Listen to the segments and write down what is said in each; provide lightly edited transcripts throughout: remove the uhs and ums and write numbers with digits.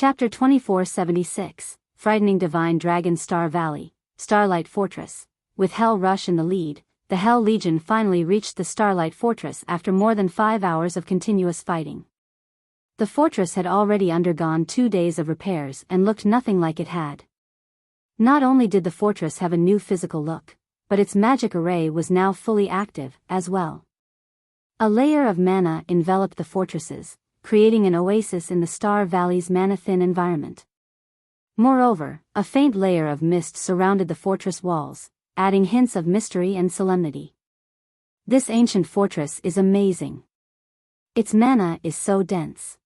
Chapter 2476, Frightening Divine Dragon Star Valley, Starlight Fortress. With Hell Rush in the lead, the Hell Legion finally reached the Starlight Fortress after more than 5 hours of continuous fighting. The fortress had already undergone 2 days of repairs and looked nothing like it had. Not only did the fortress have a new physical look, but its magic array was now fully active, as well. A layer of mana enveloped the fortresses, creating an oasis in the Star Valley's mana-thin environment. Moreover, a faint layer of mist surrounded the fortress walls, adding hints of mystery and solemnity. This ancient fortress is amazing. Its mana is so dense.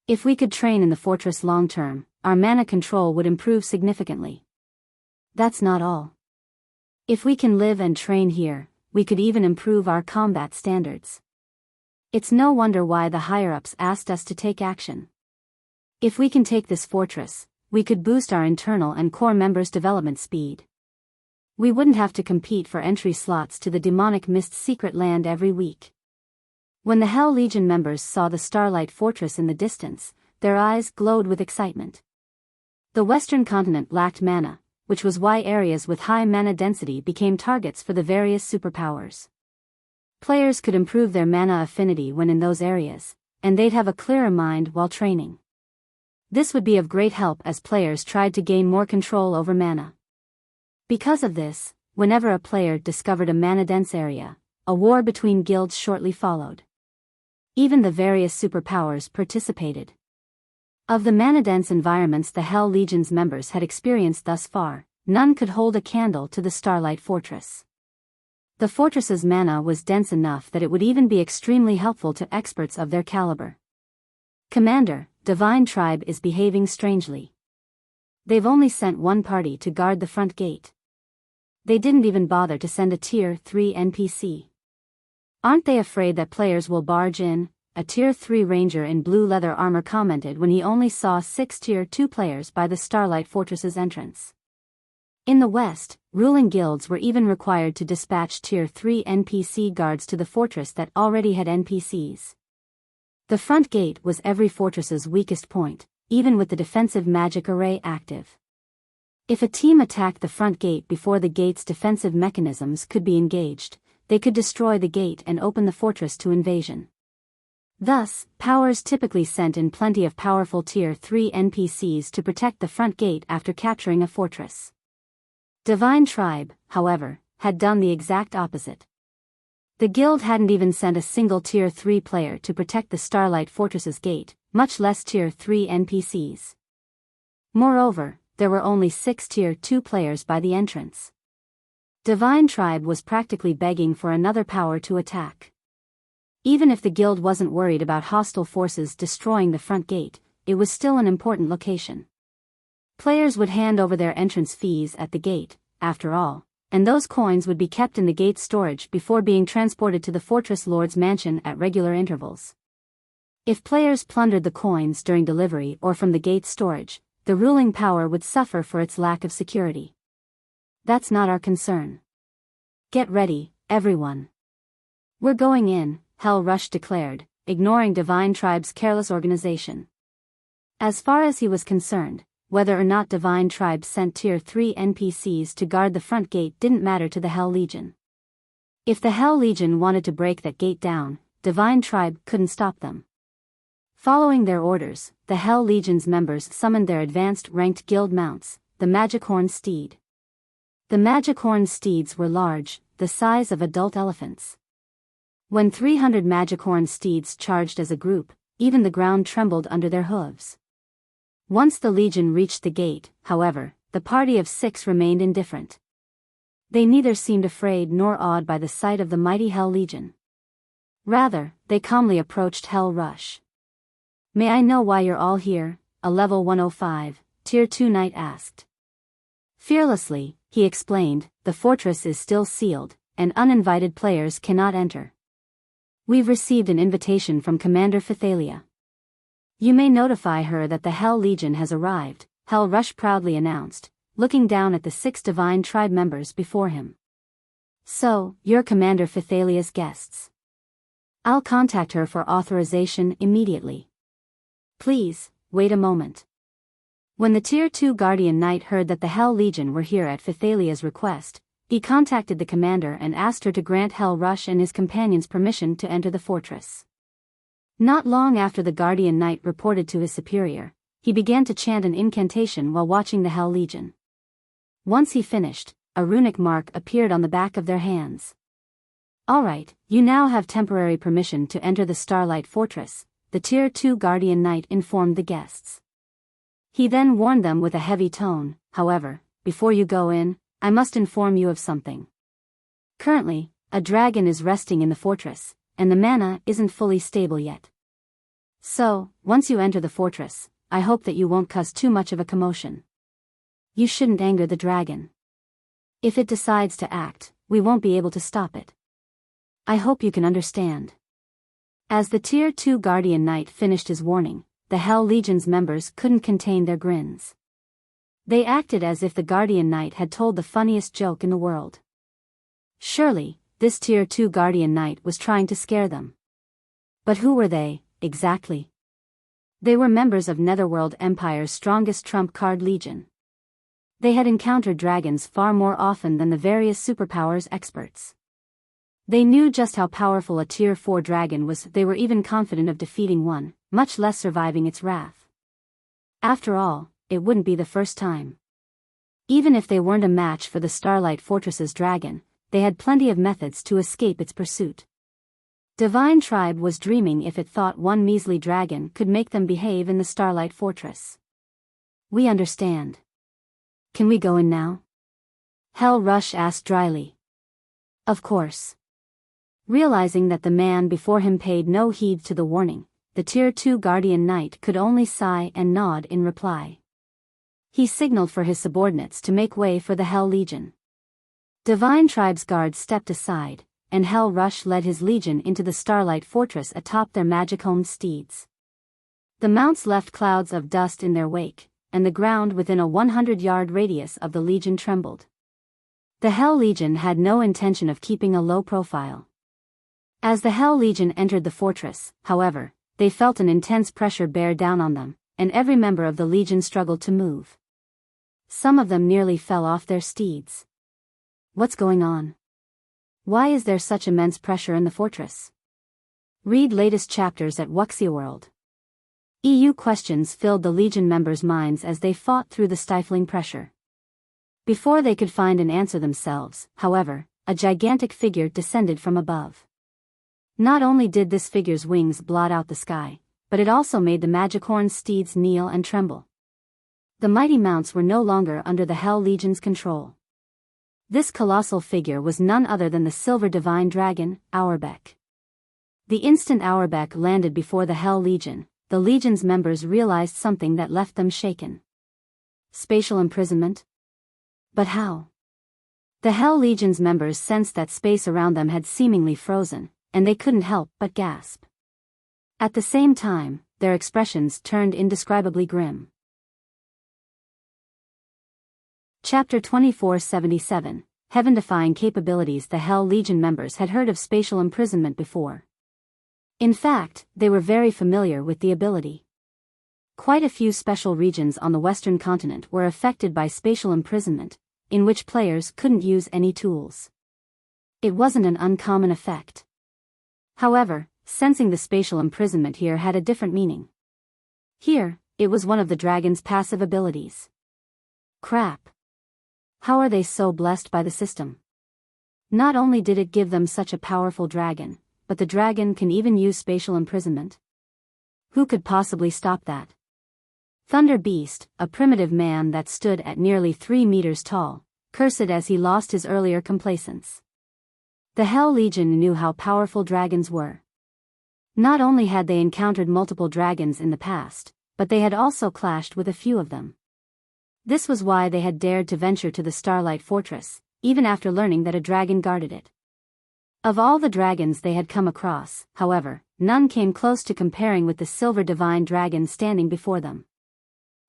If we could train in the fortress long-term, our mana control would improve significantly. That's not all. If we can live and train here, we could even improve our combat standards. It's no wonder why the higher-ups asked us to take action. If we can take this fortress, we could boost our internal and core members' development speed. We wouldn't have to compete for entry slots to the demonic mist secret land every week. When the Hell Legion members saw the Starlight Fortress in the distance, their eyes glowed with excitement. The western continent lacked mana, which was why areas with high mana density became targets for the various superpowers. Players could improve their mana affinity when in those areas, and they'd have a clearer mind while training. This would be of great help as players tried to gain more control over mana. Because of this, whenever a player discovered a mana-dense area, a war between guilds shortly followed. Even the various superpowers participated. Of the mana-dense environments the Hell Legion's members had experienced thus far, none could hold a candle to the Starlight Fortress. The fortress's mana was dense enough that it would even be extremely helpful to experts of their caliber. Commander, Divine Tribe is behaving strangely. They've only sent one party to guard the front gate. They didn't even bother to send a Tier 3 NPC. Aren't they afraid that players will barge in? A Tier 3 ranger in blue leather armor commented when he only saw 6 Tier 2 players by the Starlight Fortress's entrance. In the West, ruling guilds were even required to dispatch Tier 3 NPC guards to the fortress that already had NPCs. The front gate was every fortress's weakest point, even with the defensive magic array active. If a team attacked the front gate before the gate's defensive mechanisms could be engaged, they could destroy the gate and open the fortress to invasion. Thus, powers typically sent in plenty of powerful Tier 3 NPCs to protect the front gate after capturing a fortress. Divine Tribe, however, had done the exact opposite. The guild hadn't even sent a single Tier 3 player to protect the Starlight Fortress's gate, much less Tier 3 NPCs. Moreover, there were only 6 Tier 2 players by the entrance. Divine Tribe was practically begging for another power to attack. Even if the guild wasn't worried about hostile forces destroying the front gate, it was still an important location. Players would hand over their entrance fees at the gate, after all, and those coins would be kept in the gate's storage before being transported to the Fortress Lord's mansion at regular intervals. If players plundered the coins during delivery or from the gate's storage, the ruling power would suffer for its lack of security. That's not our concern. Get ready, everyone. We're going in, Hell Rush declared, ignoring Divine Tribe's careless organization. As far as he was concerned, whether or not Divine Tribe sent Tier 3 NPCs to guard the front gate didn't matter to the Hell Legion. If the Hell Legion wanted to break that gate down, Divine Tribe couldn't stop them. Following their orders, the Hell Legion's members summoned their advanced ranked guild mounts, the Magicorn Steed. The Magicorn Steeds were large, the size of adult elephants. When 300 Magicorn Steeds charged as a group, even the ground trembled under their hooves. Once the Legion reached the gate, however, the party of 6 remained indifferent. They neither seemed afraid nor awed by the sight of the mighty Hell Legion. Rather, they calmly approached Hell Rush. "May I know why you're all here?" a level 105, Tier 2 knight asked. Fearlessly, he explained, "The fortress is still sealed, and uninvited players cannot enter. We've received an invitation from Commander Phythalia. You may notify her that the Hell Legion has arrived," Hell Rush proudly announced, looking down at the 6 Divine Tribe members before him. "So, you're Commander Phythalia's guests. I'll contact her for authorization immediately. Please, wait a moment. When the Tier 2 Guardian Knight heard that the Hell Legion were here at Phythalia's request, he contacted the commander and asked her to grant Hell Rush and his companions permission to enter the fortress. Not long after the Guardian Knight reported to his superior, he began to chant an incantation while watching the Hell Legion. Once he finished, a runic mark appeared on the back of their hands. "Alright, you now have temporary permission to enter the Starlight Fortress," the Tier 2 Guardian Knight informed the guests. He then warned them with a heavy tone, "However, before you go in, I must inform you of something. Currently, a dragon is resting in the fortress, and the mana isn't fully stable yet. So, once you enter the fortress, I hope that you won't cause too much of a commotion. You shouldn't anger the dragon. If it decides to act, we won't be able to stop it. I hope you can understand." As the Tier 2 Guardian Knight finished his warning, the Hell Legion's members couldn't contain their grins. They acted as if the Guardian Knight had told the funniest joke in the world. Surely, this Tier 2 Guardian Knight was trying to scare them. But who were they, exactly? They were members of Netherworld Empire's strongest trump card legion. They had encountered dragons far more often than the various superpowers experts. They knew just how powerful a Tier 4 dragon was. They were even confident of defeating one, much less surviving its wrath. After all, it wouldn't be the first time. Even if they weren't a match for the Starlight Fortress's dragon, they had plenty of methods to escape its pursuit. Divine Tribe was dreaming if it thought one measly dragon could make them behave in the Starlight Fortress. "We understand. Can we go in now?" Hell Rush asked dryly. "Of course." Realizing that the man before him paid no heed to the warning, the Tier 2 Guardian Knight could only sigh and nod in reply. He signaled for his subordinates to make way for the Hell Legion. Divine Tribe's guards stepped aside, and Hell Rush led his legion into the Starlight Fortress atop their magic-homed steeds. The mounts left clouds of dust in their wake, and the ground within a 100-yard radius of the legion trembled. The Hell Legion had no intention of keeping a low profile. As the Hell Legion entered the fortress, however, they felt an intense pressure bear down on them, and every member of the legion struggled to move. Some of them nearly fell off their steeds. What's going on? Why is there such immense pressure in the fortress? Read latest chapters at Wuxia World. EU questions filled the legion members' minds as they fought through the stifling pressure. Before they could find an answer themselves, however, a gigantic figure descended from above. Not only did this figure's wings blot out the sky, but it also made the Magicorn's steeds kneel and tremble. The mighty mounts were no longer under the Hell Legion's control. This colossal figure was none other than the Silver Divine Dragon, Auerbeck. The instant Auerbeck landed before the Hell Legion, the Legion's members realized something that left them shaken. Spatial imprisonment? But how? The Hell Legion's members sensed that space around them had seemingly frozen, and they couldn't help but gasp. At the same time, their expressions turned indescribably grim. Chapter 2477, Heaven-defying capabilities. The Hell Legion members had heard of spatial imprisonment before. In fact, they were very familiar with the ability. Quite a few special regions on the Western continent were affected by spatial imprisonment, in which players couldn't use any tools. It wasn't an uncommon effect. However, sensing the spatial imprisonment here had a different meaning. Here, it was one of the dragon's passive abilities. Crap. How are they so blessed by the system? Not only did it give them such a powerful dragon, but the dragon can even use spatial imprisonment. Who could possibly stop that? Thunder Beast, a primitive man that stood at nearly 3 meters tall, cursed as he lost his earlier complacence. The Hell Legion knew how powerful dragons were. Not only had they encountered multiple dragons in the past, but they had also clashed with a few of them. This was why they had dared to venture to the Starlight Fortress, even after learning that a dragon guarded it. Of all the dragons they had come across, however, none came close to comparing with the Silver Divine Dragon standing before them.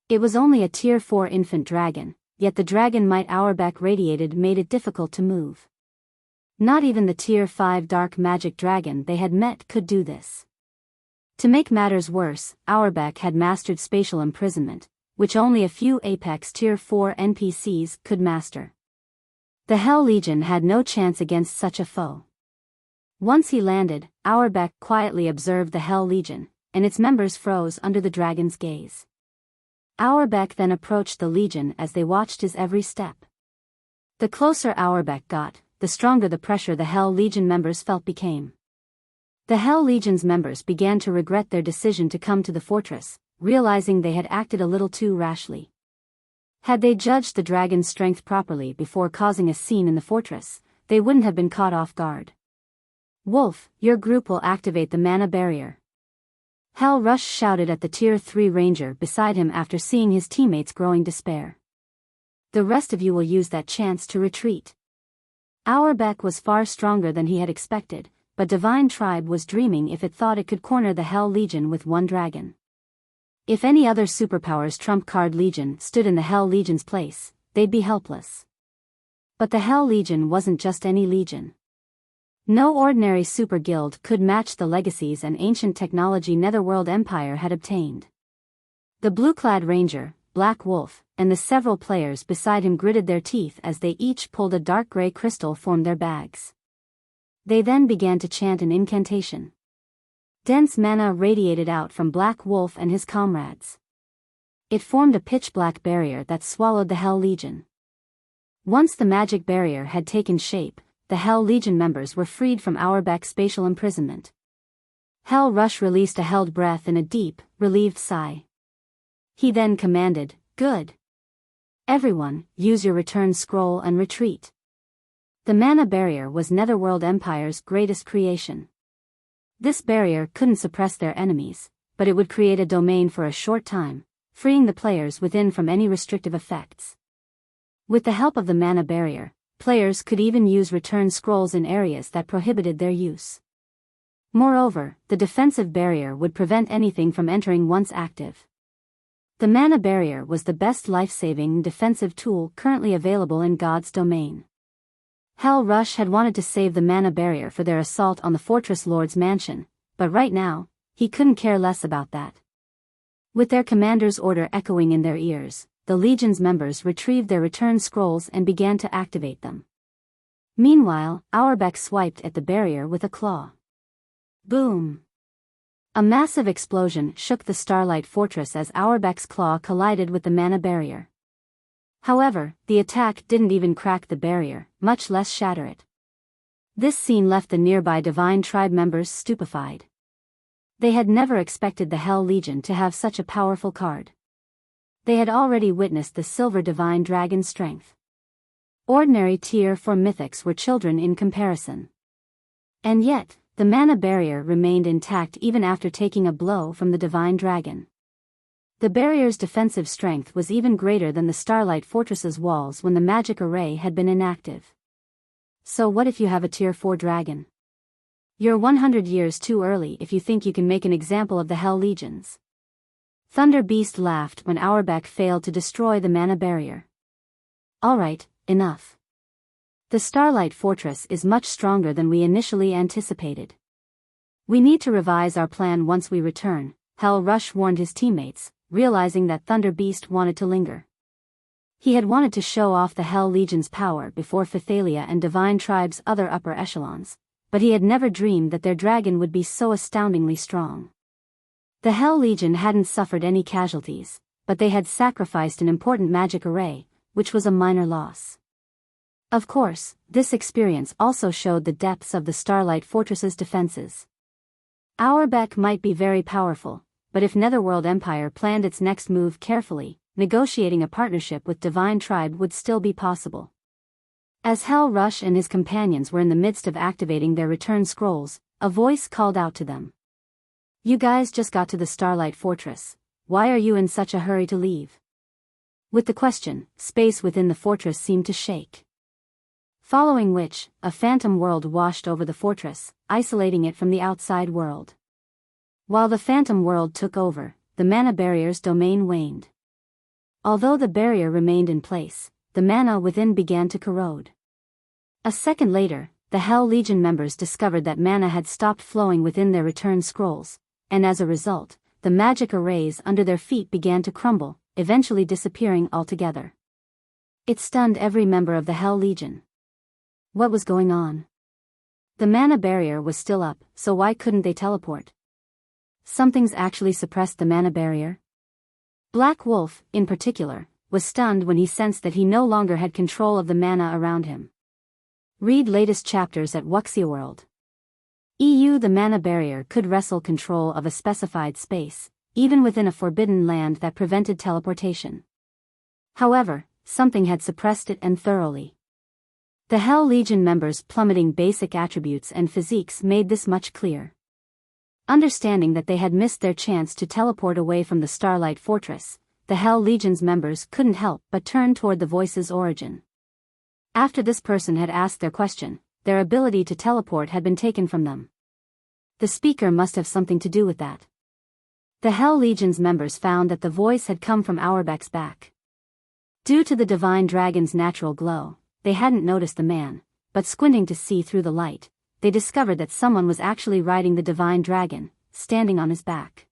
It was only a Tier 4 infant dragon, yet the dragon might Auerbeck radiated made it difficult to move. Not even the Tier 5 dark magic dragon they had met could do this. To make matters worse, Auerbach had mastered spatial imprisonment, which only a few Apex Tier 4 NPCs could master. The Hell Legion had no chance against such a foe. Once he landed, Auerbach quietly observed the Hell Legion, and its members froze under the dragon's gaze. Auerbach then approached the Legion as they watched his every step. The closer Auerbach got, the stronger the pressure the Hell Legion members felt became. The Hell Legion's members began to regret their decision to come to the fortress, realizing they had acted a little too rashly. Had they judged the dragon's strength properly before causing a scene in the fortress, they wouldn't have been caught off guard. Wolf, your group will activate the mana barrier. Hell Rush shouted at the Tier 3 ranger beside him after seeing his teammates' growing despair. The rest of you will use that chance to retreat. Auerbach was far stronger than he had expected, but Divine Tribe was dreaming if it thought it could corner the Hell Legion with one dragon. If any other superpower's trump card Legion stood in the Hell Legion's place, they'd be helpless. But the Hell Legion wasn't just any legion. No ordinary super guild could match the legacies and ancient technology Netherworld Empire had obtained. The blue-clad ranger, Black Wolf, and the several players beside him gritted their teeth as they each pulled a dark gray crystal from their bags. They then began to chant an incantation. Dense mana radiated out from Black Wolf and his comrades. It formed a pitch-black barrier that swallowed the Hell Legion. Once the magic barrier had taken shape, the Hell Legion members were freed from Auerbach's spatial imprisonment. Hell Rush released a held breath in a deep, relieved sigh. He then commanded, "Good. Everyone, use your return scroll and retreat." The mana barrier was Netherworld Empire's greatest creation. This barrier couldn't suppress their enemies, but it would create a domain for a short time, freeing the players within from any restrictive effects. With the help of the mana barrier, players could even use return scrolls in areas that prohibited their use. Moreover, the defensive barrier would prevent anything from entering once active. The mana barrier was the best life-saving defensive tool currently available in God's domain. Hell Rush had wanted to save the mana barrier for their assault on the Fortress Lord's mansion, but right now, he couldn't care less about that. With their commander's order echoing in their ears, the Legion's members retrieved their return scrolls and began to activate them. Meanwhile, Auerbach swiped at the barrier with a claw. Boom! A massive explosion shook the Starlight Fortress as Auerbach's claw collided with the mana barrier. However, the attack didn't even crack the barrier, much less shatter it. This scene left the nearby Divine Tribe members stupefied. They had never expected the Hell Legion to have such a powerful card. They had already witnessed the Silver Divine Dragon's strength. Ordinary Tier 4 mythics were children in comparison. And yet, the mana barrier remained intact even after taking a blow from the Divine Dragon. The barrier's defensive strength was even greater than the Starlight Fortress's walls when the magic array had been inactive. So what if you have a Tier 4 dragon? You're 100 years too early if you think you can make an example of the Hell Legions. Thunder Beast laughed when Auerbach failed to destroy the mana barrier. Alright, enough. The Starlight Fortress is much stronger than we initially anticipated. We need to revise our plan once we return, Hell Rush warned his teammates, realizing that Thunder Beast wanted to linger. He had wanted to show off the Hell Legion's power before Phythalia and Divine Tribe's other upper echelons, but he had never dreamed that their dragon would be so astoundingly strong. The Hell Legion hadn't suffered any casualties, but they had sacrificed an important magic array, which was a minor loss. Of course, this experience also showed the depths of the Starlight Fortress's defenses. Auerbach might be very powerful, but if Netherworld Empire planned its next move carefully, negotiating a partnership with Divine Tribe would still be possible. As Hell Rush and his companions were in the midst of activating their return scrolls, a voice called out to them. "You guys just got to the Starlight Fortress. Why are you in such a hurry to leave?" With the question, space within the fortress seemed to shake. Following which, a phantom world washed over the fortress, isolating it from the outside world. While the phantom world took over, the mana barrier's domain waned. Although the barrier remained in place, the mana within began to corrode. A second later, the Hell Legion members discovered that mana had stopped flowing within their return scrolls, and as a result, the magic arrays under their feet began to crumble, eventually disappearing altogether. It stunned every member of the Hell Legion. What was going on? The mana barrier was still up, so why couldn't they teleport? Something's actually suppressed the mana barrier? Black Wolf, in particular, was stunned when he sensed that he no longer had control of the mana around him. Read latest chapters at Wuxia World. The mana barrier could wrestle control of a specified space, even within a forbidden land that prevented teleportation. However, something had suppressed it and thoroughly. The Hell Legion members' plummeting basic attributes and physiques made this much clear. Understanding that they had missed their chance to teleport away from the Starlight Fortress, the Hell Legion's members couldn't help but turn toward the voice's origin. After this person had asked their question, their ability to teleport had been taken from them. The speaker must have something to do with that. The Hell Legion's members found that the voice had come from Auerbach's back. Due to the divine dragon's natural glow, they hadn't noticed the man, but squinting to see through the light, they discovered that someone was actually riding the divine dragon, standing on his back.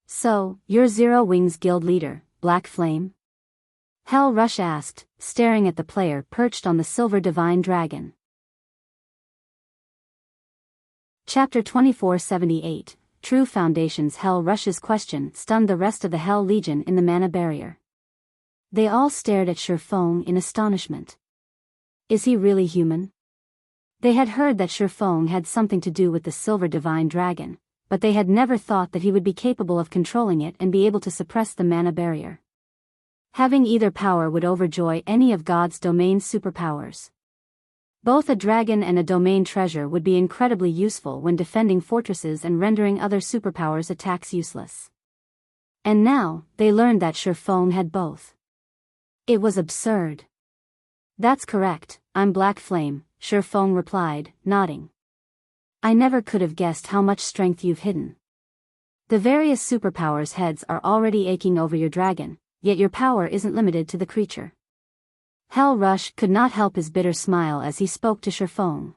So, you're Zero Wings Guild leader, Black Flame? Hell Rush asked, staring at the player perched on the silver divine dragon. Chapter 2478, True Foundations. Hell Rush's question stunned the rest of the Hell Legion in the mana barrier. They all stared at Shifeng in astonishment. Is he really human? They had heard that Shifeng had something to do with the silver divine dragon, but they had never thought that he would be capable of controlling it and be able to suppress the mana barrier. Having either power would overjoy any of God's domain superpowers. Both a dragon and a domain treasure would be incredibly useful when defending fortresses and rendering other superpowers' attacks useless. And now, they learned that Shifeng had both. It was absurd. That's correct, I'm Black Flame, Shifeng replied, nodding. I never could have guessed how much strength you've hidden. The various superpowers' heads are already aching over your dragon, yet your power isn't limited to the creature. Hell Rush could not help his bitter smile as he spoke to Shifeng.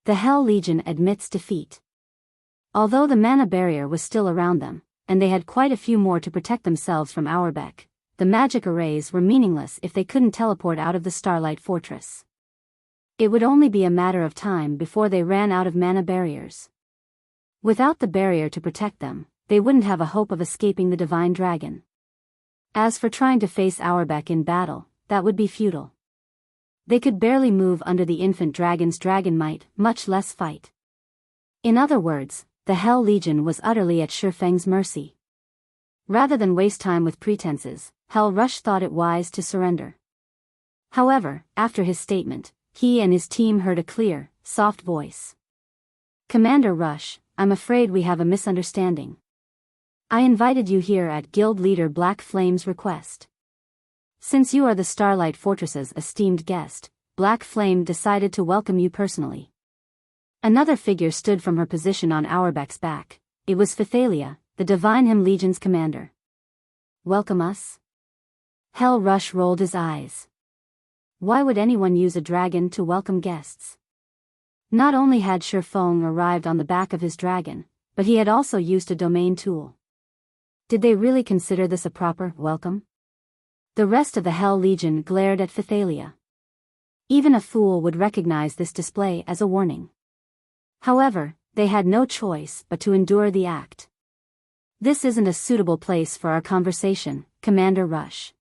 The Hell Legion admits defeat. Although the mana barrier was still around them, and they had quite a few more to protect themselves from Auerbach, the magic arrays were meaningless if they couldn't teleport out of the Starlight Fortress. It would only be a matter of time before they ran out of mana barriers. Without the barrier to protect them, they wouldn't have a hope of escaping the divine dragon. As for trying to face Auerbach in battle, that would be futile. They could barely move under the infant dragon's dragon might, much less fight. In other words, the Hell Legion was utterly at Shifeng's mercy. Rather than waste time with pretenses, Hell Rush thought it wise to surrender. However, after his statement, he and his team heard a clear, soft voice. Commander Rush, I'm afraid we have a misunderstanding. I invited you here at Guild Leader Black Flame's request. Since you are the Starlight Fortress's esteemed guest, Black Flame decided to welcome you personally. Another figure stood from her position on Auerbach's back. It was Phythalia, the Divine Hymn Legion's commander. Welcome us? Hell Rush rolled his eyes. Why would anyone use a dragon to welcome guests? Not only had Shifeng arrived on the back of his dragon, but he had also used a domain tool. Did they really consider this a proper welcome? The rest of the Hell Legion glared at Phythalia. Even a fool would recognize this display as a warning. However, they had no choice but to endure the act. This isn't a suitable place for our conversation, Commander Rush.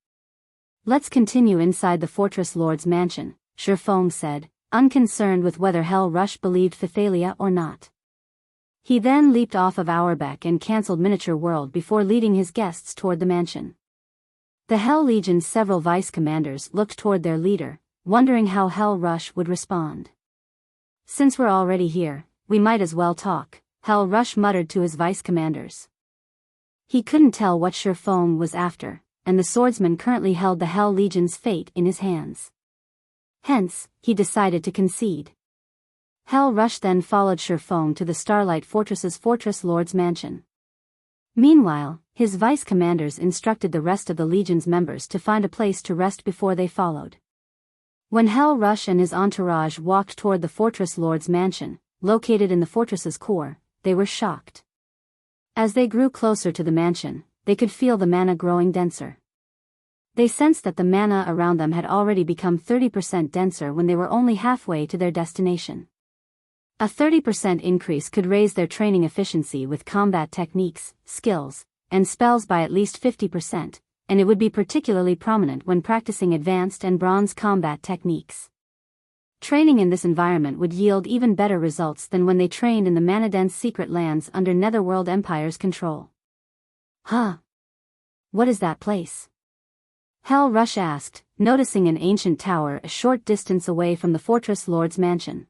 Let's continue inside the Fortress Lord's mansion, Shifeng said, unconcerned with whether Hell Rush believed Phythalia or not. He then leaped off of Auerbach and cancelled Miniature World before leading his guests toward the mansion. The Hell Legion's several vice-commanders looked toward their leader, wondering how Hell Rush would respond. Since we're already here, we might as well talk, Hell Rush muttered to his vice-commanders. He couldn't tell what Shifeng was after, and the swordsman currently held the Hell Legion's fate in his hands. Hence, he decided to concede. Hell Rush then followed Shifeng to the Starlight Fortress's Fortress Lord's mansion. Meanwhile, his vice-commanders instructed the rest of the Legion's members to find a place to rest before they followed. When Hell Rush and his entourage walked toward the Fortress Lord's mansion, located in the fortress's core, they were shocked. As they grew closer to the mansion, they could feel the mana growing denser. They sensed that the mana around them had already become 30% denser when they were only halfway to their destination. A 30% increase could raise their training efficiency with combat techniques, skills, and spells by at least 50%, and it would be particularly prominent when practicing advanced and bronze combat techniques. Training in this environment would yield even better results than when they trained in the mana-dense secret lands under Netherworld Empire's control. Huh? What is that place? Hell Rush asked, noticing an ancient tower a short distance away from the Fortress Lord's mansion.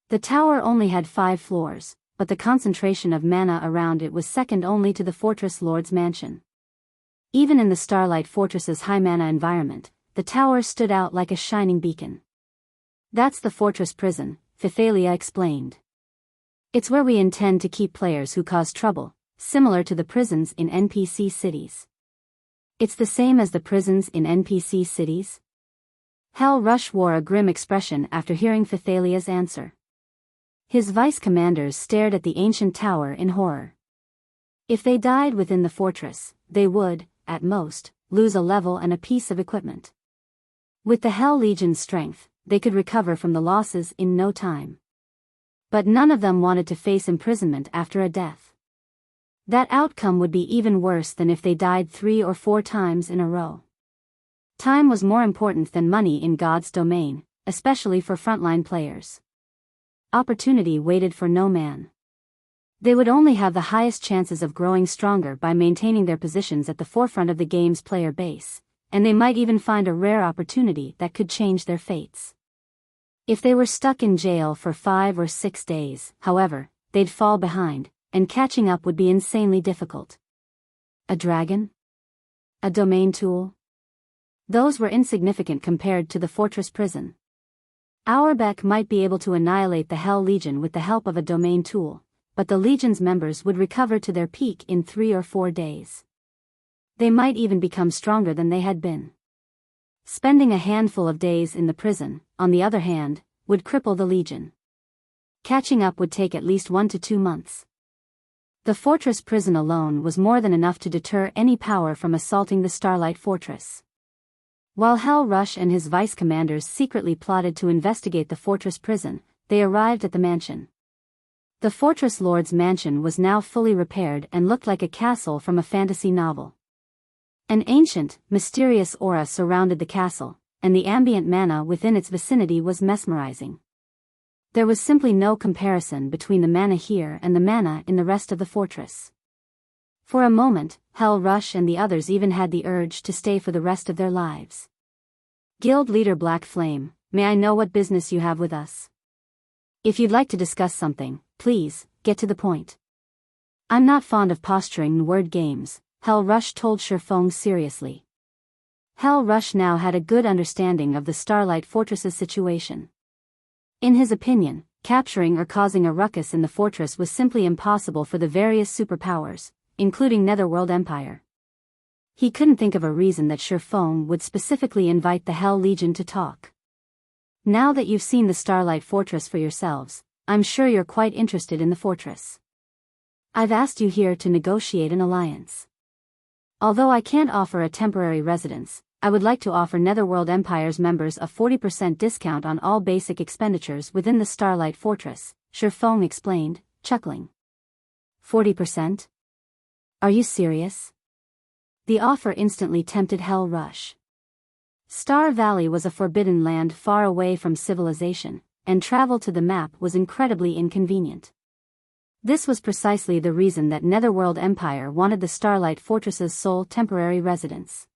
The tower only had 5 floors, but the concentration of mana around it was second only to the Fortress Lord's mansion. Even in the Starlight Fortress's high mana environment, the tower stood out like a shining beacon. That's the fortress prison, Phythalia explained. It's where we intend to keep players who cause trouble, similar to the prisons in NPC cities. It's the same as the prisons in NPC cities? Hell Rush wore a grim expression after hearing Phythalia's answer. His vice commanders stared at the ancient tower in horror. If they died within the fortress, they would, at most, lose a level and a piece of equipment. With the Hell Legion's strength, they could recover from the losses in no time. But none of them wanted to face imprisonment after a death. That outcome would be even worse than if they died 3 or 4 times in a row. Time was more important than money in God's domain, especially for frontline players. Opportunity waited for no man. They would only have the highest chances of growing stronger by maintaining their positions at the forefront of the game's player base, and they might even find a rare opportunity that could change their fates. If they were stuck in jail for 5 or 6 days, however, they'd fall behind, and catching up would be insanely difficult. A dragon? A domain tool? Those were insignificant compared to the fortress prison. Auerbach might be able to annihilate the Hell Legion with the help of a domain tool, but the Legion's members would recover to their peak in 3 or 4 days. They might even become stronger than they had been. Spending a handful of days in the prison, on the other hand, would cripple the Legion. Catching up would take at least 1 to 2 months. The fortress prison alone was more than enough to deter any power from assaulting the Starlight Fortress. While Hell Rush and his vice commanders secretly plotted to investigate the fortress prison, they arrived at the mansion. The Fortress Lord's mansion was now fully repaired and looked like a castle from a fantasy novel. An ancient, mysterious aura surrounded the castle, and the ambient mana within its vicinity was mesmerizing. There was simply no comparison between the mana here and the mana in the rest of the fortress. For a moment, Hell Rush and the others even had the urge to stay for the rest of their lives. Guild leader Black Flame, may I know what business you have with us? If you'd like to discuss something, please, get to the point. I'm not fond of posturing in word games, Hell Rush told Shifeng seriously. Hell Rush now had a good understanding of the Starlight Fortress's situation. In his opinion, capturing or causing a ruckus in the fortress was simply impossible for the various superpowers, including Netherworld Empire. He couldn't think of a reason that Shifeng would specifically invite the Hell Legion to talk. Now that you've seen the Starlight Fortress for yourselves, I'm sure you're quite interested in the fortress. I've asked you here to negotiate an alliance. Although I can't offer a temporary residence, I would like to offer Netherworld Empire's members a 40% discount on all basic expenditures within the Starlight Fortress, Shifeng explained, chuckling. 40%? Are you serious? The offer instantly tempted Hell Rush. Star Valley was a forbidden land far away from civilization, and travel to the map was incredibly inconvenient. This was precisely the reason that Netherworld Empire wanted the Starlight Fortress's sole temporary residence.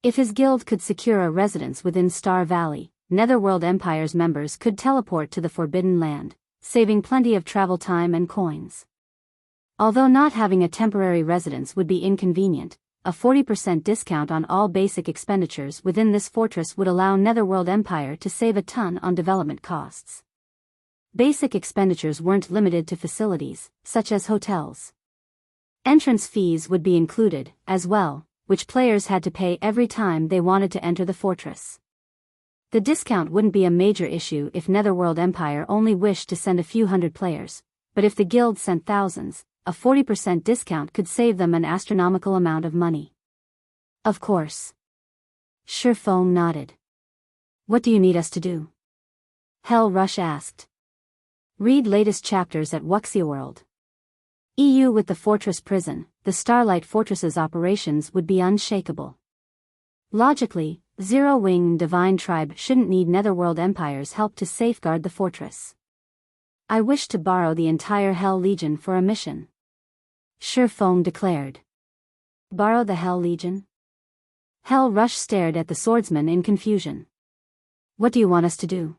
If his guild could secure a residence within Star Valley, Netherworld Empire's members could teleport to the Forbidden Land, saving plenty of travel time and coins. Although not having a temporary residence would be inconvenient, a 40% discount on all basic expenditures within this fortress would allow Netherworld Empire to save a ton on development costs. Basic expenditures weren't limited to facilities, such as hotels. Entrance fees would be included, as well, which players had to pay every time they wanted to enter the fortress. The discount wouldn't be a major issue if Netherworld Empire only wished to send a few hundred players, but if the guild sent thousands, a 40% discount could save them an astronomical amount of money. Of course. Shifeng nodded. What do you need us to do? Hell Rush asked. Read latest chapters at Wuxia World. EU with the Fortress Prison, the Starlight Fortress's operations would be unshakable. Logically, Zero Wing and Divine Tribe shouldn't need Netherworld Empire's help to safeguard the fortress. I wish to borrow the entire Hell Legion for a mission. Shifeng declared. Borrow the Hell Legion? Hell Rush stared at the swordsman in confusion. What do you want us to do?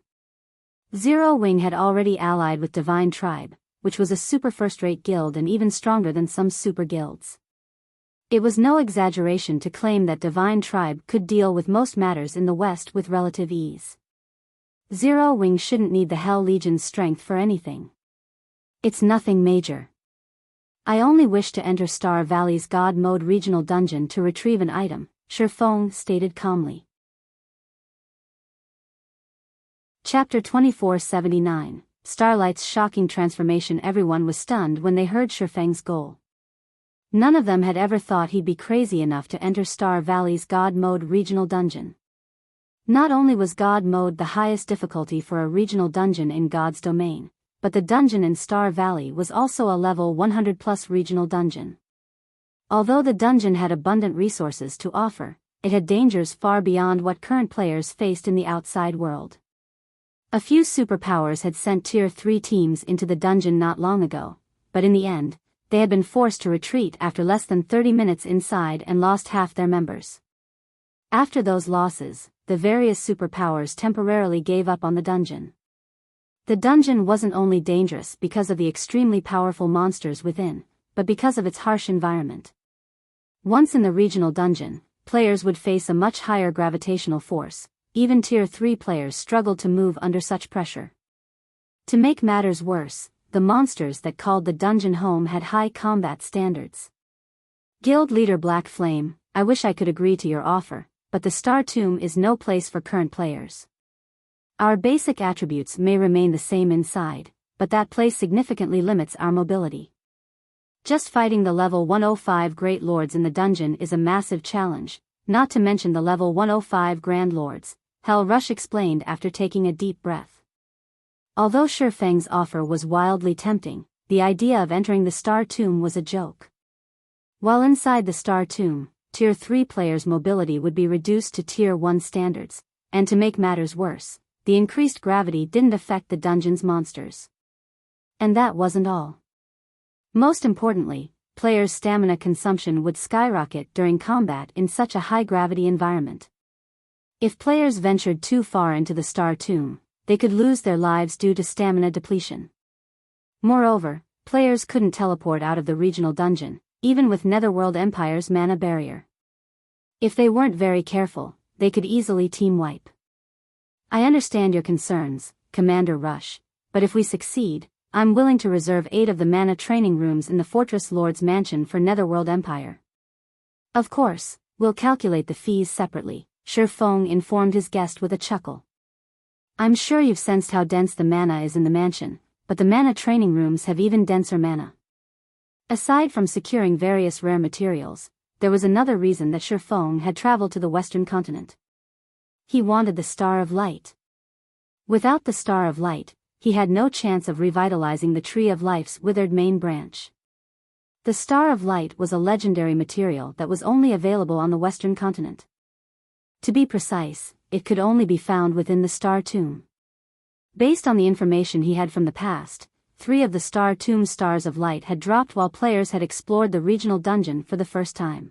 Zero Wing had already allied with Divine Tribe, which was a super first-rate guild and even stronger than some super guilds. It was no exaggeration to claim that Divine Tribe could deal with most matters in the West with relative ease. Zero Wing shouldn't need the Hell Legion's strength for anything. It's nothing major. I only wish to enter Star Valley's God Mode regional dungeon to retrieve an item, Shifeng stated calmly. Chapter 2479, Starlight's shocking transformation. Everyone was stunned when they heard Shifeng's goal. None of them had ever thought he'd be crazy enough to enter Star Valley's God Mode regional dungeon. Not only was God Mode the highest difficulty for a regional dungeon in God's domain, but the dungeon in Star Valley was also a level 100+ regional dungeon. Although the dungeon had abundant resources to offer, it had dangers far beyond what current players faced in the outside world. A few superpowers had sent Tier 3 teams into the dungeon not long ago, but in the end, they had been forced to retreat after less than 30 minutes inside and lost half their members. After those losses, the various superpowers temporarily gave up on the dungeon. The dungeon wasn't only dangerous because of the extremely powerful monsters within, but because of its harsh environment. Once in the regional dungeon, players would face a much higher gravitational force. Even Tier 3 players struggled to move under such pressure. To make matters worse, the monsters that called the dungeon home had high combat standards. Guild leader Black Flame, I wish I could agree to your offer, but the Star Tomb is no place for current players. Our basic attributes may remain the same inside, but that place significantly limits our mobility. Just fighting the level 105 Great Lords in the dungeon is a massive challenge, not to mention the level 105 Grand Lords, Hell Rush explained after taking a deep breath. Although Shifeng's offer was wildly tempting, the idea of entering the Star Tomb was a joke. While inside the Star Tomb, Tier 3 players' mobility would be reduced to Tier 1 standards, and to make matters worse, the increased gravity didn't affect the dungeon's monsters. And that wasn't all. Most importantly, players' stamina consumption would skyrocket during combat in such a high-gravity environment. If players ventured too far into the Star Tomb, they could lose their lives due to stamina depletion. Moreover, players couldn't teleport out of the regional dungeon, even with Netherworld Empire's mana barrier. If they weren't very careful, they could easily team wipe. I understand your concerns, Commander Rush, but if we succeed, I'm willing to reserve 8 of the mana training rooms in the Fortress Lord's Mansion for Netherworld Empire. Of course, we'll calculate the fees separately, Shifeng informed his guest with a chuckle. I'm sure you've sensed how dense the mana is in the mansion, but the mana training rooms have even denser mana. Aside from securing various rare materials, there was another reason that Shifeng had traveled to the Western continent. He wanted the Star of Light. Without the Star of Light, he had no chance of revitalizing the Tree of Life's withered main branch. The Star of Light was a legendary material that was only available on the Western continent. To be precise, it could only be found within the Star Tomb. Based on the information he had from the past, 3 of the Star Tomb's Stars of Light had dropped while players had explored the regional dungeon for the first time.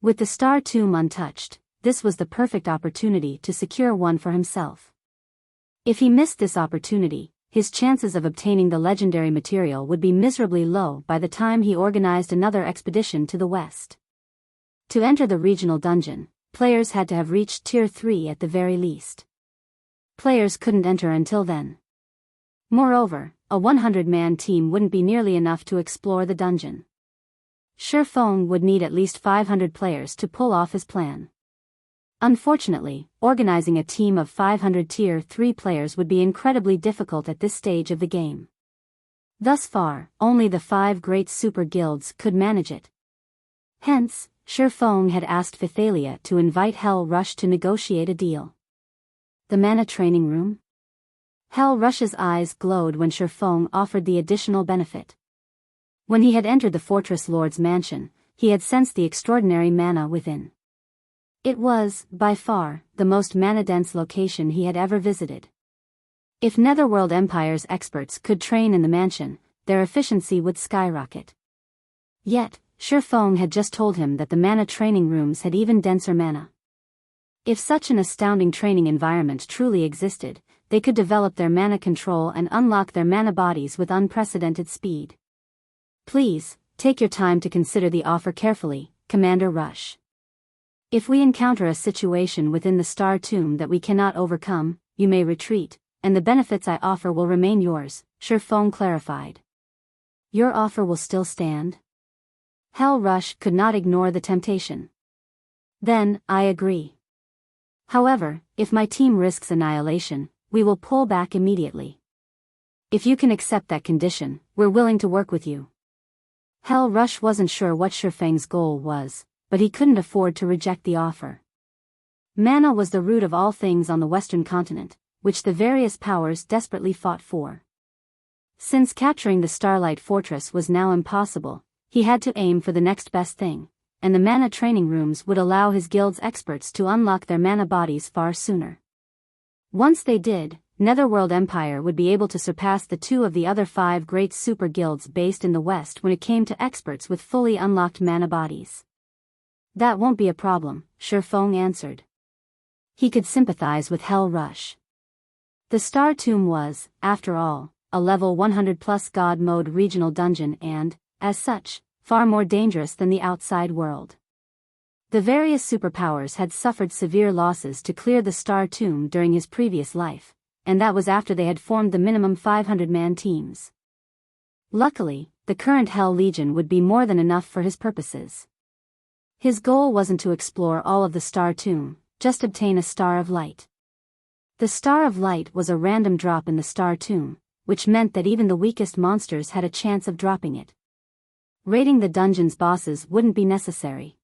With the Star Tomb untouched, this was the perfect opportunity to secure one for himself. If he missed this opportunity, his chances of obtaining the legendary material would be miserably low by the time he organized another expedition to the west. To enter the regional dungeon, players had to have reached Tier 3 at the very least. Players couldn't enter until then. Moreover, a 100-man team wouldn't be nearly enough to explore the dungeon. Shifeng would need at least 500 players to pull off his plan. Unfortunately, organizing a team of 500 Tier 3 players would be incredibly difficult at this stage of the game. Thus far, only the 5 great super guilds could manage it. Hence, Shifeng had asked Phythalia to invite Hell Rush to negotiate a deal. The mana training room? Hell Rush's eyes glowed when Shifeng offered the additional benefit. When he had entered the Fortress Lord's mansion, he had sensed the extraordinary mana within. It was, by far, the most mana-dense location he had ever visited. If Netherworld Empire's experts could train in the mansion, their efficiency would skyrocket. Yet, Shifeng had just told him that the mana training rooms had even denser mana. If such an astounding training environment truly existed, they could develop their mana control and unlock their mana bodies with unprecedented speed. Please, take your time to consider the offer carefully, Commander Rush. If we encounter a situation within the Star Tomb that we cannot overcome, you may retreat, and the benefits I offer will remain yours, Shifeng clarified. Your offer will still stand? Hell Rush could not ignore the temptation. Then, I agree. However, if my team risks annihilation, we will pull back immediately. If you can accept that condition, we're willing to work with you. Hell Rush wasn't sure what Shifeng's goal was, but he couldn't afford to reject the offer. Mana was the root of all things on the Western continent, which the various powers desperately fought for. Since capturing the Starlight Fortress was now impossible, he had to aim for the next best thing, and the mana training rooms would allow his guild's experts to unlock their mana bodies far sooner. Once they did, Netherworld Empire would be able to surpass the 2 of the other 5 great super guilds based in the West when it came to experts with fully unlocked mana bodies. That won't be a problem, Shifeng answered. He could sympathize with Hell Rush. The Star Tomb was, after all, a level 100+ God mode regional dungeon and, as such, far more dangerous than the outside world. The various superpowers had suffered severe losses to clear the Star Tomb during his previous life, and that was after they had formed the minimum 500-man teams. Luckily, the current Hell Legion would be more than enough for his purposes. His goal wasn't to explore all of the Star Tomb, just obtain a Star of Light. The Star of Light was a random drop in the Star Tomb, which meant that even the weakest monsters had a chance of dropping it. Raiding the dungeon's bosses wouldn't be necessary.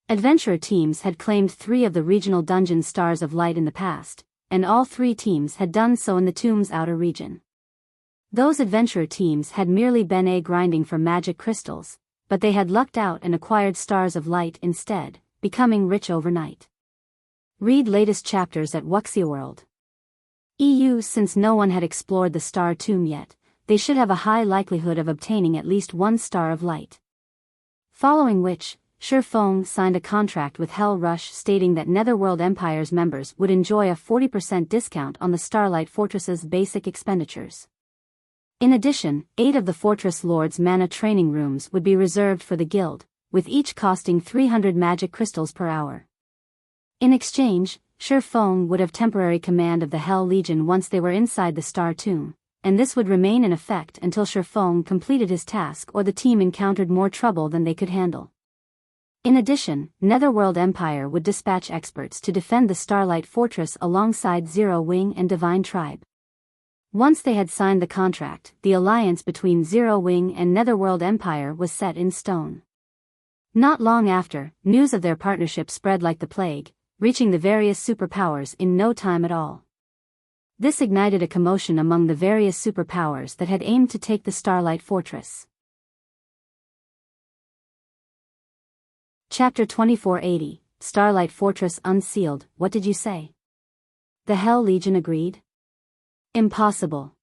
Adventurer teams had claimed 3 of the regional dungeon Stars of Light in the past, and all 3 teams had done so in the tomb's outer region. Those adventurer teams had merely been grinding for magic crystals, but they had lucked out and acquired Stars of Light instead, becoming rich overnight. Read latest chapters at Wuxia World. Since no one had explored the Star Tomb yet, they should have a high likelihood of obtaining at least 1 Star of Light. Following which, Shifeng signed a contract with Hell Rush stating that Netherworld Empire's members would enjoy a 40% discount on the Starlight Fortress's basic expenditures. In addition, 8 of the Fortress Lord's mana training rooms would be reserved for the guild, with each costing 300 magic crystals per hour. In exchange, Shifeng would have temporary command of the Hell Legion once they were inside the Star Tomb, and this would remain in effect until Shifeng completed his task or the team encountered more trouble than they could handle. In addition, Netherworld Empire would dispatch experts to defend the Starlight Fortress alongside Zero Wing and Divine Tribe. Once they had signed the contract, the alliance between Zero Wing and Netherworld Empire was set in stone. Not long after, news of their partnership spread like the plague, reaching the various superpowers in no time at all. This ignited a commotion among the various superpowers that had aimed to take the Starlight Fortress. Chapter 2480, Starlight Fortress Unsealed. What did you say? The Hell Legion agreed. Impossible.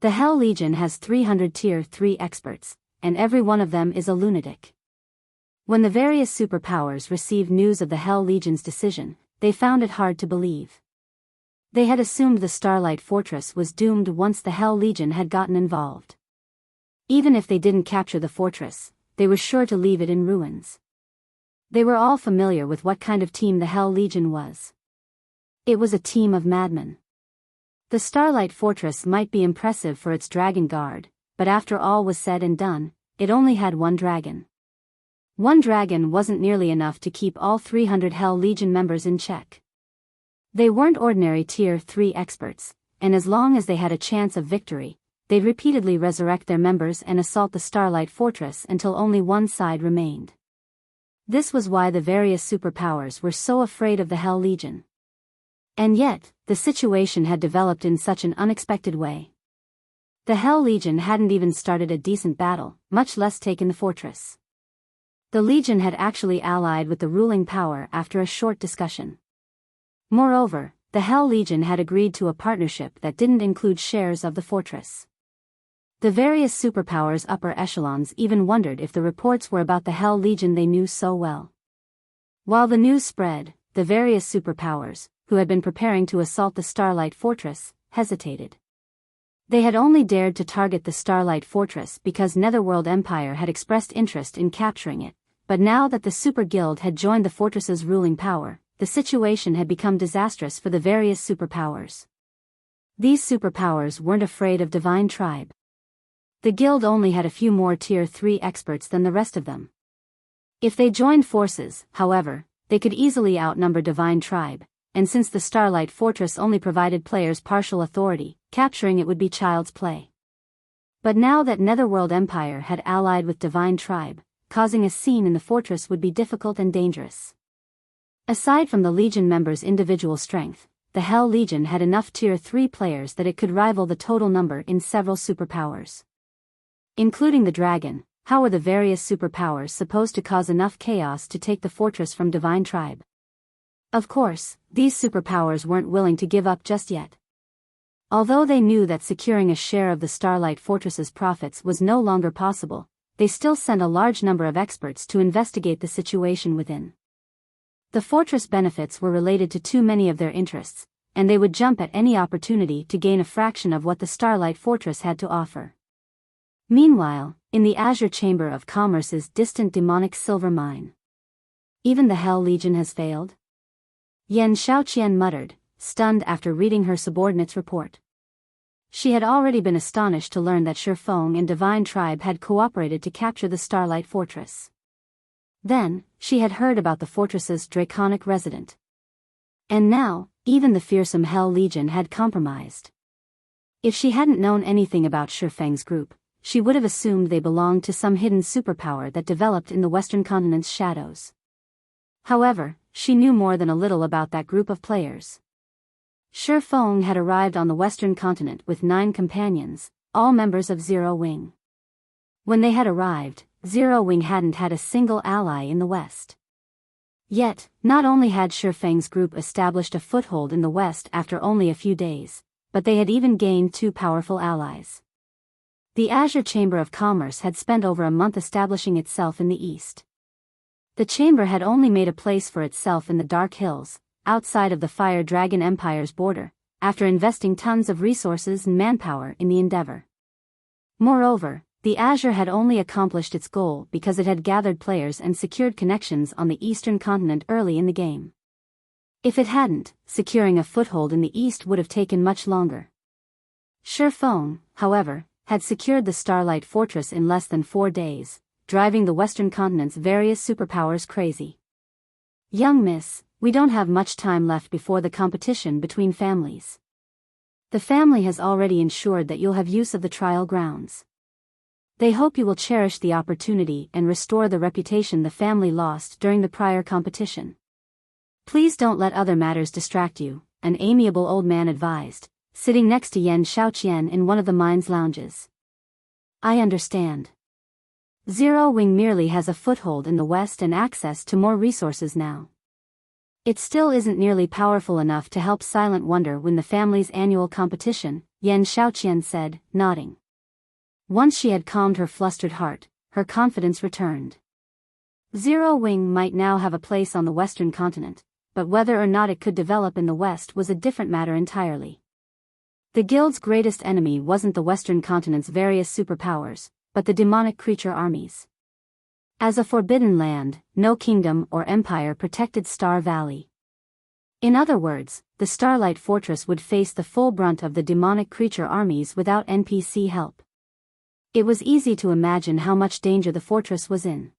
The Hell Legion has 300 Tier 3 experts, and every one of them is a lunatic. When the various superpowers received news of the Hell Legion's decision, they found it hard to believe. They had assumed the Starlight Fortress was doomed once the Hell Legion had gotten involved. Even if they didn't capture the fortress, they were sure to leave it in ruins. They were all familiar with what kind of team the Hell Legion was. It was a team of madmen. The Starlight Fortress might be impressive for its dragon guard, but after all was said and done, it only had 1 dragon. 1 dragon wasn't nearly enough to keep all 300 Hell Legion members in check. They weren't ordinary Tier 3 experts, and as long as they had a chance of victory, they'd repeatedly resurrect their members and assault the Starlight Fortress until only one side remained. This was why the various superpowers were so afraid of the Hell Legion. And yet, the situation had developed in such an unexpected way. The Hell Legion hadn't even started a decent battle, much less taken the fortress. The Legion had actually allied with the ruling power after a short discussion. Moreover, the Hell Legion had agreed to a partnership that didn't include shares of the fortress. The various superpowers' upper echelons even wondered if the reports were about the Hell Legion they knew so well. While the news spread, the various superpowers, who had been preparing to assault the Starlight Fortress, hesitated. They had only dared to target the Starlight Fortress because Netherworld Empire had expressed interest in capturing it, but now that the Super Guild had joined the fortress's ruling power, the situation had become disastrous for the various superpowers. These superpowers weren't afraid of Divine Tribe. The guild only had a few more Tier 3 experts than the rest of them. If they joined forces, however, they could easily outnumber Divine Tribe, and since the Starlight Fortress only provided players partial authority, capturing it would be child's play. But now that Netherworld Empire had allied with Divine Tribe, causing a scene in the fortress would be difficult and dangerous. Aside from the Legion members' individual strength, the Hell Legion had enough Tier 3 players that it could rival the total number in several superpowers. Including the dragon, how were the various superpowers supposed to cause enough chaos to take the fortress from Divine Tribe? Of course, these superpowers weren't willing to give up just yet. Although they knew that securing a share of the Starlight Fortress's profits was no longer possible, they still sent a large number of experts to investigate the situation within. The fortress benefits were related to too many of their interests, and they would jump at any opportunity to gain a fraction of what the Starlight Fortress had to offer. Meanwhile, in the Azure Chamber of Commerce's distant demonic silver mine. Even the Hell Legion has failed? Yan Xiaoqian muttered, stunned after reading her subordinate's report. She had already been astonished to learn that Shifeng and Divine Tribe had cooperated to capture the Starlight Fortress. Then, she had heard about the fortress's draconic resident. And now, even the fearsome Hell Legion had compromised. If she hadn't known anything about Shifeng's group, she would have assumed they belonged to some hidden superpower that developed in the Western continent's shadows. However, she knew more than a little about that group of players. Shifeng had arrived on the Western continent with 9 companions, all members of Zero Wing. When they had arrived, Zero Wing hadn't had a single ally in the West. Yet, not only had Shifeng's group established a foothold in the West after only a few days, but they had even gained 2 powerful allies. The Azure Chamber of Commerce had spent over a month establishing itself in the East. The chamber had only made a place for itself in the Dark Hills, outside of the Fire Dragon Empire's border, after investing tons of resources and manpower in the endeavor. Moreover, the Azure had only accomplished its goal because it had gathered players and secured connections on the Eastern continent early in the game. If it hadn't, securing a foothold in the East would have taken much longer. Shifeng, however, had secured the Starlight Fortress in less than 4 days, driving the Western continent's various superpowers crazy. Young miss, we don't have much time left before the competition between families. The family has already ensured that you'll have use of the trial grounds. They hope you will cherish the opportunity and restore the reputation the family lost during the prior competition. Please don't let other matters distract you, an amiable old man advised, sitting next to Yan Xiaoqian in one of the mine's lounges. I understand. Zero Wing merely has a foothold in the West and access to more resources now. It still isn't nearly powerful enough to help Silent Wonder win the family's annual competition, Yan Xiaoqian said, nodding. Once she had calmed her flustered heart, her confidence returned. Zero Wing might now have a place on the Western continent, but whether or not it could develop in the West was a different matter entirely. The guild's greatest enemy wasn't the Western continent's various superpowers, but the demonic creature armies. As a forbidden land, no kingdom or empire protected Star Valley. In other words, the Starlight Fortress would face the full brunt of the demonic creature armies without NPC help. It was easy to imagine how much danger the fortress was in.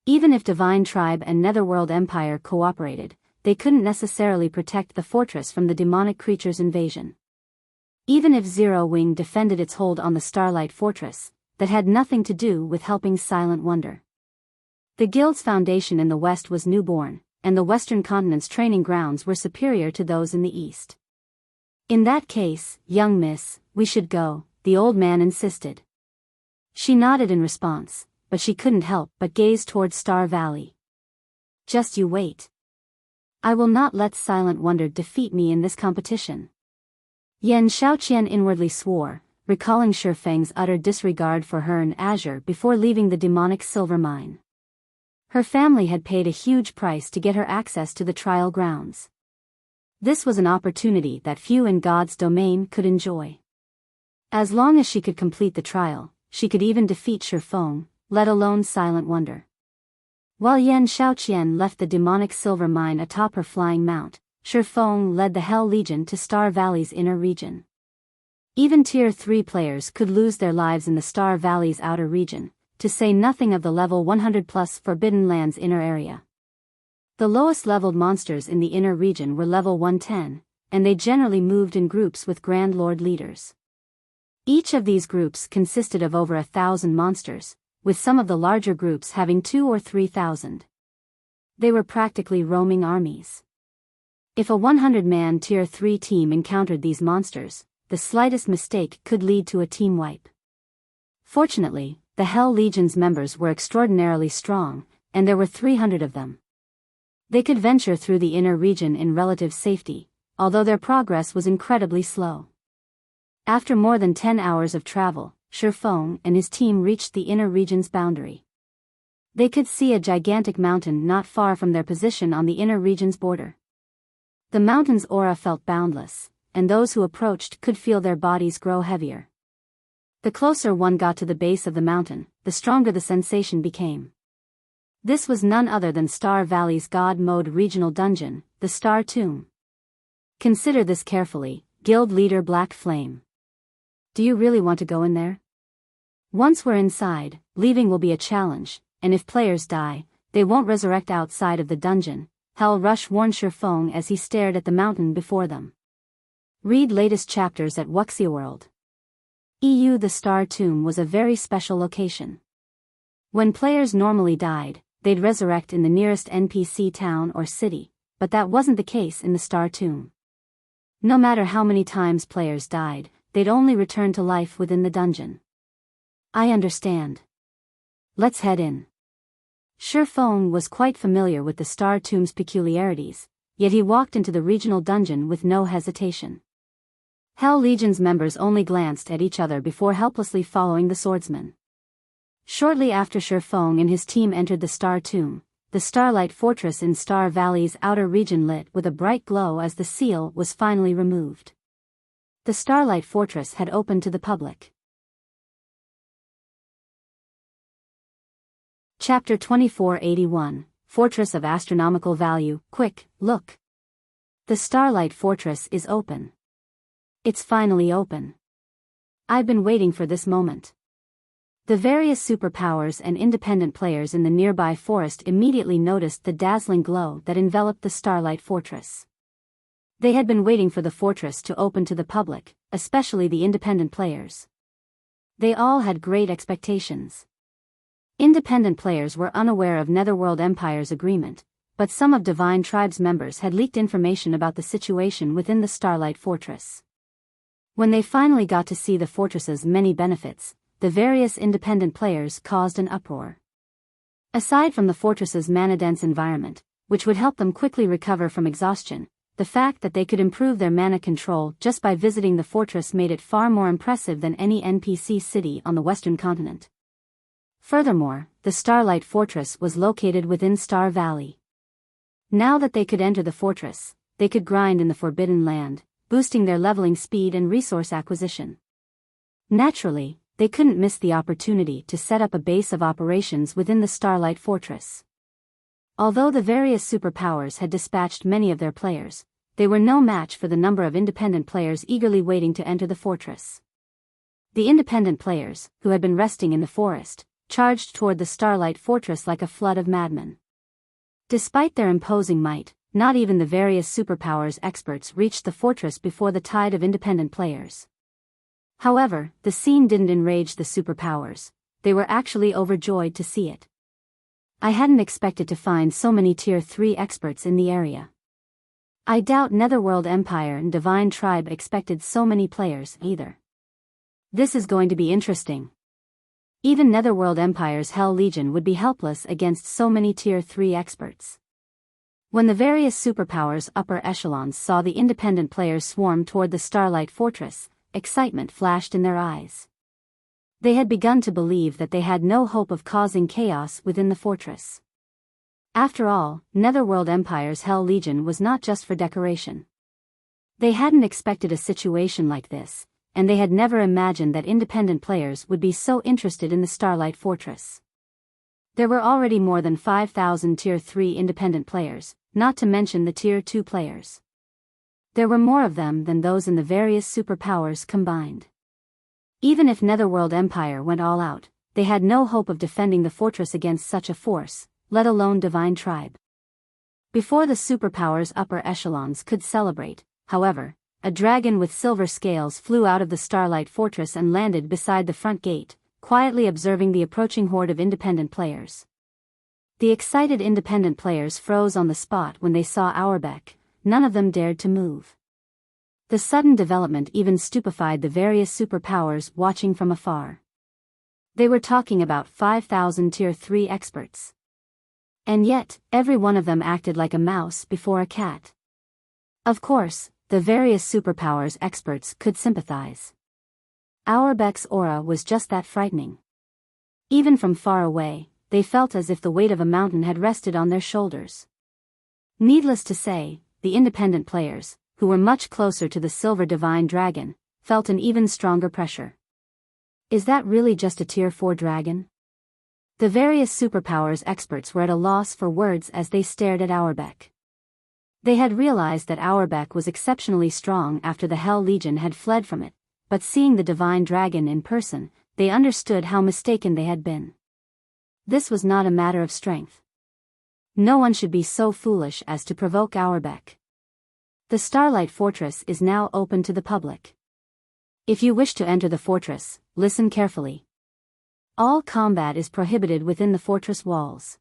Even if Divine Tribe and Netherworld Empire cooperated, they couldn't necessarily protect the fortress from the demonic creature's invasion. Even if Zero Wing defended its hold on the Starlight Fortress, that had nothing to do with helping Silent Wonder. The guild's foundation in the west was newborn, and the western continent's training grounds were superior to those in the east. In that case, young miss, we should go, the old man insisted. She nodded in response, but she couldn't help but gaze toward Star Valley. Just you wait. I will not let Silent Wonder defeat me in this competition. Yan Shaoqian inwardly swore, recalling Shifeng's utter disregard for her and Azure before leaving the demonic silver mine. Her family had paid a huge price to get her access to the trial grounds. This was an opportunity that few in God's domain could enjoy. As long as she could complete the trial, she could even defeat Shifeng, let alone Silent Wonder. While Yan Shaoqian left the demonic silver mine atop her flying mount, Shifeng led the Hell Legion to Star Valley's inner region. Even Tier 3 players could lose their lives in the Star Valley's outer region, to say nothing of the level 100+ Forbidden Lands inner area. The lowest leveled monsters in the inner region were level 110, and they generally moved in groups with Grand Lord leaders. Each of these groups consisted of over 1,000 monsters, with some of the larger groups having 2,000 or 3,000. They were practically roaming armies. If a 100-man Tier 3 team encountered these monsters, the slightest mistake could lead to a team wipe. Fortunately, the Hell Legion's members were extraordinarily strong, and there were 300 of them. They could venture through the inner region in relative safety, although their progress was incredibly slow. After more than 10 hours of travel, Shifeng and his team reached the inner region's boundary. They could see a gigantic mountain not far from their position on the inner region's border. The mountain's aura felt boundless, and those who approached could feel their bodies grow heavier. The closer one got to the base of the mountain, the stronger the sensation became. This was none other than Star Valley's God Mode regional dungeon, the Star Tomb. Consider this carefully, Guild Leader Black Flame. Do you really want to go in there? Once we're inside, leaving will be a challenge, and if players die, they won't resurrect outside of the dungeon, Hell Rush warned Shifeng as he stared at the mountain before them. Read latest chapters at Wuxia World. The Star Tomb was a very special location. When players normally died, they'd resurrect in the nearest NPC town or city, but that wasn't the case in the Star Tomb. No matter how many times players died, they'd only return to life within the dungeon. I understand. Let's head in. Shifeng was quite familiar with the Star Tomb's peculiarities, yet he walked into the regional dungeon with no hesitation. Hell Legion's members only glanced at each other before helplessly following the swordsman. Shortly after Shifeng and his team entered the Star Tomb, the Starlight Fortress in Star Valley's outer region lit with a bright glow as the seal was finally removed. The Starlight Fortress had opened to the public. Chapter 2481, Fortress of Astronomical Value. Quick, look. The Starlight Fortress is open. It's finally open. I've been waiting for this moment. The various superpowers and independent players in the nearby forest immediately noticed the dazzling glow that enveloped the Starlight Fortress. They had been waiting for the fortress to open to the public, especially the independent players. They all had great expectations. Independent players were unaware of Netherworld Empire's agreement, but some of Divine Tribe's members had leaked information about the situation within the Starlight Fortress. When they finally got to see the fortress's many benefits, the various independent players caused an uproar. Aside from the fortress's mana-dense environment, which would help them quickly recover from exhaustion, the fact that they could improve their mana control just by visiting the fortress made it far more impressive than any NPC city on the western continent. Furthermore, the Starlight Fortress was located within Star Valley. Now that they could enter the fortress, they could grind in the Forbidden Land, boosting their leveling speed and resource acquisition. Naturally, they couldn't miss the opportunity to set up a base of operations within the Starlight Fortress. Although the various superpowers had dispatched many of their players, they were no match for the number of independent players eagerly waiting to enter the fortress. The independent players, who had been resting in the forest, charged toward the Starlight Fortress like a flood of madmen. Despite their imposing might, not even the various superpowers experts reached the fortress before the tide of independent players. However, the scene didn't enrage the superpowers. They were actually overjoyed to see it. I hadn't expected to find so many Tier 3 experts in the area. I doubt Netherworld Empire and Divine Tribe expected so many players either. This is going to be interesting. Even Netherworld Empire's Hell Legion would be helpless against so many Tier 3 experts. When the various superpowers' upper echelons saw the independent players swarm toward the Starlight Fortress, excitement flashed in their eyes. They had begun to believe that they had no hope of causing chaos within the fortress. After all, Netherworld Empire's Hell Legion was not just for decoration. They hadn't expected a situation like this, and they had never imagined that independent players would be so interested in the Starlight Fortress. There were already more than 5,000 Tier 3 independent players, not to mention the Tier 2 players. There were more of them than those in the various superpowers combined. Even if Netherworld Empire went all out, they had no hope of defending the fortress against such a force, let alone Divine Tribe. Before the superpowers' upper echelons could celebrate, however, a dragon with silver scales flew out of the Starlight Fortress and landed beside the front gate, quietly observing the approaching horde of independent players. The excited independent players froze on the spot when they saw Auerbeck. None of them dared to move. The sudden development even stupefied the various superpowers watching from afar. They were talking about 5,000 Tier 3 experts. And yet, every one of them acted like a mouse before a cat. Of course, the various superpowers experts could sympathize. Auerbeck's aura was just that frightening. Even from far away, they felt as if the weight of a mountain had rested on their shoulders. Needless to say, the independent players, who were much closer to the Silver Divine Dragon, felt an even stronger pressure. Is that really just a Tier 4 dragon? The various superpowers experts were at a loss for words as they stared at Auerbeck. They had realized that Auerbeck was exceptionally strong after the Hell Legion had fled from it, but seeing the Divine Dragon in person, they understood how mistaken they had been. This was not a matter of strength. No one should be so foolish as to provoke Auerbeck. The Starlight Fortress is now open to the public. If you wish to enter the fortress, listen carefully. All combat is prohibited within the fortress walls.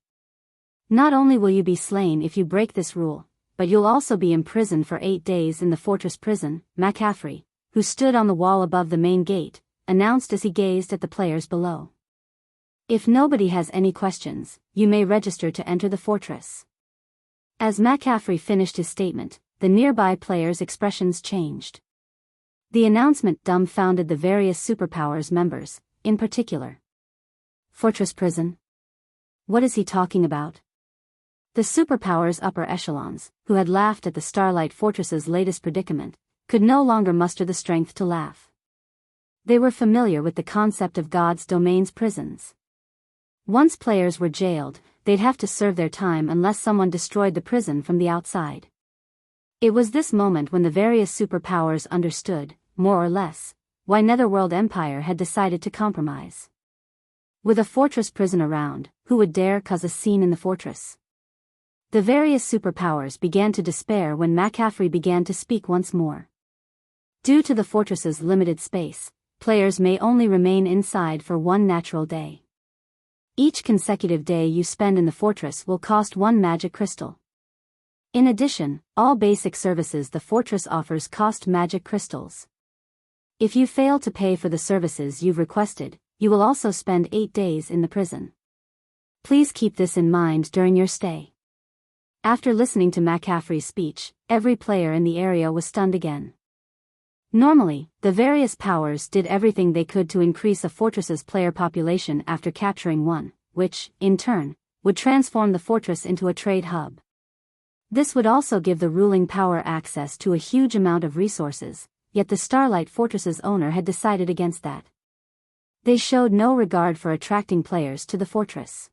Not only will you be slain if you break this rule, but you'll also be imprisoned for 8 days in the fortress prison, McCaffrey, who stood on the wall above the main gate, announced as he gazed at the players below. If nobody has any questions, you may register to enter the fortress. As McCaffrey finished his statement, the nearby players' expressions changed. The announcement dumbfounded the various superpowers members, in particular. Fortress prison? What is he talking about? The superpowers' upper echelons, who had laughed at the Starlight Fortress's latest predicament, could no longer muster the strength to laugh. They were familiar with the concept of God's domain's prisons. Once players were jailed, they'd have to serve their time unless someone destroyed the prison from the outside. It was this moment when the various superpowers understood, more or less, why Netherworld Empire had decided to compromise. With a fortress prison around, who would dare cause a scene in the fortress? The various superpowers began to despair when McCaffrey began to speak once more. Due to the fortress's limited space, players may only remain inside for 1 natural day. Each consecutive day you spend in the fortress will cost 1 magic crystal. In addition, all basic services the fortress offers cost magic crystals. If you fail to pay for the services you've requested, you will also spend 8 days in the prison. Please keep this in mind during your stay. After listening to McCaffrey's speech, every player in the area was stunned again. Normally, the various powers did everything they could to increase a fortress's player population after capturing one, which, in turn, would transform the fortress into a trade hub. This would also give the ruling power access to a huge amount of resources, yet the Starlight Fortress's owner had decided against that. They showed no regard for attracting players to the fortress.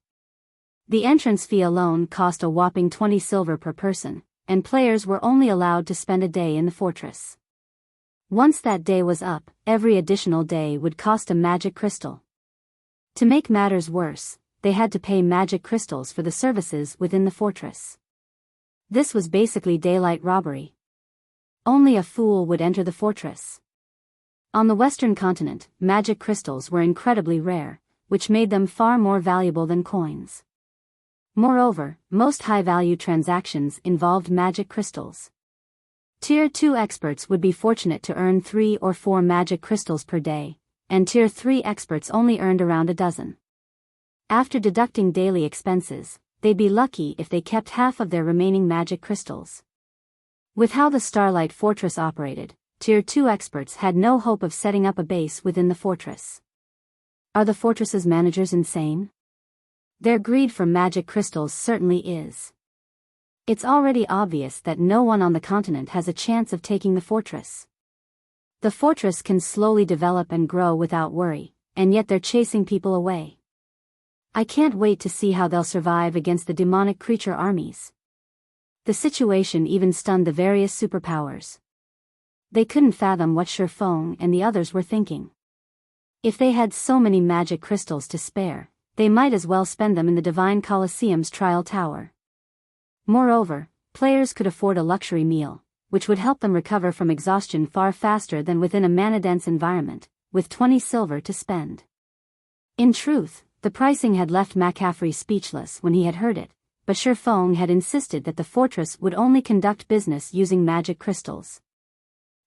The entrance fee alone cost a whopping 20 silver per person, and players were only allowed to spend a day in the fortress. Once that day was up, every additional day would cost a magic crystal. To make matters worse, they had to pay magic crystals for the services within the fortress. This was basically daylight robbery. Only a fool would enter the fortress. On the western continent, magic crystals were incredibly rare, which made them far more valuable than coins. Moreover, most high-value transactions involved magic crystals. Tier 2 experts would be fortunate to earn 3 or 4 magic crystals per day, and Tier 3 experts only earned around a dozen. After deducting daily expenses, they'd be lucky if they kept half of their remaining magic crystals. With how the Starlight Fortress operated, Tier 2 experts had no hope of setting up a base within the fortress. Are the fortress's managers insane? Their greed for magic crystals certainly is. It's already obvious that no one on the continent has a chance of taking the fortress. The fortress can slowly develop and grow without worry, and yet they're chasing people away. I can't wait to see how they'll survive against the demonic creature armies. The situation even stunned the various superpowers. They couldn't fathom what Shifeng and the others were thinking. If they had so many magic crystals to spare, they might as well spend them in the Divine Colosseum's trial tower. Moreover, players could afford a luxury meal, which would help them recover from exhaustion far faster than within a mana-dense environment, with 20 silver to spend. In truth, the pricing had left McCaffrey speechless when he had heard it, but Shifeng had insisted that the fortress would only conduct business using magic crystals.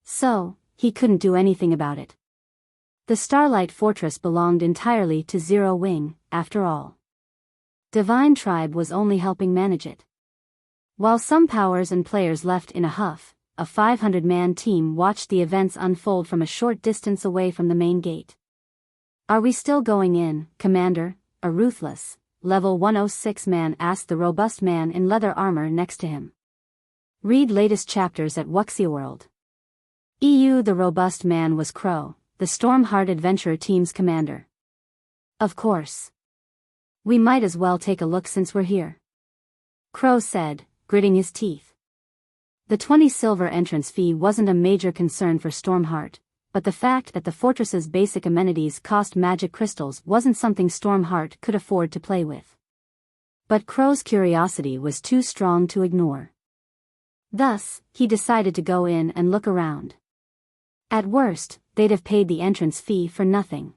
So, he couldn't do anything about it. The Starlight Fortress belonged entirely to Zero Wing, after all. Divine Tribe was only helping manage it. While some powers and players left in a huff, a 500-man team watched the events unfold from a short distance away from the main gate. "Are we still going in, Commander?" a ruthless, level 106 man asked the robust man in leather armor next to him. Read latest chapters at Wuxia World. The robust man was Crow, the Stormheart Adventurer team's commander. "Of course. We might as well take a look since we're here," Crow said, gritting his teeth. The 20 silver entrance fee wasn't a major concern for Stormheart, but the fact that the fortress's basic amenities cost magic crystals wasn't something Stormheart could afford to play with. But Crow's curiosity was too strong to ignore. Thus, he decided to go in and look around. At worst, they'd have paid the entrance fee for nothing.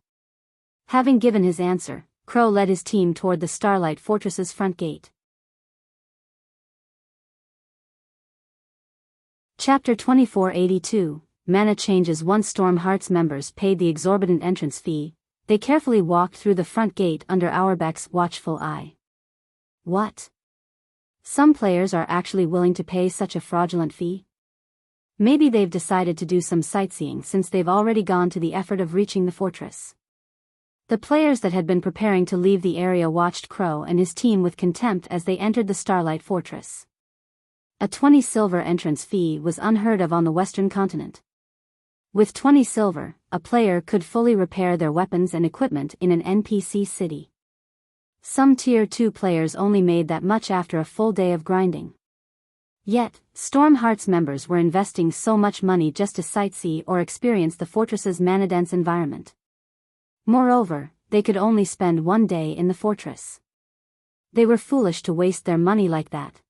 Having given his answer, Crow led his team toward the Starlight Fortress's front gate. Chapter 2482, Mana Changes. Once Stormheart's members paid the exorbitant entrance fee, they carefully walked through the front gate under Auerbach's watchful eye. What? Some players are actually willing to pay such a fraudulent fee? Maybe they've decided to do some sightseeing since they've already gone to the effort of reaching the fortress. The players that had been preparing to leave the area watched Crow and his team with contempt as they entered the Starlight Fortress. A 20 silver entrance fee was unheard of on the western continent. With 20 silver, a player could fully repair their weapons and equipment in an NPC city. Some Tier 2 players only made that much after a full day of grinding. Yet, Stormheart's members were investing so much money just to sightsee or experience the fortress's mana-dense environment. Moreover, they could only spend one day in the fortress. They were foolish to waste their money like that.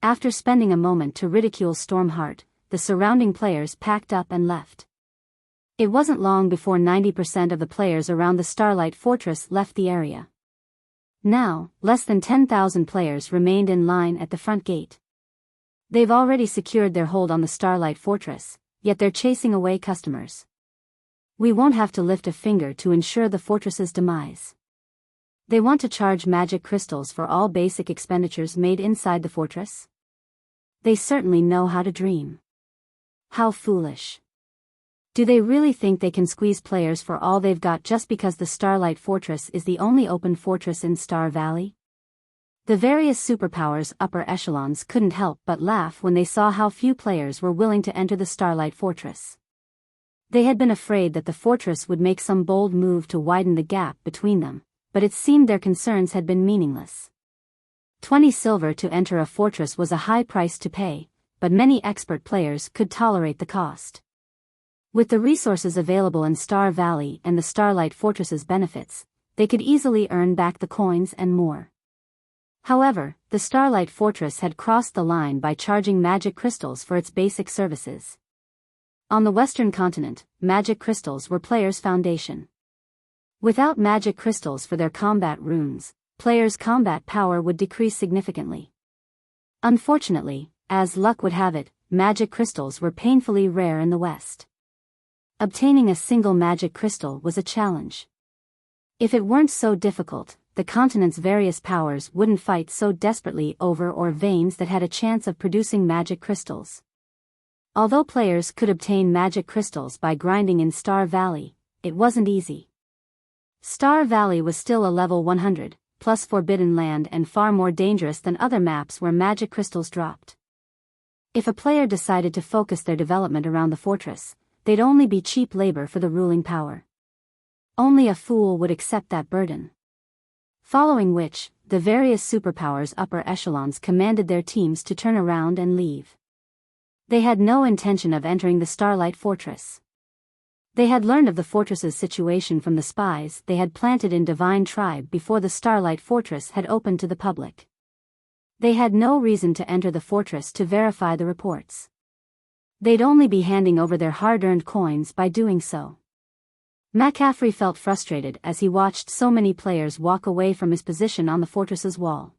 After spending a moment to ridicule Stormheart, the surrounding players packed up and left. It wasn't long before 90% of the players around the Starlight Fortress left the area. Now, less than 10,000 players remained in line at the front gate. They've already secured their hold on the Starlight Fortress, yet they're chasing away customers. We won't have to lift a finger to ensure the fortress's demise. They want to charge magic crystals for all basic expenditures made inside the fortress? They certainly know how to dream. How foolish. Do they really think they can squeeze players for all they've got just because the Starlight Fortress is the only open fortress in Star Valley? The various superpowers' upper echelons couldn't help but laugh when they saw how few players were willing to enter the Starlight Fortress. They had been afraid that the fortress would make some bold move to widen the gap between them, but it seemed their concerns had been meaningless. 20 silver to enter a fortress was a high price to pay, but many expert players could tolerate the cost. With the resources available in Star Valley and the Starlight Fortress's benefits, they could easily earn back the coins and more. However, the Starlight Fortress had crossed the line by charging magic crystals for its basic services. On the Western continent, magic crystals were players' foundation. Without magic crystals for their combat runes, players' combat power would decrease significantly. Unfortunately, as luck would have it, magic crystals were painfully rare in the West. Obtaining a single magic crystal was a challenge. If it weren't so difficult, the continent's various powers wouldn't fight so desperately over ore veins that had a chance of producing magic crystals. Although players could obtain magic crystals by grinding in Star Valley, it wasn't easy. Star Valley was still a level 100, plus forbidden land and far more dangerous than other maps where magic crystals dropped. If a player decided to focus their development around the fortress, they'd only be cheap labor for the ruling power. Only a fool would accept that burden. Following which, the various superpowers' upper echelons commanded their teams to turn around and leave. They had no intention of entering the Starlight Fortress. They had learned of the fortress's situation from the spies they had planted in Divine Tribe before the Starlight Fortress had opened to the public. They had no reason to enter the fortress to verify the reports. They'd only be handing over their hard-earned coins by doing so. McCaffrey felt frustrated as he watched so many players walk away from his position on the fortress's wall.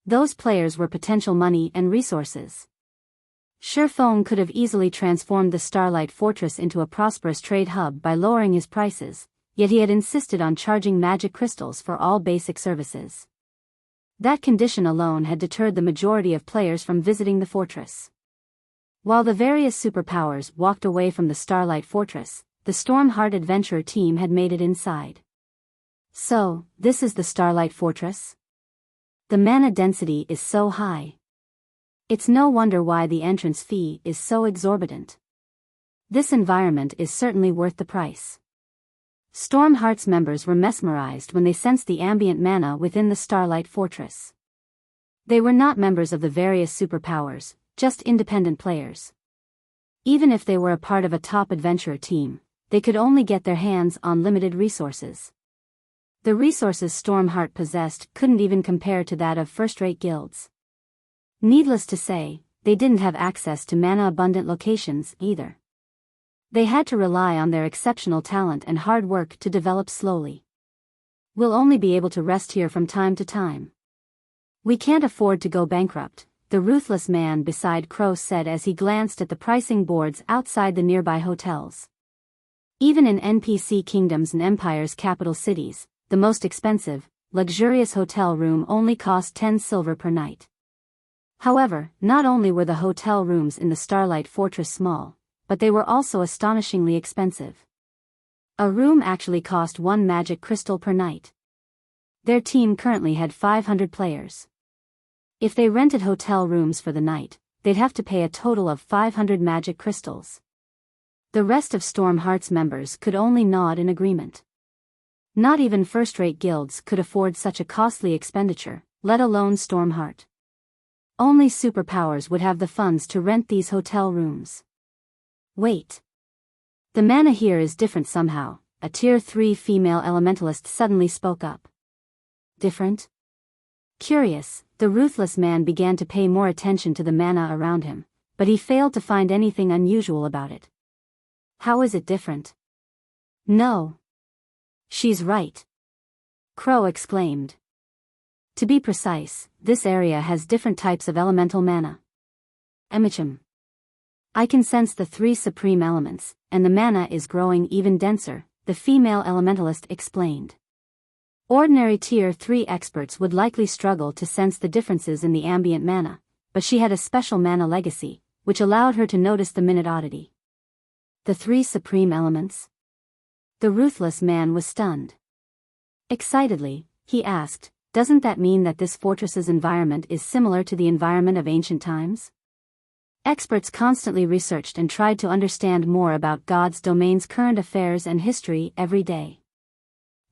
Those players were potential money and resources. Surephone could have easily transformed the Starlight Fortress into a prosperous trade hub by lowering his prices, yet he had insisted on charging magic crystals for all basic services. That condition alone had deterred the majority of players from visiting the fortress. While the various superpowers walked away from the Starlight Fortress, the Stormheart Adventurer team had made it inside. So, this is the Starlight Fortress? The mana density is so high. It's no wonder why the entrance fee is so exorbitant. This environment is certainly worth the price. Stormheart's members were mesmerized when they sensed the ambient mana within the Starlight Fortress. They were not members of the various superpowers, just independent players. Even if they were a part of a top adventurer team, they could only get their hands on limited resources. The resources Stormheart possessed couldn't even compare to that of first-rate guilds. Needless to say, they didn't have access to mana-abundant locations either. They had to rely on their exceptional talent and hard work to develop slowly. We'll only be able to rest here from time to time. We can't afford to go bankrupt, the ruthless man beside Crow said as he glanced at the pricing boards outside the nearby hotels. Even in NPC kingdoms and empires' capital cities, the most expensive, luxurious hotel room only cost 10 silver per night. However, not only were the hotel rooms in the Starlight Fortress small, but they were also astonishingly expensive. A room actually cost 1 magic crystal per night. Their team currently had 500 players. If they rented hotel rooms for the night, they'd have to pay a total of 500 magic crystals. The rest of Stormheart's members could only nod in agreement. Not even first-rate guilds could afford such a costly expenditure, let alone Stormheart. Only superpowers would have the funds to rent these hotel rooms. Wait. The mana here is different somehow, a Tier 3 female elementalist suddenly spoke up. Different? Curious, the ruthless man began to pay more attention to the mana around him, but he failed to find anything unusual about it. How is it different? No. She's right. Crow exclaimed. To be precise, this area has different types of elemental mana. Emichim. I can sense the 3 supreme elements, and the mana is growing even denser, the female elementalist explained. Ordinary Tier 3 experts would likely struggle to sense the differences in the ambient mana, but she had a special mana legacy, which allowed her to notice the minute oddity. The 3 supreme elements? The ruthless man was stunned. Excitedly, he asked, doesn't that mean that this fortress's environment is similar to the environment of ancient times? Experts constantly researched and tried to understand more about God's domain's current affairs and history every day.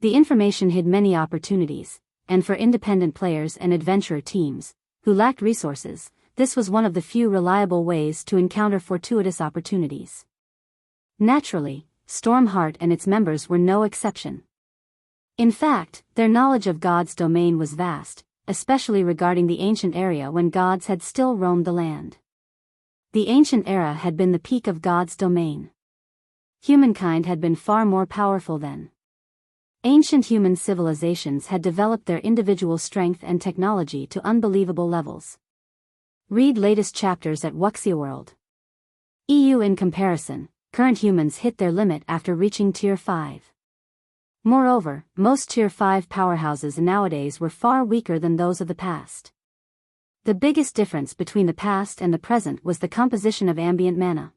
The information hid many opportunities, and for independent players and adventurer teams, who lacked resources, this was one of the few reliable ways to encounter fortuitous opportunities. Naturally, Stormheart and its members were no exception. In fact, their knowledge of God's domain was vast, especially regarding the ancient area when gods had still roamed the land. The ancient era had been the peak of God's domain. Humankind had been far more powerful then. Ancient human civilizations had developed their individual strength and technology to unbelievable levels. Read latest chapters at Wuxia World. EU. In comparison, current humans hit their limit after reaching Tier 5. Moreover, most Tier 5 powerhouses nowadays were far weaker than those of the past. The biggest difference between the past and the present was the composition of ambient mana.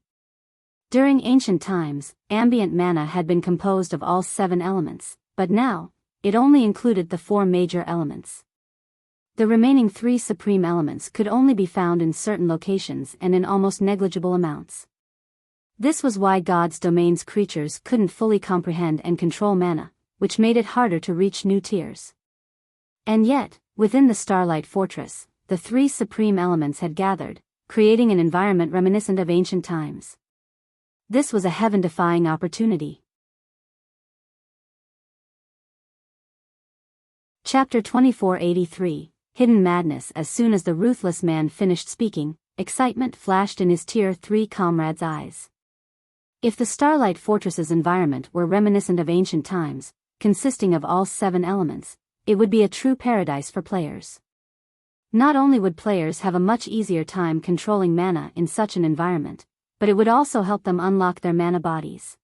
During ancient times, ambient mana had been composed of all 7 elements, but now, it only included the 4 major elements. The remaining 3 supreme elements could only be found in certain locations and in almost negligible amounts. This was why God's domain's creatures couldn't fully comprehend and control mana, which made it harder to reach new tiers. And yet, within the Starlight Fortress, the 3 supreme elements had gathered, creating an environment reminiscent of ancient times. This was a heaven-defying opportunity. Chapter 2483, Hidden Madness. As soon as the ruthless man finished speaking, excitement flashed in his Tier 3 comrade's eyes. If the Starlight Fortress's environment were reminiscent of ancient times, consisting of all 7 elements, it would be a true paradise for players. Not only would players have a much easier time controlling mana in such an environment, but it would also help them unlock their mana bodies.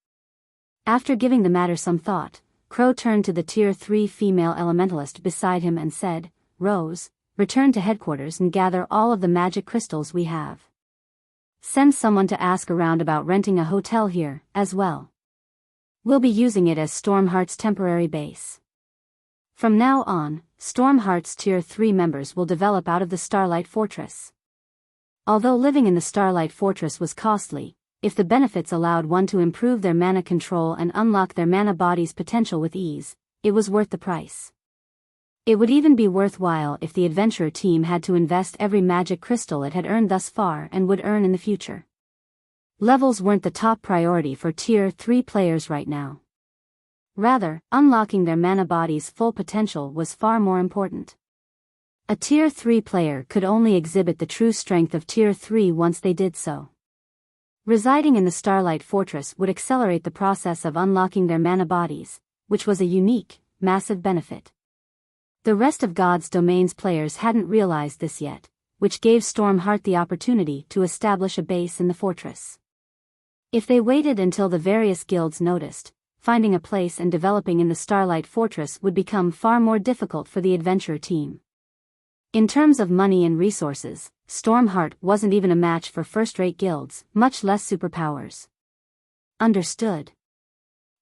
After giving the matter some thought, Crow turned to the Tier 3 female elementalist beside him and said, "Rose, return to headquarters and gather all of the magic crystals we have. Send someone to ask around about renting a hotel here, as well. We'll be using it as Stormheart's temporary base." From now on, Stormheart's Tier 3 members will develop out of the Starlight Fortress. Although living in the Starlight Fortress was costly, if the benefits allowed one to improve their mana control and unlock their mana body's potential with ease, it was worth the price. It would even be worthwhile if the adventurer team had to invest every magic crystal it had earned thus far and would earn in the future. Levels weren't the top priority for Tier 3 players right now. Rather, unlocking their mana body's full potential was far more important. A Tier 3 player could only exhibit the true strength of Tier 3 once they did so. Residing in the Starlight Fortress would accelerate the process of unlocking their mana bodies, which was a unique, massive benefit. The rest of God's Domain's players hadn't realized this yet, which gave Stormheart the opportunity to establish a base in the fortress. If they waited until the various guilds noticed, finding a place and developing in the Starlight Fortress would become far more difficult for the adventure team. In terms of money and resources, Stormheart wasn't even a match for first-rate guilds, much less superpowers. Understood.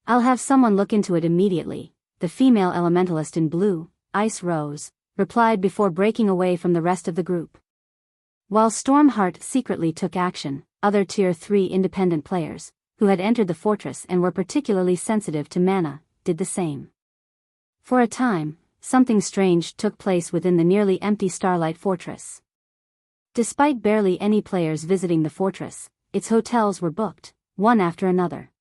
I'll have someone look into it immediately, the female elementalist in blue, Ice Rose, replied before breaking away from the rest of the group. While Stormheart secretly took action, other Tier 3 independent players, who had entered the fortress and were particularly sensitive to mana, did the same. For a time, something strange took place within the nearly empty Starlight Fortress. Despite barely any players visiting the fortress, its hotels were booked, one after another.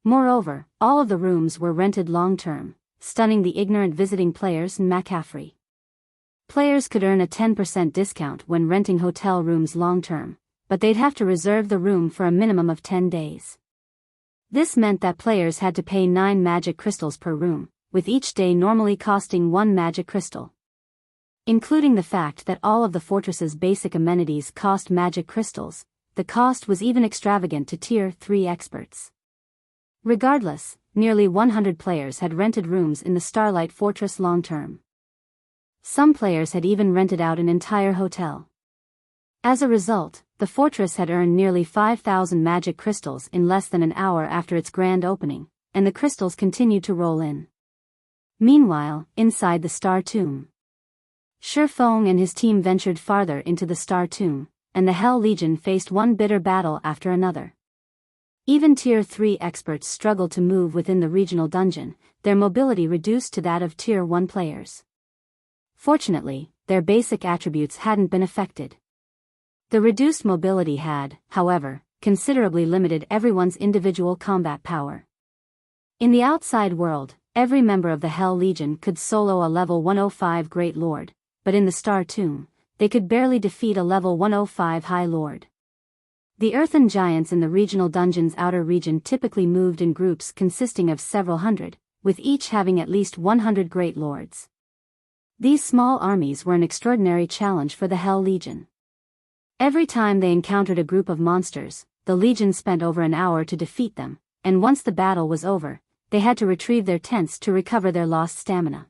Moreover, all of the rooms were rented long-term, stunning the ignorant visiting players in McCaffrey. Players could earn a 10% discount when renting hotel rooms long-term, but they'd have to reserve the room for a minimum of 10 days. This meant that players had to pay 9 magic crystals per room, with each day normally costing 1 magic crystal. Including the fact that all of the fortress's basic amenities cost magic crystals, the cost was even extravagant to Tier 3 experts. Regardless, nearly 100 players had rented rooms in the Starlight Fortress long-term. Some players had even rented out an entire hotel. As a result, the fortress had earned nearly 5,000 magic crystals in less than an hour after its grand opening, and the crystals continued to roll in. Meanwhile, inside the Star Tomb, Shifeng and his team ventured farther into the Star Tomb, and the Hell Legion faced one bitter battle after another. Even Tier 3 experts struggled to move within the regional dungeon, their mobility reduced to that of Tier 1 players. Fortunately, their basic attributes hadn't been affected. The reduced mobility had, however, considerably limited everyone's individual combat power. In the outside world, every member of the Hell Legion could solo a level 105 Great Lord, but in the Star Tomb, they could barely defeat a level 105 High Lord. The Earthen giants in the regional dungeon's outer region typically moved in groups consisting of several hundred, with each having at least 100 great lords. These small armies were an extraordinary challenge for the Hell Legion. Every time they encountered a group of monsters, the Legion spent over an hour to defeat them, and once the battle was over, they had to retrieve their tents to recover their lost stamina.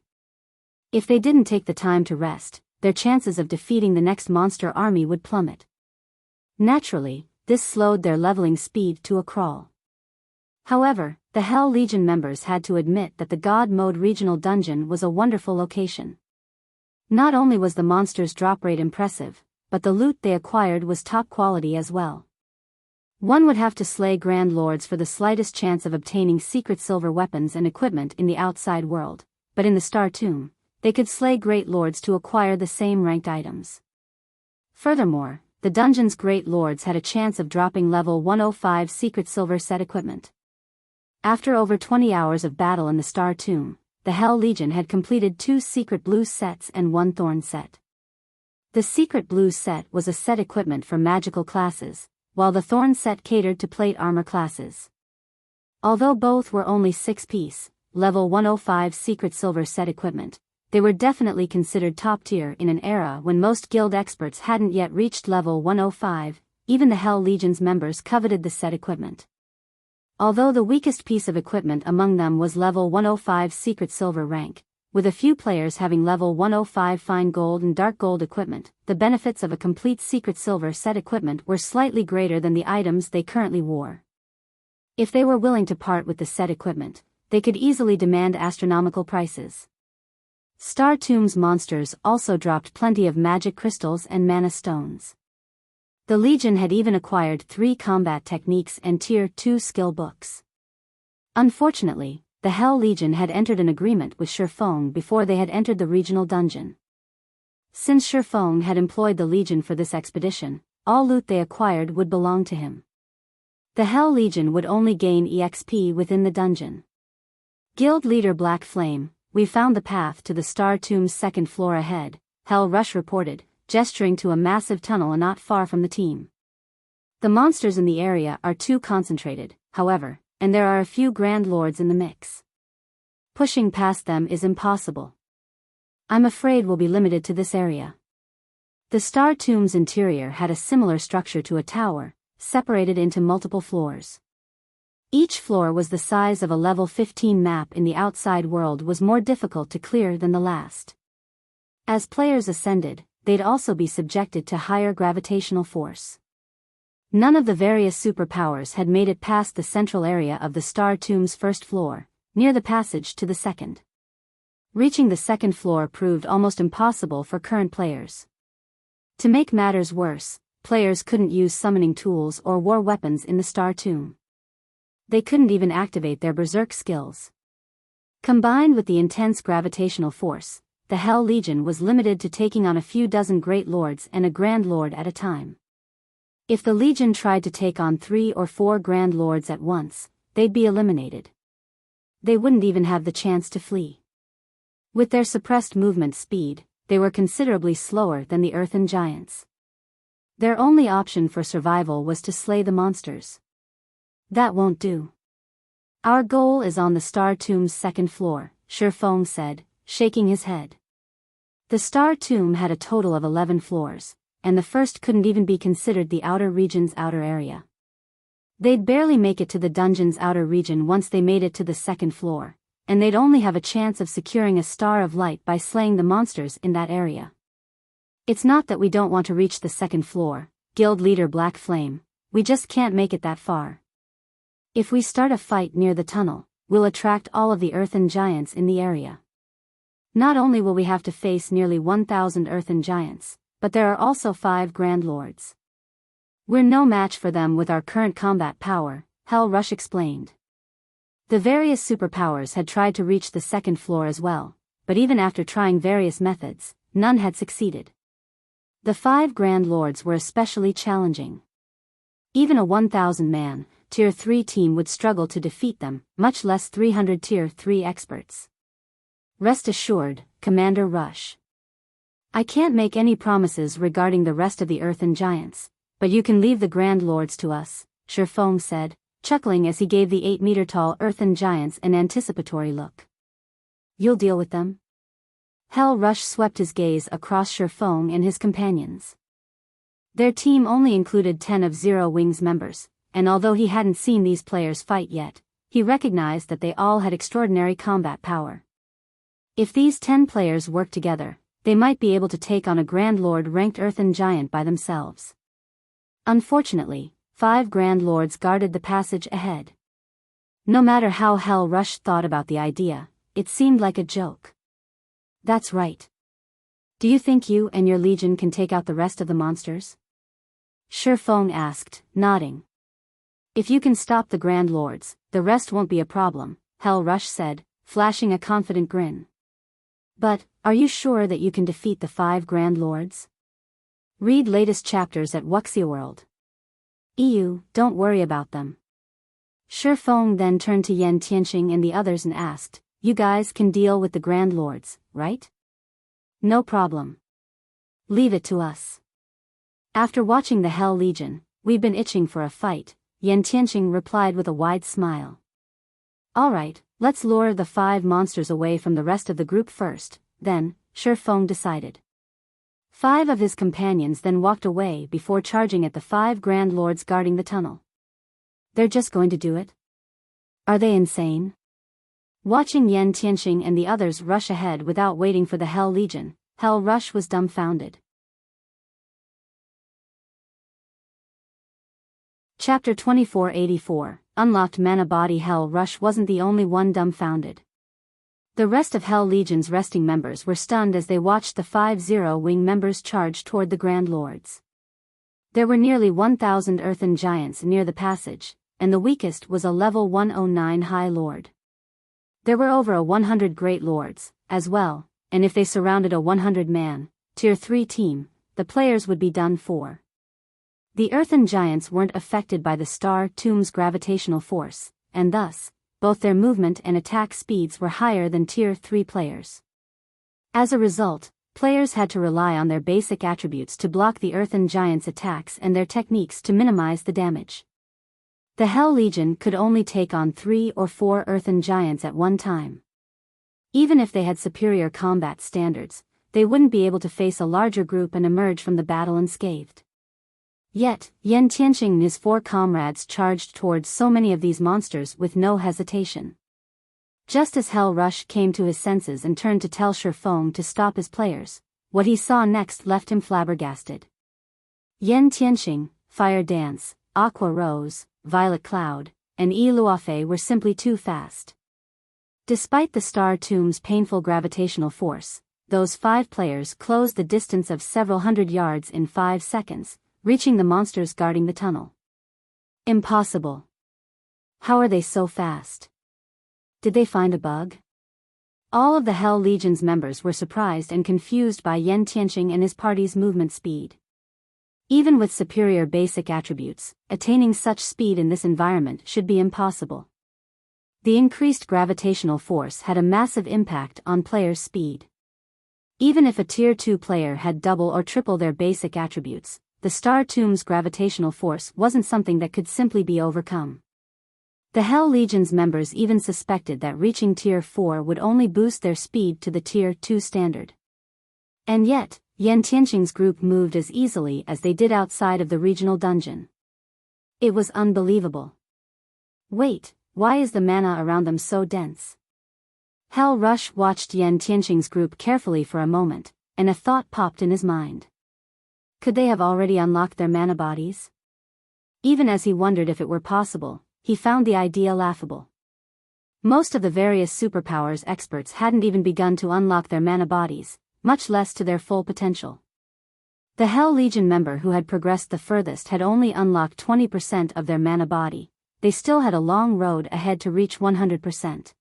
If they didn't take the time to rest, their chances of defeating the next monster army would plummet. Naturally, this slowed their leveling speed to a crawl. However, the Hell Legion members had to admit that the God Mode regional dungeon was a wonderful location. Not only was the monsters' drop rate impressive, but the loot they acquired was top quality as well. One would have to slay Grand Lords for the slightest chance of obtaining secret silver weapons and equipment in the outside world, but in the Star Tomb, they could slay Great Lords to acquire the same ranked items. Furthermore, the dungeon's Great Lords had a chance of dropping level 105 secret silver set equipment. After over 20 hours of battle in the Star Tomb, the Hell Legion had completed 2 secret blue sets and 1 thorn set. The secret blue set was a set equipment for magical classes, while the thorn set catered to plate armor classes. Although both were only 6-piece, level 105 secret silver set equipment, they were definitely considered top tier in an era when most guild experts hadn't yet reached level 105, even the Hell Legion's members coveted the set equipment. Although the weakest piece of equipment among them was level 105 secret silver rank, with a few players having level 105 fine gold and dark gold equipment, the benefits of a complete secret silver set equipment were slightly greater than the items they currently wore. If they were willing to part with the set equipment, they could easily demand astronomical prices. Star Tomb's monsters also dropped plenty of magic crystals and mana stones. The Legion had even acquired 3 combat techniques and Tier 2 skill books. Unfortunately, the Hell Legion had entered an agreement with Shifeng before they had entered the regional dungeon. Since Shifeng had employed the Legion for this expedition, all loot they acquired would belong to him. The Hell Legion would only gain EXP within the dungeon. Guild leader Black Flame, "We found the path to the Star Tomb's second floor ahead," Hell Rush reported, gesturing to a massive tunnel not far from the team. The monsters in the area are too concentrated, however, and there are a few Grand Lords in the mix. Pushing past them is impossible. I'm afraid we'll be limited to this area. The Star Tomb's interior had a similar structure to a tower, separated into multiple floors. Each floor was the size of a level 15 map in the outside world was more difficult to clear than the last. As players ascended, they'd also be subjected to higher gravitational force. None of the various superpowers had made it past the central area of the Star Tomb's first floor, near the passage to the second. Reaching the second floor proved almost impossible for current players. To make matters worse, players couldn't use summoning tools or war weapons in the Star Tomb. They couldn't even activate their berserk skills. Combined with the intense gravitational force, the Hell Legion was limited to taking on a few dozen Great Lords and a Grand Lord at a time. If the Legion tried to take on 3 or 4 Grand Lords at once, they'd be eliminated. They wouldn't even have the chance to flee. With their suppressed movement speed, they were considerably slower than the Earthen giants. Their only option for survival was to slay the monsters. That won't do. Our goal is on the Star Tomb's second floor, Shifeng said, shaking his head. The Star Tomb had a total of 11 floors, and the first couldn't even be considered the outer region's outer area. They'd barely make it to the dungeon's outer region once they made it to the second floor, and they'd only have a chance of securing a Star of Light by slaying the monsters in that area. It's not that we don't want to reach the second floor, Guild leader Black Flame, we just can't make it that far. If we start a fight near the tunnel, we'll attract all of the Earthen giants in the area. Not only will we have to face nearly 1,000 Earthen giants, but there are also 5 Grand Lords. We're no match for them with our current combat power, Hell Rush explained. The various superpowers had tried to reach the second floor as well, but even after trying various methods, none had succeeded. The 5 Grand Lords were especially challenging. Even a 1,000-man, Tier 3 team would struggle to defeat them, much less 300 Tier 3 experts. Rest assured, Commander Rush. I can't make any promises regarding the rest of the Earthen giants, But you can leave the Grand Lords to us, Shifeng said, chuckling as he gave the 8-meter-tall earthen giants an anticipatory look. You'll deal with them? Hell Rush swept his gaze across Shifeng and his companions. Their team only included 10 of Zero Wing's members, and although he hadn't seen these players fight yet, he recognized that they all had extraordinary combat power. If these 10 players worked together, they might be able to take on a Grand Lord-ranked earthen giant by themselves. Unfortunately, 5 Grand Lords guarded the passage ahead. No matter how Hell Rush thought about the idea, it seemed like a joke. That's right. Do you think you and your legion can take out the rest of the monsters? Shifeng asked, nodding. If you can stop the Grand Lords, the rest won't be a problem, Hell Rush said, flashing a confident grin. But, are you sure that you can defeat the 5 Grand Lords? Read latest chapters at Wuxia World. Don't worry about them. Shifeng then turned to Yan Tianqing and the others and asked, you guys can deal with the Grand Lords, right? No problem. Leave it to us. After watching the Hell Legion, we've been itching for a fight, Yan Tianqing replied with a wide smile. Alright, let's lure the 5 monsters away from the rest of the group first, then, Shifeng decided. 5 of his companions then walked away before charging at the 5 Grand Lords guarding the tunnel. They're just going to do it? Are they insane? Watching Yan Tianqing and the others rush ahead without waiting for the Hell Legion, Hell Rush was dumbfounded. Chapter 2484, Unlocked Mana Body. Hell Rush wasn't the only one dumbfounded. The rest of Hell Legion's resting members were stunned as they watched the 5 Zero Wing members charge toward the Grand Lords. There were nearly 1,000 earthen giants near the passage, and the weakest was a level 109 High Lord. There were over 100 Great Lords, as well, and if they surrounded a 100-man, Tier 3 team, the players would be done for. The earthen giants weren't affected by the Star Tomb's gravitational force, and thus, both their movement and attack speeds were higher than Tier 3 players. As a result, players had to rely on their basic attributes to block the earthen giants' attacks and their techniques to minimize the damage. The Hell Legion could only take on 3 or 4 earthen giants at one time. Even if they had superior combat standards, they wouldn't be able to face a larger group and emerge from the battle unscathed. Yet, Yan Tianqing and his 4 comrades charged towards so many of these monsters with no hesitation. Just as Hell Rush came to his senses and turned to tell Shifeng to stop his players, what he saw next left him flabbergasted. Yan Tianqing, Fire Dance, Aqua Rose, Violet Cloud, and Yi Luofei were simply too fast. Despite the Star Tomb's painful gravitational force, those 5 players closed the distance of several hundred yards in 5 seconds, reaching the monsters guarding the tunnel. Impossible. How are they so fast? Did they find a bug? All of the Hell Legion's members were surprised and confused by Yan Tianqing and his party's movement speed. Even with superior basic attributes, attaining such speed in this environment should be impossible. The increased gravitational force had a massive impact on players' speed. Even if a Tier 2 player had double or triple their basic attributes, the Star Tomb's gravitational force wasn't something that could simply be overcome. The Hell Legion's members even suspected that reaching Tier 4 would only boost their speed to the Tier 2 standard. And yet, Yan Tianqing's group moved as easily as they did outside of the regional dungeon. It was unbelievable. Wait, why is the mana around them so dense? Hell Rush watched Yan Tianqing's group carefully for a moment, and a thought popped in his mind. Could they have already unlocked their mana bodies? Even as he wondered if it were possible, he found the idea laughable. Most of the various superpowers experts hadn't even begun to unlock their mana bodies, much less to their full potential. The Hell Legion member who had progressed the furthest had only unlocked 20% of their mana body. They still had a long road ahead to reach 100%.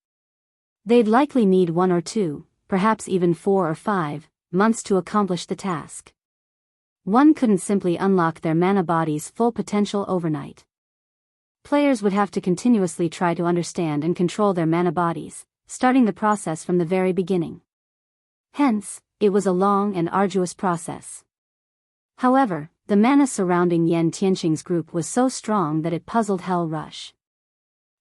They'd likely need 1 or 2, perhaps even 4 or 5, months to accomplish the task. One couldn't simply unlock their mana body's full potential overnight. Players would have to continuously try to understand and control their mana bodies, starting the process from the very beginning. Hence, it was a long and arduous process. However, the mana surrounding Yan Tianqing's group was so strong that it puzzled Hell Rush.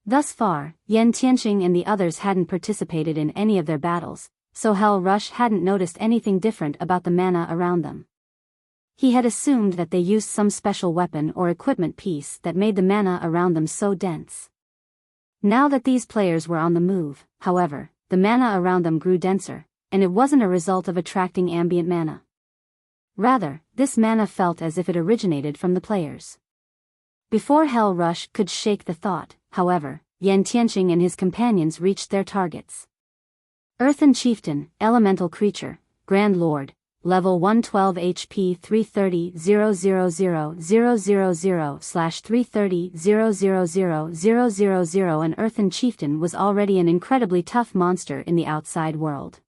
Thus far, Yan Tianqing and the others hadn't participated in any of their battles, so Hell Rush hadn't noticed anything different about the mana around them. He had assumed that they used some special weapon or equipment piece that made the mana around them so dense. Now that these players were on the move, however, the mana around them grew denser, and it wasn't a result of attracting ambient mana. Rather, this mana felt as if it originated from the players. Before Hell Rush could shake the thought, however, Yan Tianqing and his companions reached their targets. Earthen Chieftain, Elemental Creature, Grand Lord, Level 112 HP 330,000/330,000,000. An Earthen Chieftain was already an incredibly tough monster in the outside world.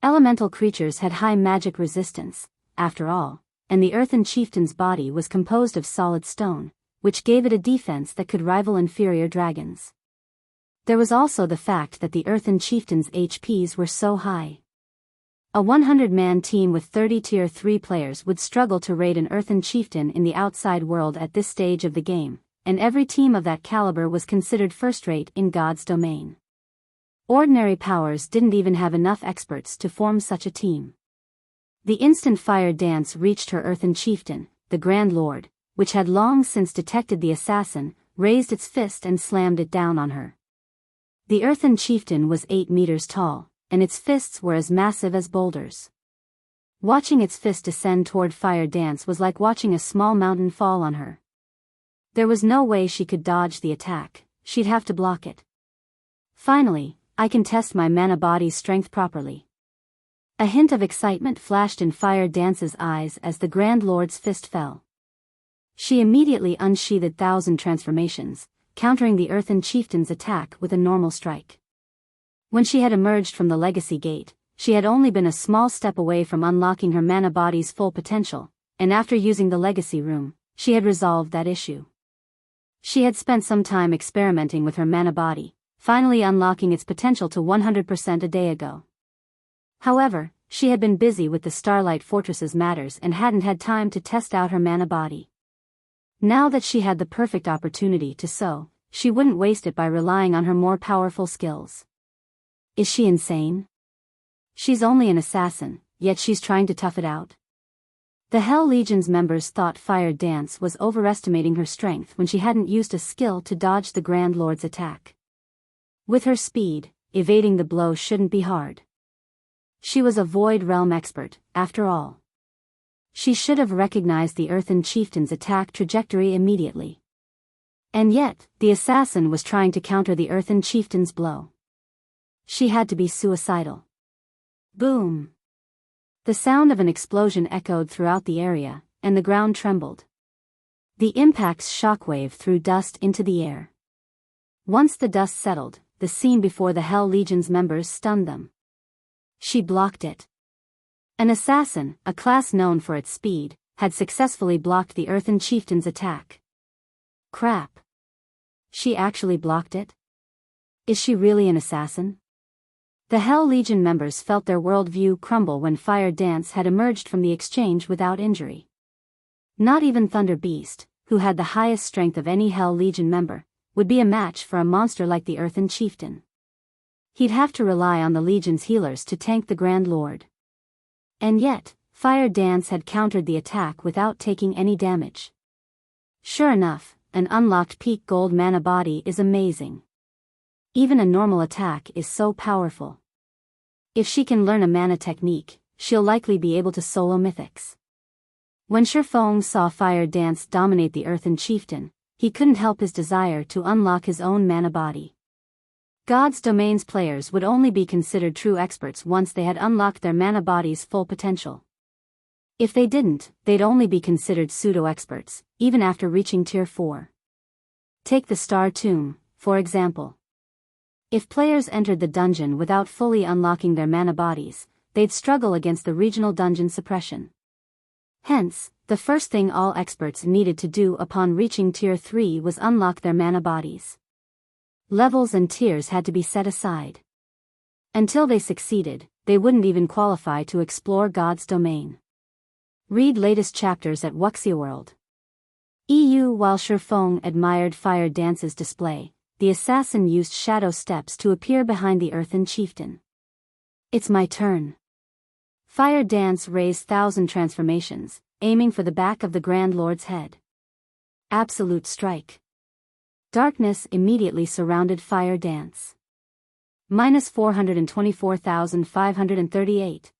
Elemental creatures had high magic resistance, after all, and the Earthen Chieftain's body was composed of solid stone, which gave it a defense that could rival inferior dragons. There was also the fact that the Earthen Chieftain's HPs were so high. A 100-man team with 30 Tier 3 players would struggle to raid an Earthen Chieftain in the outside world at this stage of the game, and every team of that caliber was considered first-rate in God's domain. Ordinary powers didn't even have enough experts to form such a team. The instant Fire Dance reached her Earthen Chieftain, the Grand Lord, which had long since detected the assassin, raised its fist and slammed it down on her. The Earthen Chieftain was 8 meters tall, and its fists were as massive as boulders. Watching its fist descend toward Fire Dance was like watching a small mountain fall on her. There was no way she could dodge the attack, she'd have to block it. Finally, I can test my mana body's strength properly. A hint of excitement flashed in Fire Dance's eyes as the Grand Lord's fist fell. She immediately unsheathed 1,000 transformations, countering the Earthen Chieftain's attack with a normal strike. When she had emerged from the Legacy Gate, she had only been a small step away from unlocking her mana body's full potential, and after using the Legacy Room, she had resolved that issue. She had spent some time experimenting with her mana body, finally unlocking its potential to 100% a day ago. However, she had been busy with the Starlight Fortress's matters and hadn't had time to test out her mana body. Now that she had the perfect opportunity to so, she wouldn't waste it by relying on her more powerful skills. Is she insane? She's only an assassin, yet she's trying to tough it out. The Hell Legion's members thought Fire Dance was overestimating her strength when she hadn't used a skill to dodge the Grand Lord's attack. With her speed, evading the blow shouldn't be hard. She was a Void Realm expert, after all. She should have recognized the Earthen Chieftain's attack trajectory immediately. And yet, the assassin was trying to counter the Earthen Chieftain's blow. She had to be suicidal. Boom! The sound of an explosion echoed throughout the area, and the ground trembled. The impact's shockwave threw dust into the air. Once the dust settled, the scene before the Hell Legion's members stunned them. She blocked it. An assassin, a class known for its speed, had successfully blocked the Earthen Chieftain's attack. Crap. She actually blocked it? Is she really an assassin? The Hell Legion members felt their worldview crumble when Fire Dance had emerged from the exchange without injury. Not even Thunder Beast, who had the highest strength of any Hell Legion member, would be a match for a monster like the Earthen Chieftain. He'd have to rely on the Legion's healers to tank the Grand Lord. And yet, Fire Dance had countered the attack without taking any damage. Sure enough, an unlocked peak gold mana body is amazing. Even a normal attack is so powerful. If she can learn a mana technique, she'll likely be able to solo mythics. When Shifeng saw Fire Dance dominate the Earthen Chieftain, he couldn't help his desire to unlock his own mana body. God's Domain's players would only be considered true experts once they had unlocked their mana body's full potential. If they didn't, they'd only be considered pseudo-experts, even after reaching Tier 4. Take the Star Tomb, for example. If players entered the dungeon without fully unlocking their mana bodies, they'd struggle against the regional dungeon suppression. Hence, the first thing all experts needed to do upon reaching Tier 3 was unlock their mana bodies. Levels and tiers had to be set aside. Until they succeeded, they wouldn't even qualify to explore God's domain. Read latest chapters at Wuxia World. EU. While Shifeng admired Fire Dance's display, the assassin used shadow steps to appear behind the Earthen chieftain. It's my turn. Fire Dance raised 1,000 transformations, aiming for the back of the Grand Lord's head. Absolute strike. Darkness immediately surrounded Fire Dance. Minus 424,538.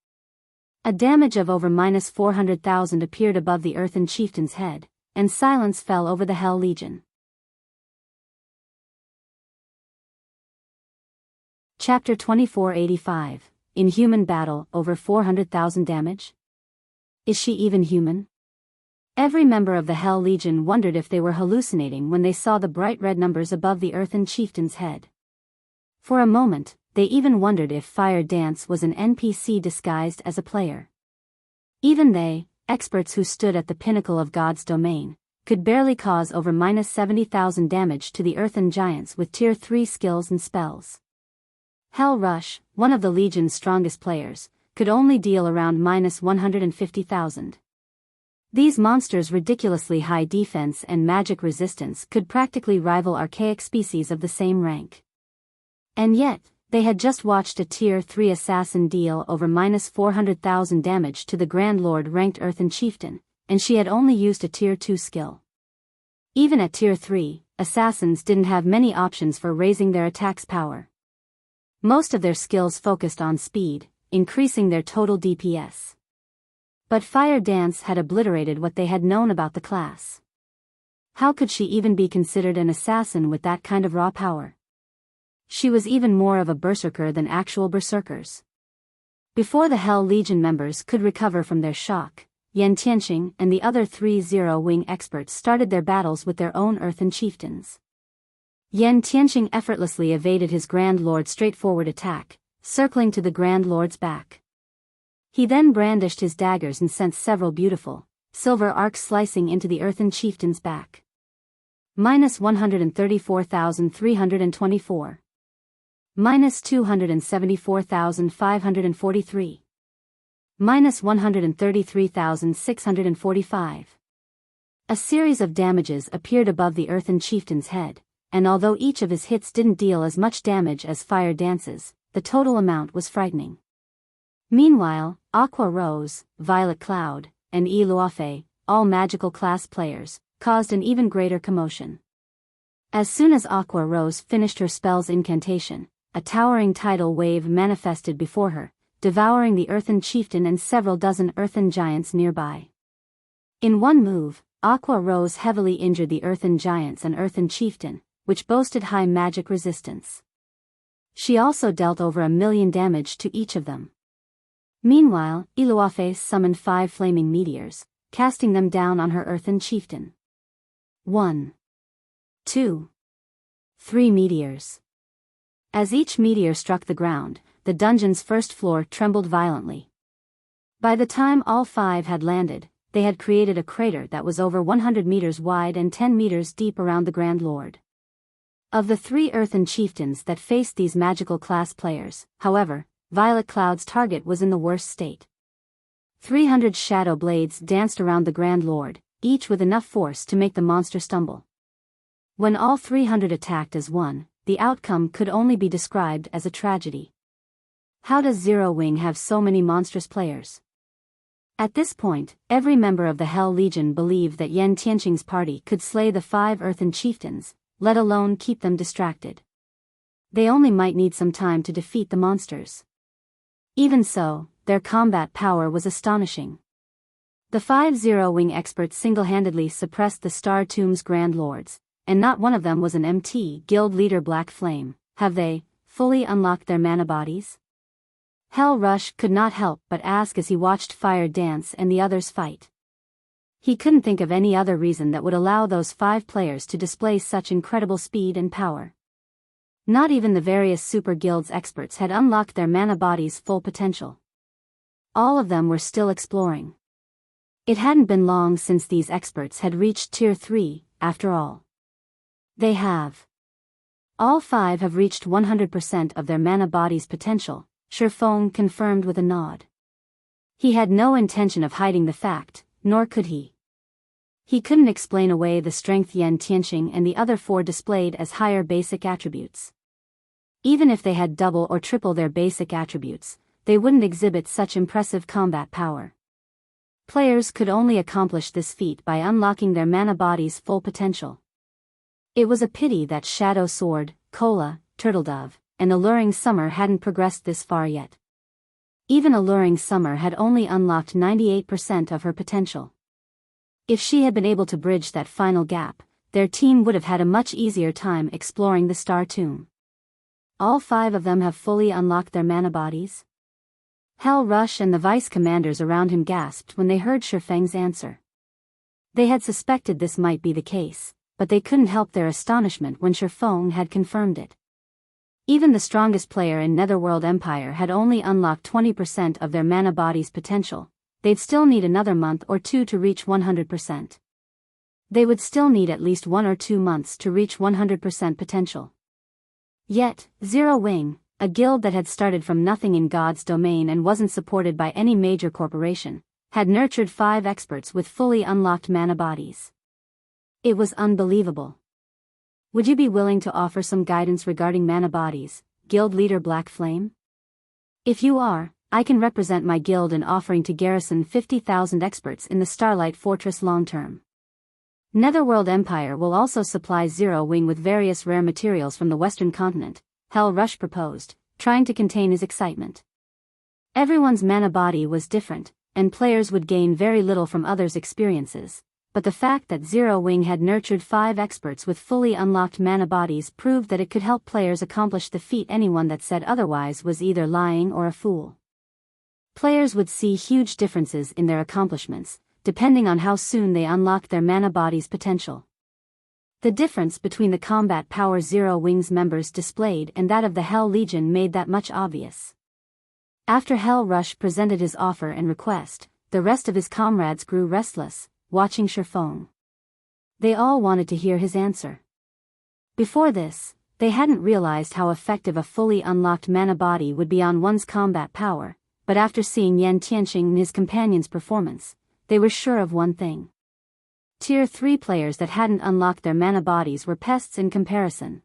A damage of over minus 400,000 appeared above the Earthen chieftain's head, and silence fell over the Hell Legion. Chapter 2485. Inhuman battle, over 400,000 damage? Is she even human? Every member of the Hell Legion wondered if they were hallucinating when they saw the bright red numbers above the Earthen chieftain's head. For a moment, they even wondered if Fire Dance was an NPC disguised as a player. Even they, experts who stood at the pinnacle of God's domain, could barely cause over minus 70,000 damage to the Earthen giants with Tier 3 skills and spells. Hell Rush, one of the Legion's strongest players, could only deal around minus 150,000. These monsters' ridiculously high defense and magic resistance could practically rival archaic species of the same rank. And yet, they had just watched a Tier 3 assassin deal over minus 400,000 damage to the Grand Lord ranked Earthen chieftain, and she had only used a Tier 2 skill. Even at Tier 3, assassins didn't have many options for raising their attack's power. Most of their skills focused on speed, increasing their total DPS. But Fire Dance had obliterated what they had known about the class. How could she even be considered an assassin with that kind of raw power? She was even more of a berserker than actual berserkers. Before the Hell Legion members could recover from their shock, Yan Tianqing and the other 3 Zero-Wing experts started their battles with their own Earthen chieftains. Yan Tianqing effortlessly evaded his Grand Lord's straightforward attack, circling to the Grand Lord's back. He then brandished his daggers and sent several beautiful, silver arcs slicing into the Earthen chieftain's back. Minus 134,324. Minus 274,543. Minus 133,645. A series of damages appeared above the Earthen chieftain's head, and although each of his hits didn't deal as much damage as Fire Dance's, the total amount was frightening. Meanwhile, Aqua Rose, Violet Cloud, and Yi Luofei, all magical class players, caused an even greater commotion. As soon as Aqua Rose finished her spell's incantation, a towering tidal wave manifested before her, devouring the Earthen chieftain and several dozen Earthen giants nearby. In one move, Aqua Rose heavily injured the Earthen giants and Earthen chieftain, which boasted high magic resistance. She also dealt over 1,000,000 damage to each of them. Meanwhile, Yi Luofei summoned 5 flaming meteors, casting them down on her Earthen chieftain. 1, 2, 3 meteors. As each meteor struck the ground, the dungeon's first floor trembled violently. By the time all 5 had landed, they had created a crater that was over 100 meters wide and 10 meters deep around the Grand Lord. Of the 3 Earthen chieftains that faced these magical class players, however, Violet Cloud's target was in the worst state. 300 shadow blades danced around the Grand Lord, each with enough force to make the monster stumble. When all 300 attacked as one, the outcome could only be described as a tragedy. How does Zero-Wing have so many monstrous players? At this point, every member of the Hell Legion believed that Yan Tianqing's party could slay the 5 Earthen chieftains, let alone keep them distracted. They only might need some time to defeat the monsters. Even so, their combat power was astonishing. The 5 Zero-Wing experts single-handedly suppressed the Star Tomb's Grand Lords, and not one of them was an MT guild leader. Black Flame, have they fully unlocked their mana bodies? Hell Rush could not help but ask as he watched Fire Dance and the others fight. He couldn't think of any other reason that would allow those 5 players to display such incredible speed and power. Not even the various super guilds experts had unlocked their mana bodies' full potential. All of them were still exploring. It hadn't been long since these experts had reached Tier 3, after all. They have. All 5 have reached 100% of their mana body's potential, Shifeng confirmed with a nod. He had no intention of hiding the fact, nor could he. He couldn't explain away the strength Yan Tianqing and the other four displayed as higher basic attributes. Even if they had double or triple their basic attributes, they wouldn't exhibit such impressive combat power. Players could only accomplish this feat by unlocking their mana body's full potential. It was a pity that Shadow Sword, Cola, Turtledove, and Alluring Summer hadn't progressed this far yet. Even Alluring Summer had only unlocked 98% of her potential. If she had been able to bridge that final gap, their team would have had a much easier time exploring the Star Tomb. All 5 of them have fully unlocked their mana bodies? Hell Rush and the vice commanders around him gasped when they heard Shifeng's answer. They had suspected this might be the case, but they couldn't help their astonishment when Shifeng had confirmed it. Even the strongest player in Netherworld Empire had only unlocked 20% of their mana body's potential. They'd still need another month or 2 to reach 100%. They would still need at least 1 or 2 months to reach 100% potential. Yet, Zero Wing, a guild that had started from nothing in God's domain and wasn't supported by any major corporation, had nurtured 5 experts with fully unlocked mana bodies. It was unbelievable. Would you be willing to offer some guidance regarding mana bodies, Guild Leader Black Flame? If you are, I can represent my guild in offering to garrison 50,000 experts in the Starlight Fortress long-term. Netherworld Empire will also supply Zero Wing with various rare materials from the Western continent, Hell Rush proposed, trying to contain his excitement. Everyone's mana body was different, and players would gain very little from others' experiences, but the fact that Zero Wing had nurtured 5 experts with fully unlocked mana bodies proved that it could help players accomplish the feat. Anyone that said otherwise was either lying or a fool. Players would see huge differences in their accomplishments, depending on how soon they unlocked their mana body's potential. The difference between the combat power Zero Wing's members displayed and that of the Hell Legion made that much obvious. After Hell Rush presented his offer and request, the rest of his comrades grew restless, watching Shifeng. They all wanted to hear his answer. Before this, they hadn't realized how effective a fully unlocked mana body would be on one's combat power, but after seeing Yan Tianqing and his companion's performance, they were sure of one thing. Tier 3 players that hadn't unlocked their mana bodies were pests in comparison.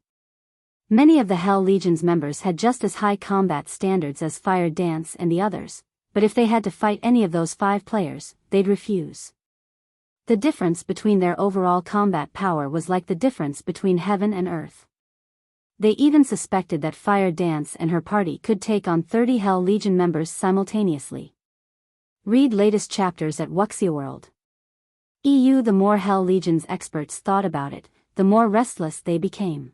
Many of the Hell Legion's members had just as high combat standards as Fire Dance and the others, but if they had to fight any of those 5 players, they'd refuse. The difference between their overall combat power was like the difference between heaven and earth. They even suspected that Fire Dance and her party could take on 30 Hell Legion members simultaneously. Read latest chapters at Wuxia World. The more Hell Legion's experts thought about it, the more restless they became.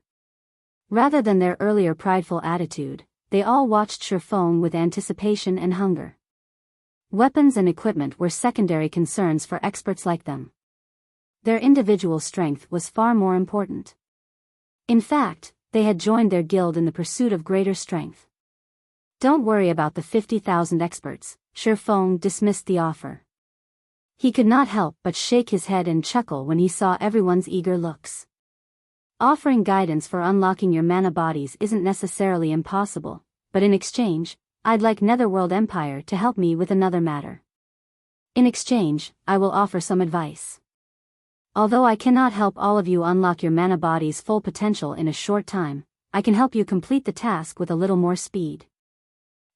Rather than their earlier prideful attitude, they all watched Shifeng with anticipation and hunger. Weapons and equipment were secondary concerns for experts like them. Their individual strength was far more important. In fact, they had joined their guild in the pursuit of greater strength. Don't worry about the 50,000 experts, Shifeng dismissed the offer. He could not help but shake his head and chuckle when he saw everyone's eager looks. Offering guidance for unlocking your mana bodies isn't necessarily impossible, but in exchange, I'd like Netherworld Empire to help me with another matter. In exchange, I will offer some advice. Although I cannot help all of you unlock your mana body's full potential in a short time, I can help you complete the task with a little more speed.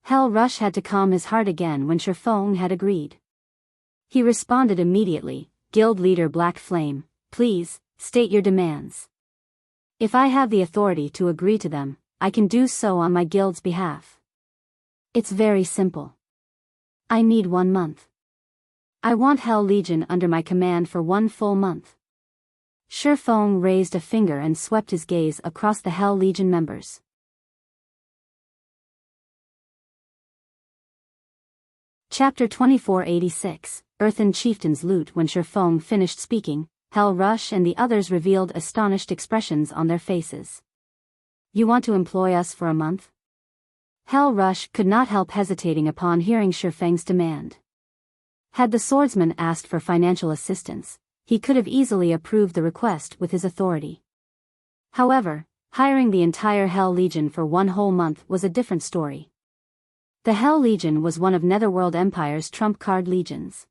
Hell Rush had to calm his heart again when Shifeng had agreed. He responded immediately, Guild Leader Black Flame, please, state your demands. If I have the authority to agree to them, I can do so on my guild's behalf. It's very simple. I need 1 month. I want Hell Legion under my command for 1 full month. Shifeng raised a finger and swept his gaze across the Hell Legion members. Chapter 2486, Earthen Chieftains Loot. When Shifeng finished speaking, Hell Rush and the others revealed astonished expressions on their faces. You want to employ us for a month? Hell Rush could not help hesitating upon hearing Shifeng's demand. Had the swordsman asked for financial assistance, he could have easily approved the request with his authority. However, hiring the entire Hell Legion for 1 whole month was a different story. The Hell Legion was one of Netherworld Empire's trump card legions.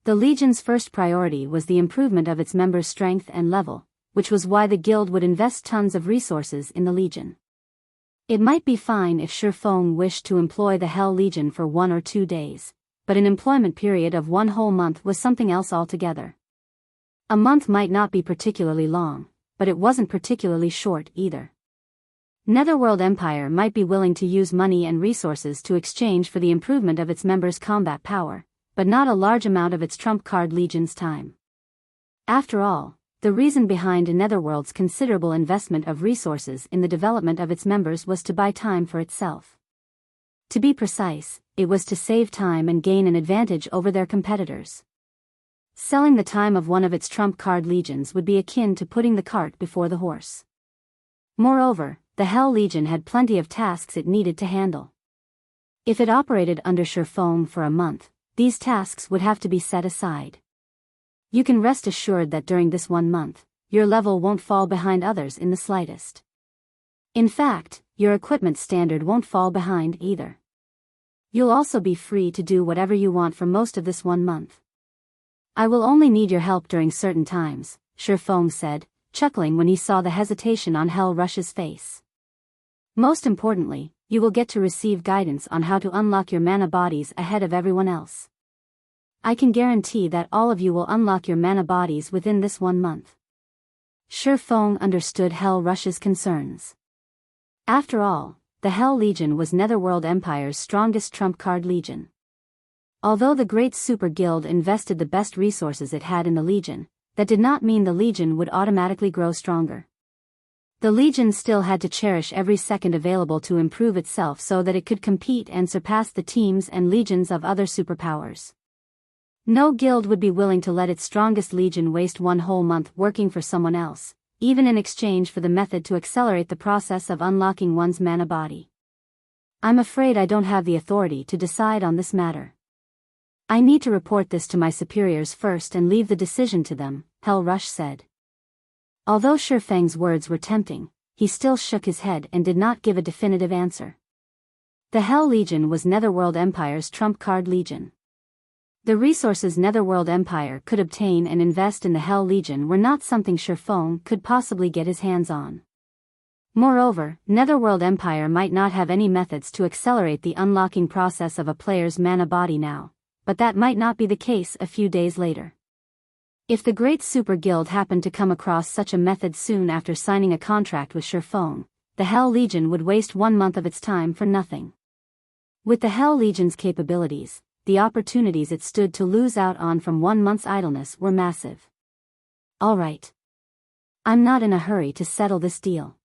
The Legion's first priority was the improvement of its members' strength and level, which was why the guild would invest tons of resources in the Legion. It might be fine if Shifeng wished to employ the Hell Legion for 1 or 2 days, but an employment period of 1 whole month was something else altogether. A month might not be particularly long, but it wasn't particularly short either. Netherworld Empire might be willing to use money and resources to exchange for the improvement of its members' combat power, but not a large amount of its trump card legion's time. After all, the reason behind Netherworld's considerable investment of resources in the development of its members was to buy time for itself. To be precise, it was to save time and gain an advantage over their competitors. Selling the time of one of its trump card legions would be akin to putting the cart before the horse. Moreover, the Hell Legion had plenty of tasks it needed to handle. If it operated under Shifeng for a month, these tasks would have to be set aside. You can rest assured that during this 1 month, your level won't fall behind others in the slightest. In fact, your equipment standard won't fall behind either. You'll also be free to do whatever you want for most of this 1 month. I will only need your help during certain times, Shifeng said, chuckling when he saw the hesitation on Hell Rush's face. Most importantly, you will get to receive guidance on how to unlock your mana bodies ahead of everyone else. I can guarantee that all of you will unlock your mana bodies within this 1 month. Shifeng understood Hell Rush's concerns. After all, the Hell Legion was Netherworld Empire's strongest trump card legion. Although the Great Super Guild invested the best resources it had in the Legion, that did not mean the Legion would automatically grow stronger. The Legion still had to cherish every second available to improve itself so that it could compete and surpass the teams and legions of other superpowers. No guild would be willing to let its strongest legion waste 1 whole month working for someone else, even in exchange for the method to accelerate the process of unlocking one's mana body. I'm afraid I don't have the authority to decide on this matter. I need to report this to my superiors first and leave the decision to them, Hell Rush said. Although Shifeng's words were tempting, he still shook his head and did not give a definitive answer. The Hell Legion was Netherworld Empire's trump card legion. The resources Netherworld Empire could obtain and invest in the Hell Legion were not something Shifeng could possibly get his hands on. Moreover, Netherworld Empire might not have any methods to accelerate the unlocking process of a player's mana body now, but that might not be the case a few days later. If the Great Super Guild happened to come across such a method soon after signing a contract with Shifeng, the Hell Legion would waste 1 month of its time for nothing. With the Hell Legion's capabilities, the opportunities it stood to lose out on from 1 month's idleness were massive. All right. I'm not in a hurry to settle this deal.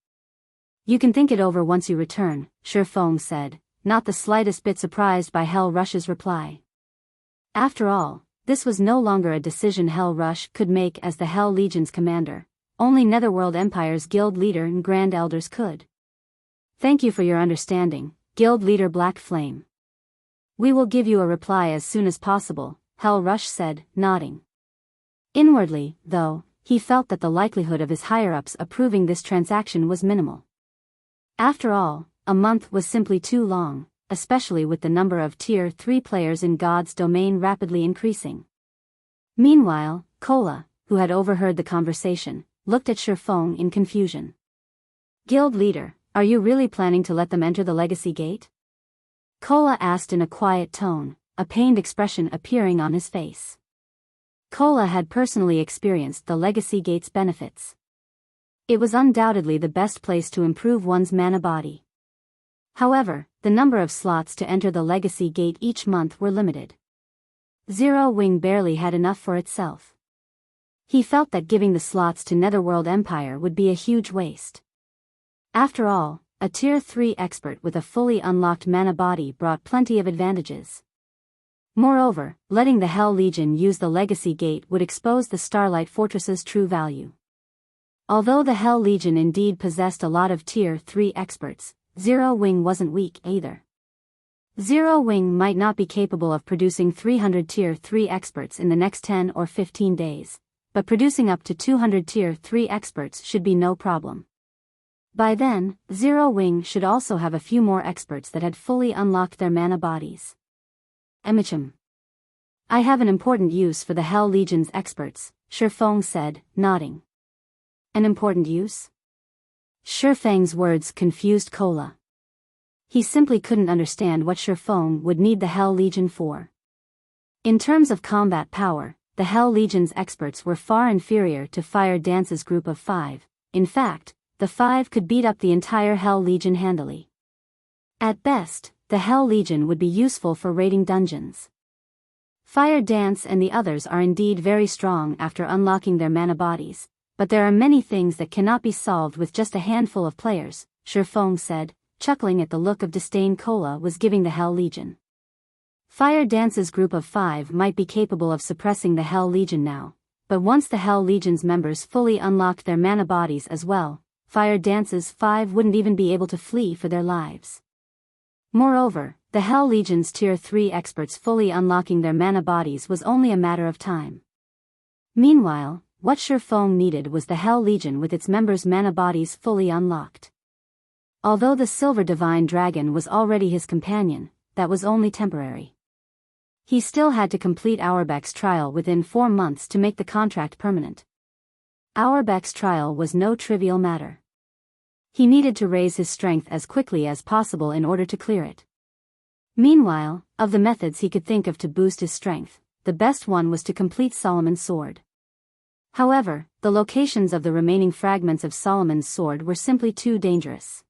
You can think it over once you return, Shifeng said, not the slightest bit surprised by Hell Rush's reply. After all, this was no longer a decision Hell Rush could make as the Hell Legion's commander. Only Netherworld Empire's guild leader and grand elders could. Thank you for your understanding, guild leader Black Flame. We will give you a reply as soon as possible, Hell Rush said, nodding. Inwardly, though, he felt that the likelihood of his higher-ups approving this transaction was minimal. After all, a month was simply too long, especially with the number of Tier 3 players in God's domain rapidly increasing. Meanwhile, Kola, who had overheard the conversation, looked at Shifeng in confusion. Guild leader, are you really planning to let them enter the Legacy Gate? Kola asked in a quiet tone, a pained expression appearing on his face. Kola had personally experienced the Legacy Gate's benefits. It was undoubtedly the best place to improve one's mana body. However, the number of slots to enter the Legacy Gate each month were limited. Zero Wing barely had enough for itself. He felt that giving the slots to Netherworld Empire would be a huge waste. After all, a Tier 3 expert with a fully unlocked mana body brought plenty of advantages. Moreover, letting the Hell Legion use the Legacy Gate would expose the Starlight Fortress's true value. Although the Hell Legion indeed possessed a lot of Tier 3 experts, Zero Wing wasn't weak either. Zero Wing might not be capable of producing 300 Tier 3 experts in the next 10 or 15 days, but producing up to 200 Tier 3 experts should be no problem. By then, Zero Wing should also have a few more experts that had fully unlocked their mana bodies. Emichim. I have an important use for the Hell Legion's experts, Shifeng said, nodding. An important use? Shifeng's words confused Kola. He simply couldn't understand what Shifeng would need the Hell Legion for. In terms of combat power, the Hell Legion's experts were far inferior to Fire Dance's group of 5. In fact, the 5 could beat up the entire Hell Legion handily. At best, the Hell Legion would be useful for raiding dungeons. Fire Dance and the others are indeed very strong after unlocking their mana bodies, but there are many things that cannot be solved with just a handful of players, Shifeng said, chuckling at the look of disdain Kola was giving the Hell Legion. Fire Dance's group of 5 might be capable of suppressing the Hell Legion now, but once the Hell Legion's members fully unlocked their mana bodies as well, Fire Dance's 5 wouldn't even be able to flee for their lives. Moreover, the Hell Legion's Tier 3 experts fully unlocking their mana bodies was only a matter of time. Meanwhile, what Shifeng needed was the Hell Legion with its members' mana bodies fully unlocked. Although the Silver Divine Dragon was already his companion, that was only temporary. He still had to complete Auerbach's trial within 4 months to make the contract permanent. Auerbach's trial was no trivial matter. He needed to raise his strength as quickly as possible in order to clear it. Meanwhile, of the methods he could think of to boost his strength, the best one was to complete Solomon's sword. However, the locations of the remaining fragments of Solomon's sword were simply too dangerous.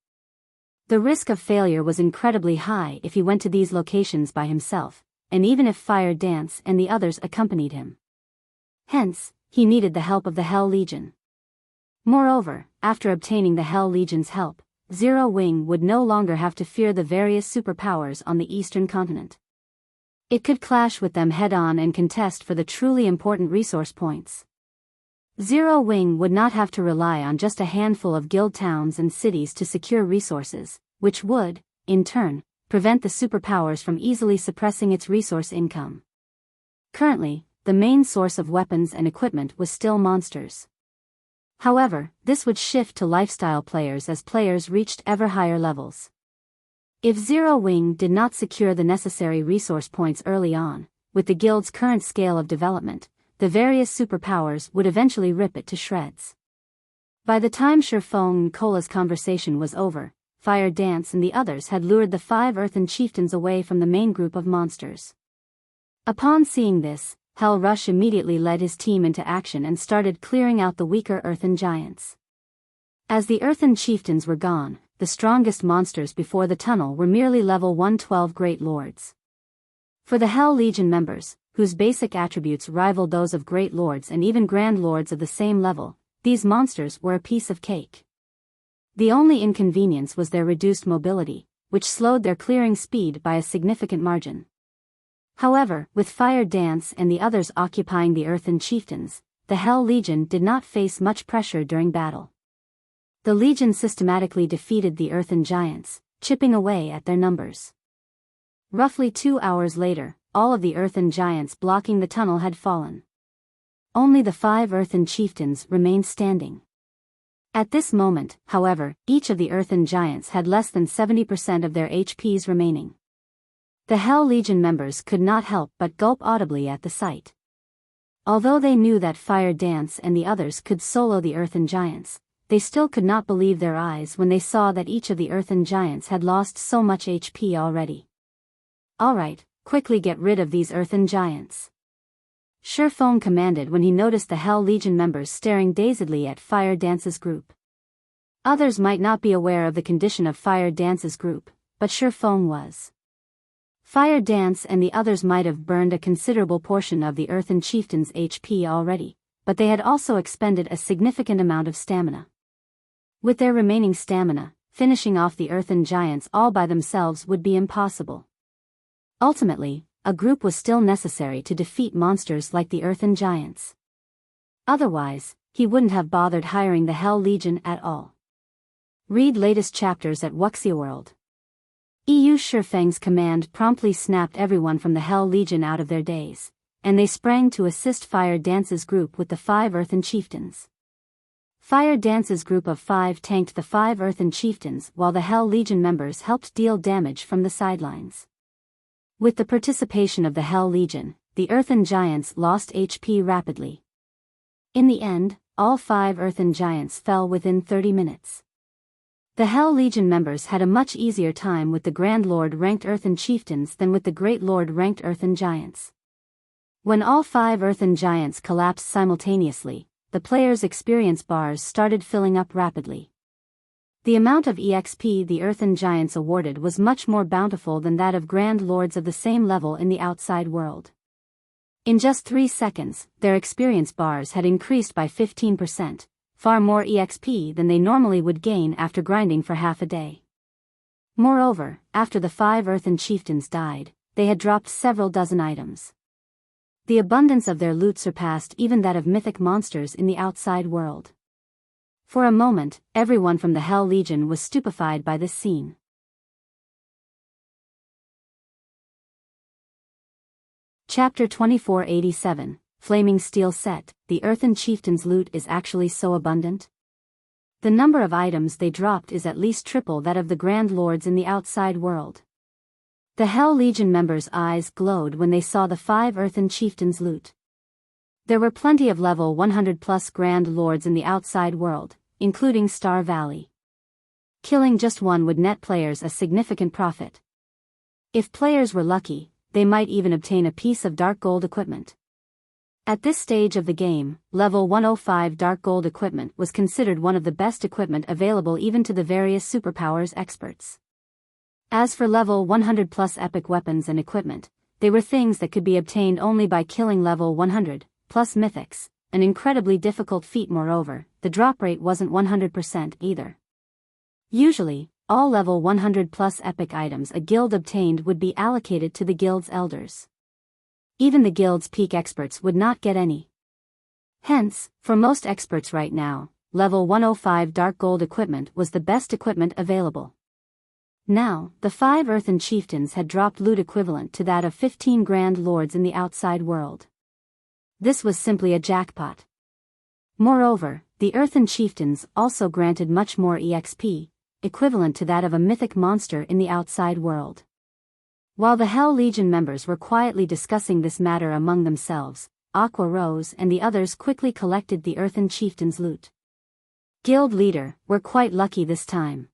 The risk of failure was incredibly high if he went to these locations by himself, and even if Fire Dance and the others accompanied him. Hence, he needed the help of the Hell Legion. Moreover, after obtaining the Hell Legion's help, Zero Wing would no longer have to fear the various superpowers on the eastern continent. It could clash with them head-on and contest for the truly important resource points. Zero Wing would not have to rely on just a handful of guild towns and cities to secure resources, which would, in turn, prevent the superpowers from easily suppressing its resource income. Currently, the main source of weapons and equipment was still monsters. However, this would shift to lifestyle players as players reached ever higher levels. If Zero Wing did not secure the necessary resource points early on, with the guild's current scale of development, the various superpowers would eventually rip it to shreds. By the time Shifeng and Kola's conversation was over, Fire Dance and the others had lured the 5 Earthen Chieftains away from the main group of monsters. Upon seeing this, Hell Rush immediately led his team into action and started clearing out the weaker Earthen Giants. As the Earthen Chieftains were gone, the strongest monsters before the tunnel were merely level 112 Great Lords. For the Hell Legion members, whose basic attributes rivaled those of Great Lords and even Grand Lords of the same level, these monsters were a piece of cake. The only inconvenience was their reduced mobility, which slowed their clearing speed by a significant margin. However, with Fire Dance and the others occupying the Earthen Chieftains, the Hell Legion did not face much pressure during battle. The Legion systematically defeated the Earthen Giants, chipping away at their numbers. Roughly 2 hours later, all of the Earthen Giants blocking the tunnel had fallen. Only the 5 Earthen Chieftains remained standing. At this moment, however, each of the Earthen Giants had less than 70% of their HPs remaining. The Hell Legion members could not help but gulp audibly at the sight. Although they knew that Fire Dance and the others could solo the Earthen Giants, they still could not believe their eyes when they saw that each of the Earthen Giants had lost so much HP already. Alright, quickly get rid of these Earthen Giants. Shifeng commanded when he noticed the Hell Legion members staring dazedly at Fire Dance's group. Others might not be aware of the condition of Fire Dance's group, but Shifeng was. Fire Dance and the others might have burned a considerable portion of the Earthen Chieftains' HP already, but they had also expended a significant amount of stamina. With their remaining stamina, finishing off the Earthen Giants all by themselves would be impossible. Ultimately, a group was still necessary to defeat monsters like the Earthen Giants. Otherwise, he wouldn't have bothered hiring the Hell Legion at all. Read latest chapters at Wuxia World. Shifeng's command promptly snapped everyone from the Hell Legion out of their daze, and they sprang to assist Fire Dance's group with the 5 Earthen Chieftains. Fire Dance's group of 5 tanked the 5 Earthen Chieftains while the Hell Legion members helped deal damage from the sidelines. With the participation of the Hell Legion, the Earthen Giants lost HP rapidly. In the end, all 5 Earthen Giants fell within 30 minutes. The Hell Legion members had a much easier time with the Grand Lord ranked Earthen Chieftains than with the Great Lord ranked Earthen Giants. When all 5 Earthen Giants collapsed simultaneously, the players' experience bars started filling up rapidly. The amount of EXP the Earthen Giants awarded was much more bountiful than that of Grand Lords of the same level in the outside world. In just 3 seconds, their experience bars had increased by 15%, far more EXP than they normally would gain after grinding for half a day. Moreover, after the 5 Earthen Chieftains died, they had dropped several dozen items. The abundance of their loot surpassed even that of mythic monsters in the outside world. For a moment, everyone from the Hell Legion was stupefied by this scene. Chapter 2487, Flaming Steel Set. The Earthen Chieftains' loot is actually so abundant. The number of items they dropped is at least triple that of the Grand Lords in the outside world. The Hell Legion members' eyes glowed when they saw the 5 Earthen Chieftains' loot. There were plenty of level 100+ Grand Lords in the outside world, including Star Valley. Killing just one would net players a significant profit. If players were lucky, they might even obtain a piece of dark gold equipment. At this stage of the game, level 105 dark gold equipment was considered one of the best equipment available even to the various superpowers experts. As for level 100+ epic weapons and equipment, they were things that could be obtained only by killing level 100+ mythics, an incredibly difficult feat. Moreover, the drop rate wasn't 100% either. Usually, all level 100+ epic items a guild obtained would be allocated to the guild's elders. Even the guild's peak experts would not get any. Hence, for most experts right now, level 105 dark gold equipment was the best equipment available. Now, the 5 Earthen Chieftains had dropped loot equivalent to that of 15 Grand Lords in the outside world. This was simply a jackpot. Moreover, the Earthen Chieftains also granted much more EXP, equivalent to that of a mythic monster in the outside world. While the Hell Legion members were quietly discussing this matter among themselves, Aqua Rose and the others quickly collected the Earthen Chieftains' loot. Guild leader, we're quite lucky this time.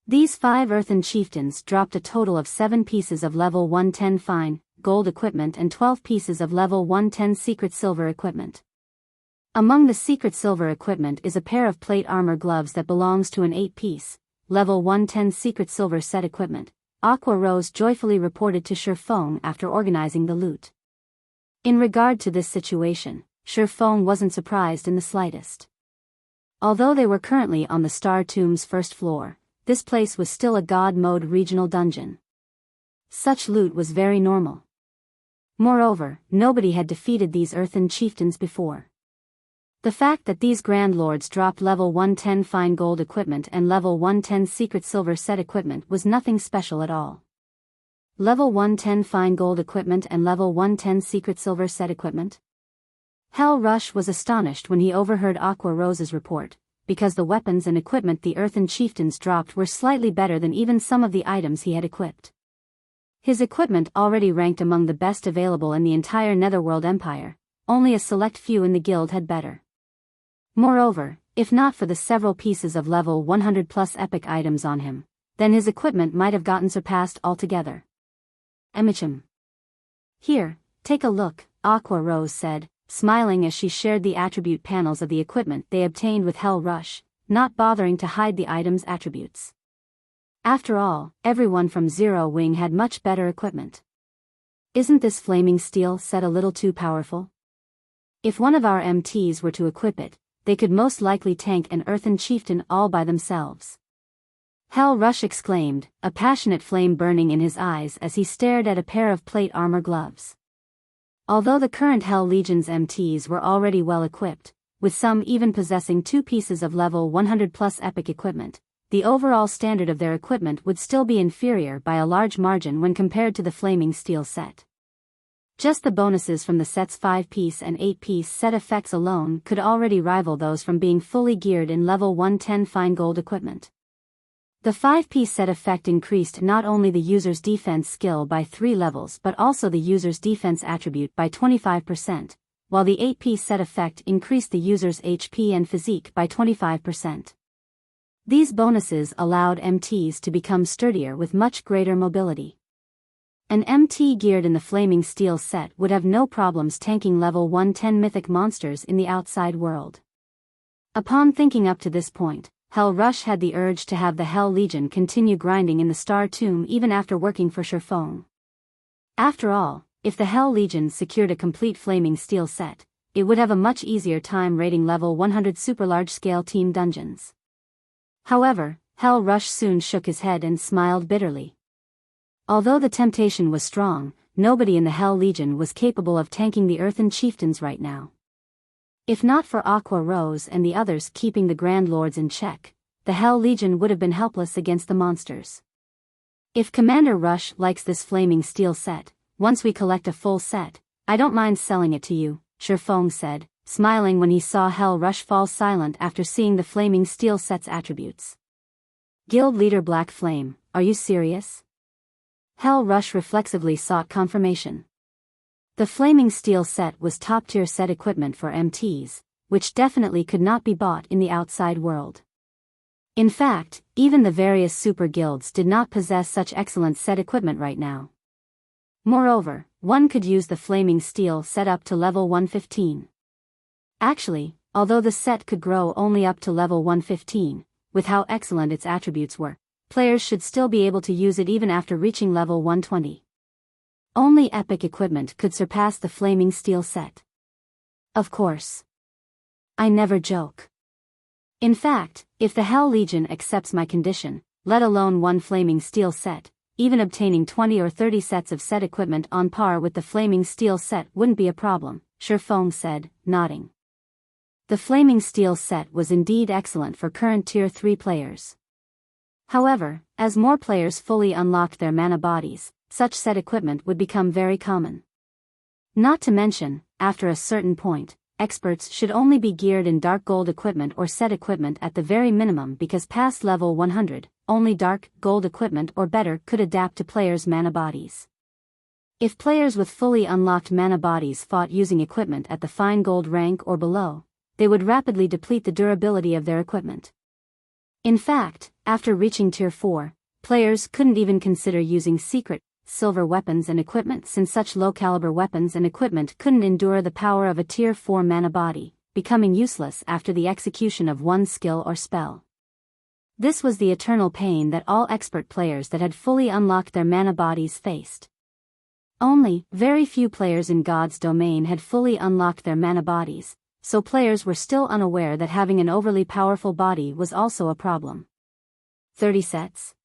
These 5 Earthen Chieftains dropped a total of 7 pieces of level 110 fine gold equipment and 12 pieces of level 110 secret silver equipment. Among the secret silver equipment is a pair of plate armor gloves that belongs to an 8-piece, level 110 secret silver set equipment, Aqua Rose joyfully reported to Shifeng after organizing the loot. In regard to this situation, Shifeng wasn't surprised in the slightest. Although they were currently on the Star Tomb's first floor, this place was still a God mode regional dungeon. Such loot was very normal. Moreover, nobody had defeated these Earthen Chieftains before. The fact that these Grand Lords dropped level 110 fine gold equipment and level 110 secret silver set equipment was nothing special at all. Level 110 fine gold equipment and level 110 secret silver set equipment? Hell Rush was astonished when he overheard Aqua Rose's report, because the weapons and equipment the Earthen Chieftains dropped were slightly better than even some of the items he had equipped. His equipment already ranked among the best available in the entire Netherworld Empire, only a select few in the guild had better. Moreover, if not for the several pieces of level 100+ epic items on him, then his equipment might have gotten surpassed altogether. Emichim. Here, take a look, Aqua Rose said, smiling as she shared the attribute panels of the equipment they obtained with Hell Rush, not bothering to hide the item's attributes. After all, everyone from Zero Wing had much better equipment. Isn't this flaming steel set a little too powerful? If one of our MTs were to equip it, they could most likely tank an Earthen Chieftain all by themselves. Hell Rush exclaimed, a passionate flame burning in his eyes as he stared at a pair of plate armor gloves. Although the current Hell Legion's MTs were already well equipped, with some even possessing 2 pieces of level 100+ epic equipment, the overall standard of their equipment would still be inferior by a large margin when compared to the flaming steel set. Just the bonuses from the set's 5-piece and 8-piece set effects alone could already rival those from being fully geared in level 110 fine gold equipment. The 5-piece set effect increased not only the user's defense skill by 3 levels but also the user's defense attribute by 25%, while the 8-piece set effect increased the user's HP and physique by 25%. These bonuses allowed MTs to become sturdier with much greater mobility. An MT geared in the Flaming Steel set would have no problems tanking level 110 mythic monsters in the outside world. Upon thinking up to this point, Hell Rush had the urge to have the Hell Legion continue grinding in the Star Tomb even after working for Shifeng. After all, if the Hell Legion secured a complete Flaming Steel set, it would have a much easier time raiding level 100 super large-scale team dungeons. However, Hell Rush soon shook his head and smiled bitterly. Although the temptation was strong, nobody in the Hell Legion was capable of tanking the Earthen Chieftains right now. If not for Aqua Rose and the others keeping the Grand Lords in check, the Hell Legion would have been helpless against the monsters. If Commander Rush likes this Flaming Steel set, once we collect a full set, I don't mind selling it to you, Shifeng said, smiling when he saw Hell Rush fall silent after seeing the Flaming Steel set's attributes. Guild Leader Black Flame, are you serious? Hell Rush reflexively sought confirmation. The Flaming Steel set was top-tier set equipment for MTs, which definitely could not be bought in the outside world. In fact, even the various super guilds did not possess such excellent set equipment right now. Moreover, one could use the Flaming Steel set up to level 115. Actually, although the set could grow only up to level 115, with how excellent its attributes were, players should still be able to use it even after reaching level 120. Only epic equipment could surpass the Flaming Steel set. Of course. I never joke. In fact, if the Hell Legion accepts my condition, let alone one Flaming Steel set, even obtaining 20 or 30 sets of set equipment on par with the Flaming Steel set wouldn't be a problem, Shifeng said, nodding. The Flaming Steel set was indeed excellent for current Tier 3 players. However, as more players fully unlocked their mana bodies, such set equipment would become very common. Not to mention, after a certain point, experts should only be geared in dark gold equipment or set equipment at the very minimum because past level 100, only dark gold equipment or better could adapt to players' mana bodies. If players with fully unlocked mana bodies fought using equipment at the fine gold rank or below, they would rapidly deplete the durability of their equipment. In fact, after reaching Tier 4, players couldn't even consider using secret, silver weapons and equipment since such low-caliber weapons and equipment couldn't endure the power of a Tier 4 mana body, becoming useless after the execution of one skill or spell. This was the eternal pain that all expert players that had fully unlocked their mana bodies faced. Only very few players in God's domain had fully unlocked their mana bodies, so players were still unaware that having an overly powerful body was also a problem. 30 sets?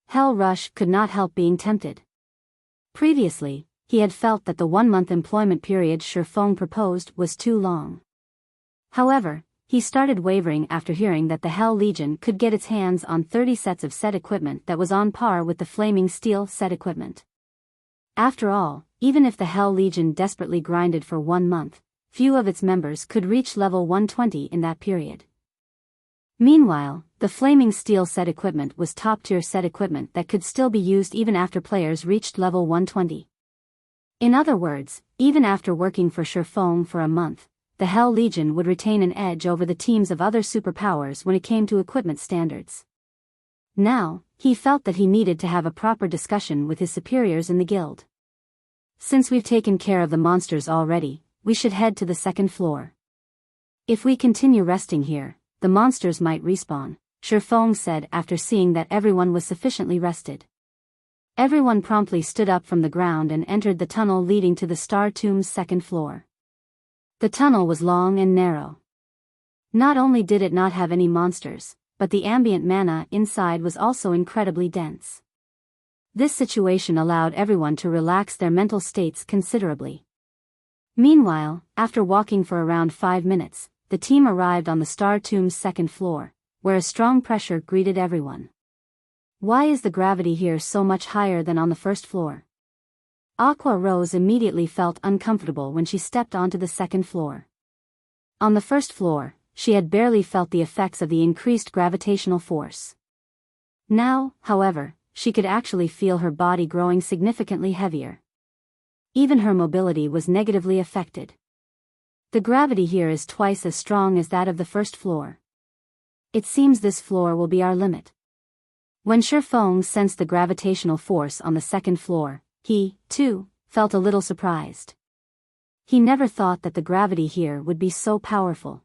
Hell Rush could not help being tempted. Previously, he had felt that the 1-month employment period Shifeng proposed was too long. However, he started wavering after hearing that the Hell Legion could get its hands on 30 sets of set equipment that was on par with the Flaming Steel set equipment. After all, even if the Hell Legion desperately grinded for 1 month, few of its members could reach level 120 in that period. Meanwhile, the Flaming Steel set equipment was top-tier set equipment that could still be used even after players reached level 120. In other words, even after working for Shifeng for a month, the Hell Legion would retain an edge over the teams of other superpowers when it came to equipment standards. Now, he felt that he needed to have a proper discussion with his superiors in the guild. Since we've taken care of the monsters already, we should head to the second floor. If we continue resting here, the monsters might respawn, Shifeng said after seeing that everyone was sufficiently rested. Everyone promptly stood up from the ground and entered the tunnel leading to the Star Tomb's second floor. The tunnel was long and narrow. Not only did it not have any monsters, but the ambient mana inside was also incredibly dense. This situation allowed everyone to relax their mental states considerably. Meanwhile, after walking for around 5 minutes, the team arrived on the Star Tomb's second floor, where a strong pressure greeted everyone. Why is the gravity here so much higher than on the first floor? Aqua Rose immediately felt uncomfortable when she stepped onto the second floor. On the first floor, she had barely felt the effects of the increased gravitational force. Now, however, she could actually feel her body growing significantly heavier. Even her mobility was negatively affected. The gravity here is twice as strong as that of the first floor. It seems this floor will be our limit. When Shifeng sensed the gravitational force on the second floor, he, too, felt a little surprised. He never thought that the gravity here would be so powerful.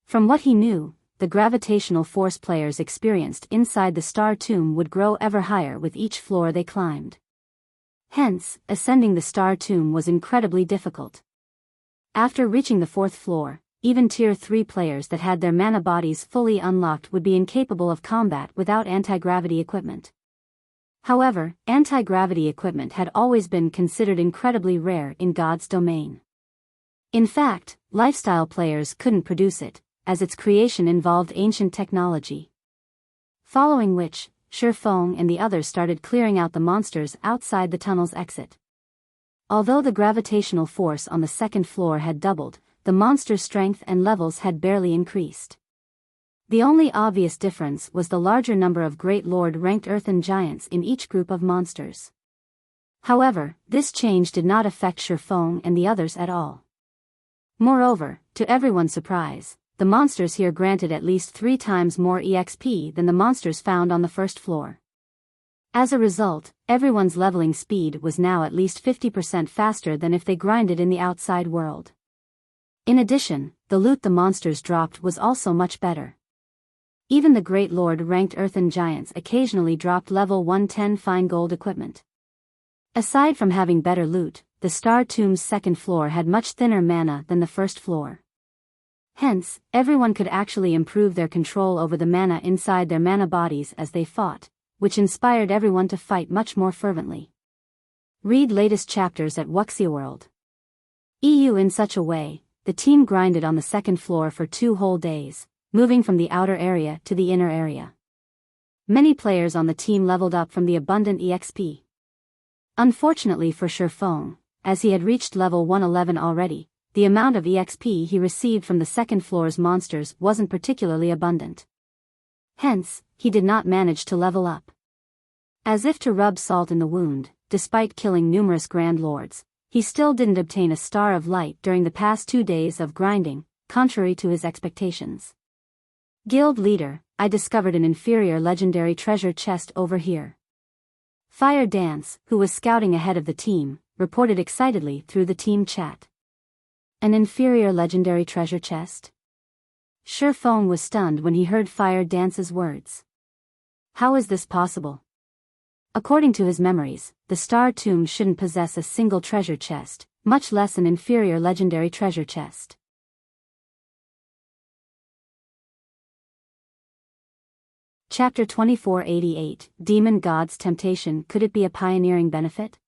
From what he knew, the gravitational force players experienced inside the star tomb would grow ever higher with each floor they climbed. Hence, ascending the star tomb was incredibly difficult. After reaching the fourth floor, even Tier 3 players that had their mana bodies fully unlocked would be incapable of combat without anti-gravity equipment. However, anti-gravity equipment had always been considered incredibly rare in God's domain. In fact, lifestyle players couldn't produce it, as its creation involved ancient technology. Following which, Shifeng and the others started clearing out the monsters outside the tunnel's exit. Although the gravitational force on the second floor had doubled, the monster's strength and levels had barely increased. The only obvious difference was the larger number of Great Lord-ranked Earthen giants in each group of monsters. However, this change did not affect Shifeng and the others at all. Moreover, to everyone's surprise, the monsters here granted at least 3 times more EXP than the monsters found on the first floor. As a result, everyone's leveling speed was now at least 50% faster than if they grinded in the outside world. In addition, the loot the monsters dropped was also much better. Even the Great Lord-ranked Earthen giants occasionally dropped level 110 fine gold equipment. Aside from having better loot, the Star Tomb's second floor had much thinner mana than the first floor. Hence, everyone could actually improve their control over the mana inside their mana bodies as they fought, which inspired everyone to fight much more fervently. Read latest chapters at Wuxia World. EU. In such a way, the team grinded on the second floor for 2 whole days, moving from the outer area to the inner area. Many players on the team leveled up from the abundant EXP. Unfortunately for Shifeng, as he had reached level 111 already, the amount of EXP he received from the second floor's monsters wasn't particularly abundant. Hence, he did not manage to level up. As if to rub salt in the wound, despite killing numerous Grand Lords, he still didn't obtain a Star of Light during the past 2 days of grinding, contrary to his expectations. Guild leader, I discovered an inferior legendary treasure chest over here. Fire Dance, who was scouting ahead of the team, reported excitedly through the team chat. An inferior legendary treasure chest? Shifeng was stunned when he heard Fire Dance's words. How is this possible? According to his memories, the Star Tomb shouldn't possess a single treasure chest, much less an inferior legendary treasure chest. Chapter 2488, Demon God's Temptation. Could it be a pioneering benefit?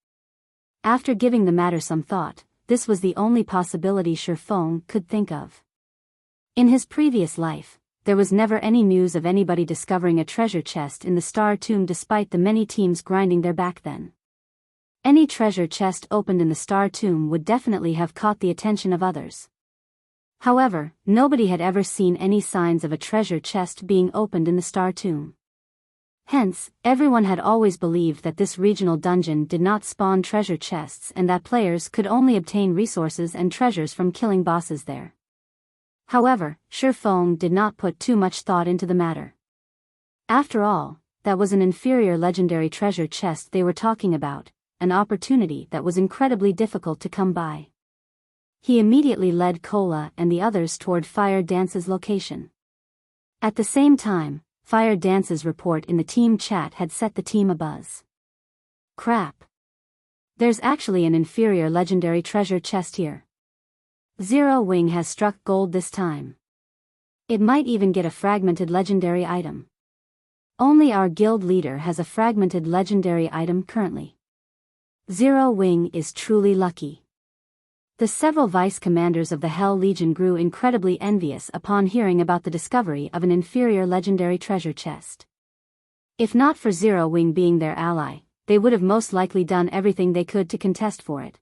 After giving the matter some thought, this was the only possibility Shifeng could think of. In his previous life, there was never any news of anybody discovering a treasure chest in the Star Tomb despite the many teams grinding there back then. Any treasure chest opened in the Star Tomb would definitely have caught the attention of others. However, nobody had ever seen any signs of a treasure chest being opened in the Star Tomb. Hence, everyone had always believed that this regional dungeon did not spawn treasure chests and that players could only obtain resources and treasures from killing bosses there. However, Shifeng did not put too much thought into the matter. After all, that was an inferior legendary treasure chest they were talking about, an opportunity that was incredibly difficult to come by. He immediately led Cola and the others toward Fire Dance's location. At the same time, Fire Dance's report in the team chat had set the team abuzz. Crap! There's actually an inferior legendary treasure chest here. Zero Wing has struck gold this time. It might even get a fragmented legendary item. Only our guild leader has a fragmented legendary item currently. Zero Wing is truly lucky. The several vice commanders of the Hell Legion grew incredibly envious upon hearing about the discovery of an inferior legendary treasure chest. If not for Zero Wing being their ally, they would have most likely done everything they could to contest for it.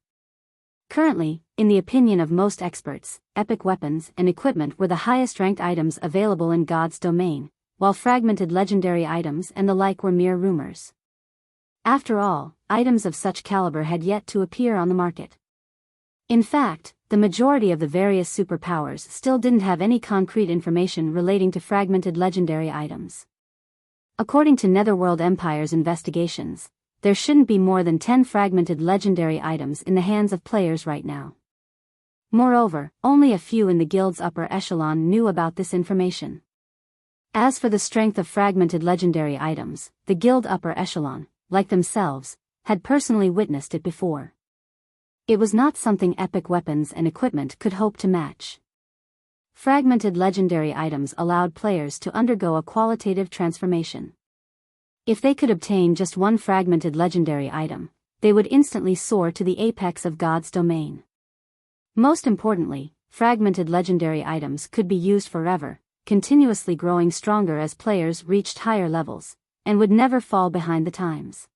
Currently, in the opinion of most experts, epic weapons and equipment were the highest-ranked items available in God's domain, while fragmented legendary items and the like were mere rumors. After all, items of such caliber had yet to appear on the market. In fact, the majority of the various superpowers still didn't have any concrete information relating to fragmented legendary items. According to Netherworld Empire's investigations, there shouldn't be more than 10 fragmented legendary items in the hands of players right now. Moreover, only a few in the guild's upper echelon knew about this information. As for the strength of fragmented legendary items, the guild upper echelon, like themselves, had personally witnessed it before. It was not something epic weapons and equipment could hope to match. Fragmented legendary items allowed players to undergo a qualitative transformation. If they could obtain just one fragmented legendary item, they would instantly soar to the apex of God's domain. Most importantly, fragmented legendary items could be used forever, continuously growing stronger as players reached higher levels, and would never fall behind the times.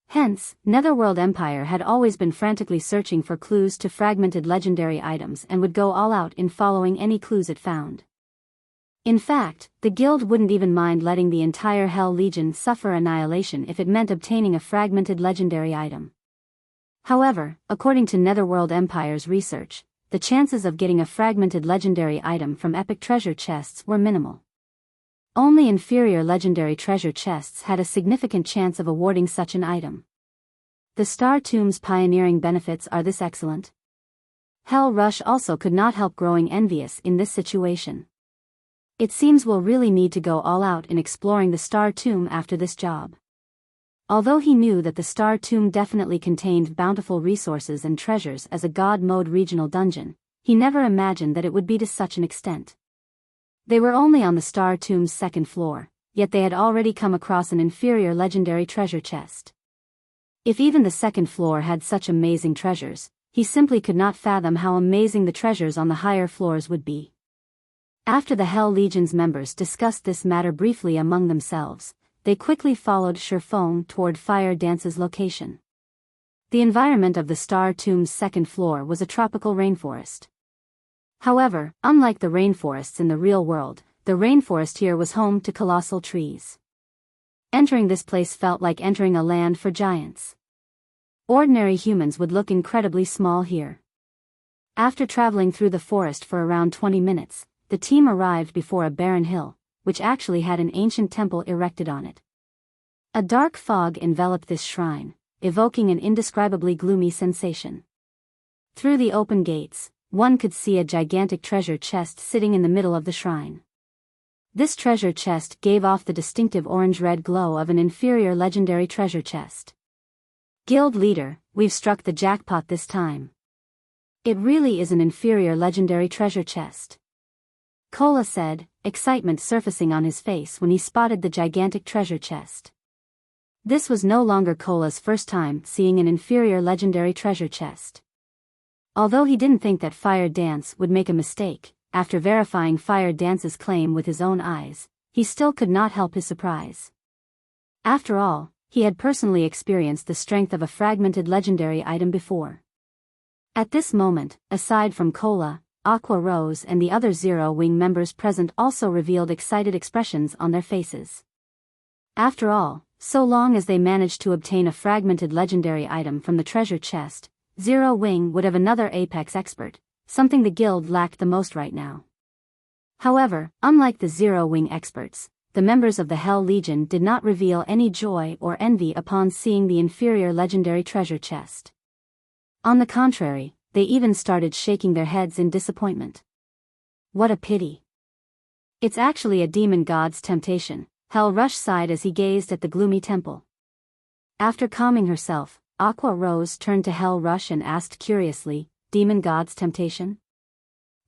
Hence, Netherworld Empire had always been frantically searching for clues to fragmented legendary items and would go all out in following any clues it found. In fact, the guild wouldn't even mind letting the entire Hell Legion suffer annihilation if it meant obtaining a fragmented legendary item. However, according to Netherworld Empire's research, the chances of getting a fragmented legendary item from epic treasure chests were minimal. Only inferior legendary treasure chests had a significant chance of awarding such an item. The Star Tomb's pioneering benefits are this excellent. Hell Rush also could not help growing envious in this situation. It seems we'll really need to go all out in exploring the Star Tomb after this job. Although he knew that the Star Tomb definitely contained bountiful resources and treasures as a God Mode regional dungeon, he never imagined that it would be to such an extent. They were only on the Star Tomb's second floor, yet they had already come across an inferior legendary treasure chest. If even the second floor had such amazing treasures, he simply could not fathom how amazing the treasures on the higher floors would be. After the Hell Legion's members discussed this matter briefly among themselves, they quickly followed Sherfone toward Fire Dance's location. The environment of the Star Tomb's second floor was a tropical rainforest. However, unlike the rainforests in the real world, the rainforest here was home to colossal trees. Entering this place felt like entering a land for giants. Ordinary humans would look incredibly small here. After traveling through the forest for around 20 minutes, the team arrived before a barren hill, which actually had an ancient temple erected on it. A dark fog enveloped this shrine, evoking an indescribably gloomy sensation. Through the open gates, one could see a gigantic treasure chest sitting in the middle of the shrine. This treasure chest gave off the distinctive orange-red glow of an inferior legendary treasure chest. Guild leader, we've struck the jackpot this time. It really is an inferior legendary treasure chest. Kola said, excitement surfacing on his face when he spotted the gigantic treasure chest. This was no longer Kola's first time seeing an inferior legendary treasure chest. Although he didn't think that Fire Dance would make a mistake, after verifying Fire Dance's claim with his own eyes, he still could not help his surprise. After all, he had personally experienced the strength of a fragmented legendary item before. At this moment, aside from Kola, Aqua Rose and the other Zero Wing members present also revealed excited expressions on their faces. After all, so long as they managed to obtain a fragmented legendary item from the treasure chest, Zero Wing would have another Apex expert, something the guild lacked the most right now. However, unlike the Zero Wing experts, the members of the Hell Legion did not reveal any joy or envy upon seeing the inferior legendary treasure chest. On the contrary, they even started shaking their heads in disappointment. What a pity. It's actually a demon god's temptation, Hell Rush sighed as he gazed at the gloomy temple. After calming herself, Aqua Rose turned to Hell Rush and asked curiously, Demon God's temptation?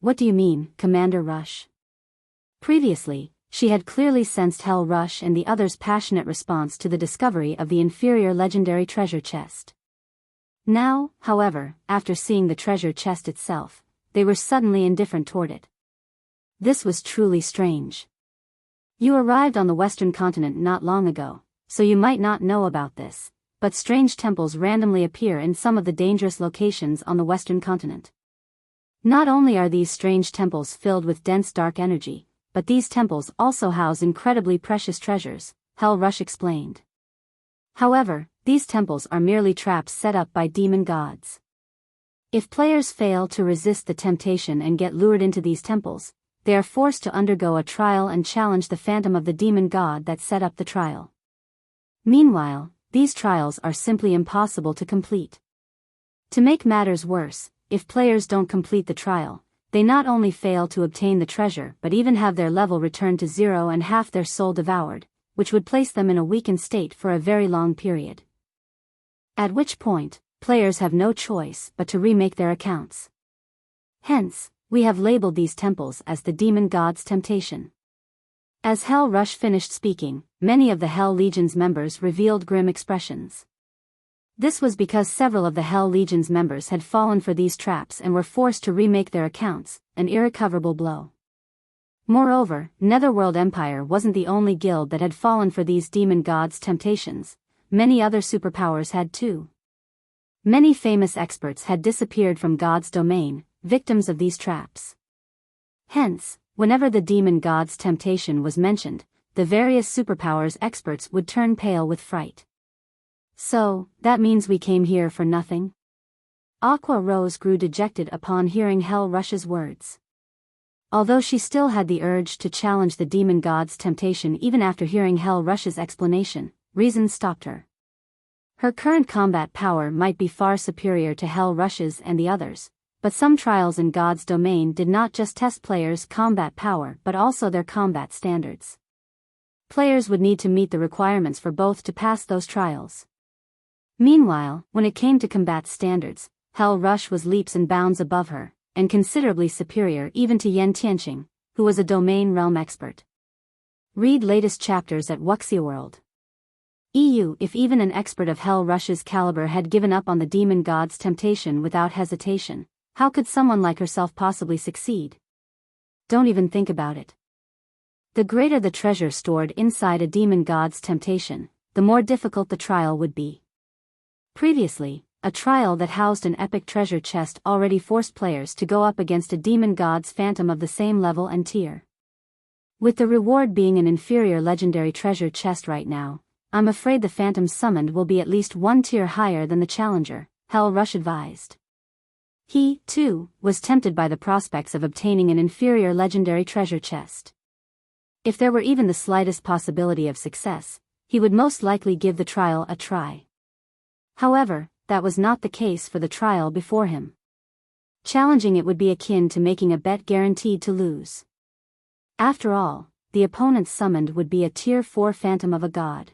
What do you mean, Commander Rush? Previously, she had clearly sensed Hell Rush and the others' passionate response to the discovery of the inferior legendary treasure chest. Now, however, after seeing the treasure chest itself, they were suddenly indifferent toward it. This was truly strange. You arrived on the Western continent not long ago, so you might not know about this, but strange temples randomly appear in some of the dangerous locations on the western continent. Not only are these strange temples filled with dense dark energy, but these temples also house incredibly precious treasures, Hell Rush explained. However, these temples are merely traps set up by demon gods. If players fail to resist the temptation and get lured into these temples, they are forced to undergo a trial and challenge the phantom of the demon god that set up the trial. Meanwhile, these trials are simply impossible to complete. To make matters worse, if players don't complete the trial, they not only fail to obtain the treasure but even have their level returned to 0 and half their soul devoured, which would place them in a weakened state for a very long period. At which point, players have no choice but to remake their accounts. Hence, we have labeled these temples as the demon god's temptation. As Hell Rush finished speaking, many of the Hell Legion's members revealed grim expressions. This was because several of the Hell Legion's members had fallen for these traps and were forced to remake their accounts, an irrecoverable blow. Moreover, Netherworld Empire wasn't the only guild that had fallen for these demon gods' temptations, many other superpowers had too. Many famous experts had disappeared from God's domain, victims of these traps. Hence, whenever the demon god's temptation was mentioned, the various superpowers experts would turn pale with fright. So, that means we came here for nothing? Aqua Rose grew dejected upon hearing Hell Rush's words. Although she still had the urge to challenge the demon god's temptation even after hearing Hell Rush's explanation, reason stopped her. Her current combat power might be far superior to Hell Rush's and the others, but some trials in God's domain did not just test players' combat power but also their combat standards. Players would need to meet the requirements for both to pass those trials. Meanwhile, when it came to combat standards, Hell Rush was leaps and bounds above her, and considerably superior even to Yen Tianqing, who was a domain realm expert. Read latest chapters at Wuxia World. If even an expert of Hell Rush's caliber had given up on the demon god's temptation without hesitation, how could someone like herself possibly succeed? Don't even think about it. The greater the treasure stored inside a demon god's temptation, the more difficult the trial would be. Previously, a trial that housed an epic treasure chest already forced players to go up against a demon god's phantom of the same level and tier. With the reward being an inferior legendary treasure chest right now, I'm afraid the phantom summoned will be at least one tier higher than the challenger, Hell Rush advised. He, too, was tempted by the prospects of obtaining an inferior legendary treasure chest. If there were even the slightest possibility of success, he would most likely give the trial a try. However, that was not the case for the trial before him. Challenging it would be akin to making a bet guaranteed to lose. After all, the opponent summoned would be a Tier 4 phantom of a god.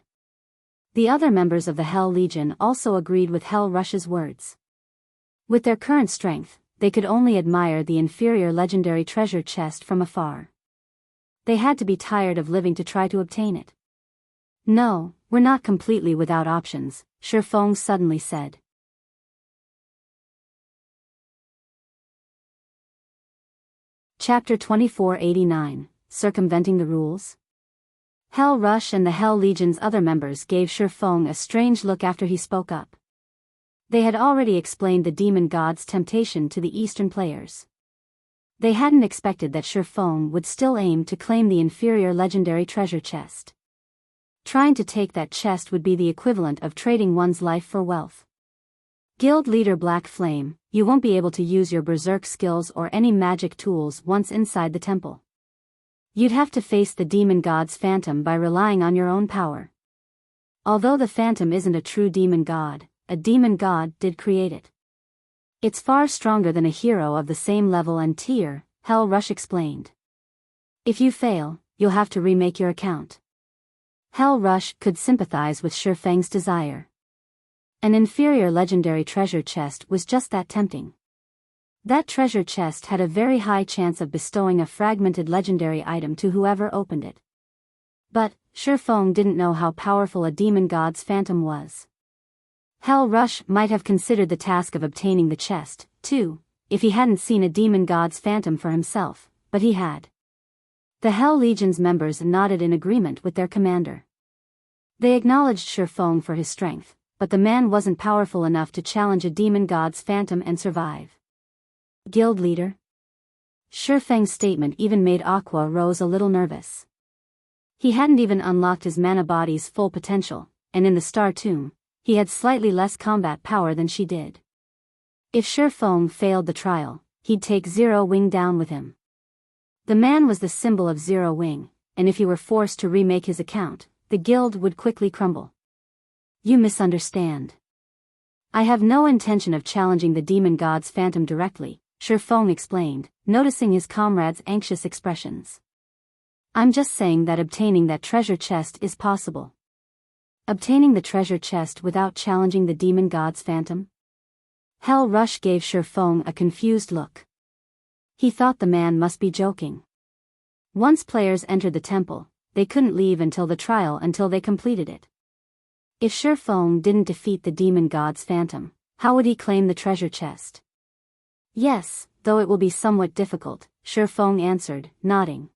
The other members of the Hell Legion also agreed with Hell Rush's words. With their current strength, they could only admire the inferior legendary treasure chest from afar. They had to be tired of living to try to obtain it. No, we're not completely without options, Shifeng suddenly said. Chapter 2489, Circumventing the Rules? Hell Rush and the Hell Legion's other members gave Shifeng a strange look after he spoke up. They had already explained the demon god's temptation to the Eastern players. They hadn't expected that Shifeng would still aim to claim the inferior legendary treasure chest. Trying to take that chest would be the equivalent of trading one's life for wealth. Guild leader Black Flame, you won't be able to use your berserk skills or any magic tools once inside the temple. You'd have to face the demon god's phantom by relying on your own power. Although the phantom isn't a true demon god, a demon god did create it. It's far stronger than a hero of the same level and tier, Hell Rush explained. If you fail, you'll have to remake your account. Hell Rush could sympathize with Shifeng's desire. An inferior legendary treasure chest was just that tempting. That treasure chest had a very high chance of bestowing a fragmented legendary item to whoever opened it. But, Shifeng didn't know how powerful a demon god's phantom was. Hell Rush might have considered the task of obtaining the chest, too, if he hadn't seen a demon god's phantom for himself, but he had. The Hell Legion's members nodded in agreement with their commander. They acknowledged Shifeng for his strength, but the man wasn't powerful enough to challenge a demon god's phantom and survive. Guild leader? Shifeng's statement even made Aqua Rose a little nervous. He hadn't even unlocked his mana body's full potential, and in the Star Tomb, he had slightly less combat power than she did. If Shifeng failed the trial, he'd take Zero Wing down with him. The man was the symbol of Zero Wing, and if he were forced to remake his account, the guild would quickly crumble. You misunderstand. I have no intention of challenging the demon god's phantom directly, Shifeng explained, noticing his comrade's anxious expressions. I'm just saying that obtaining that treasure chest is possible. Obtaining the treasure chest without challenging the demon god's phantom? Hell Rush gave Shifeng a confused look. He thought the man must be joking. Once players entered the temple, they couldn't leave until the trial until they completed it. If Shifeng didn't defeat the demon god's phantom, how would he claim the treasure chest? Yes, though it will be somewhat difficult, Shifeng answered, nodding.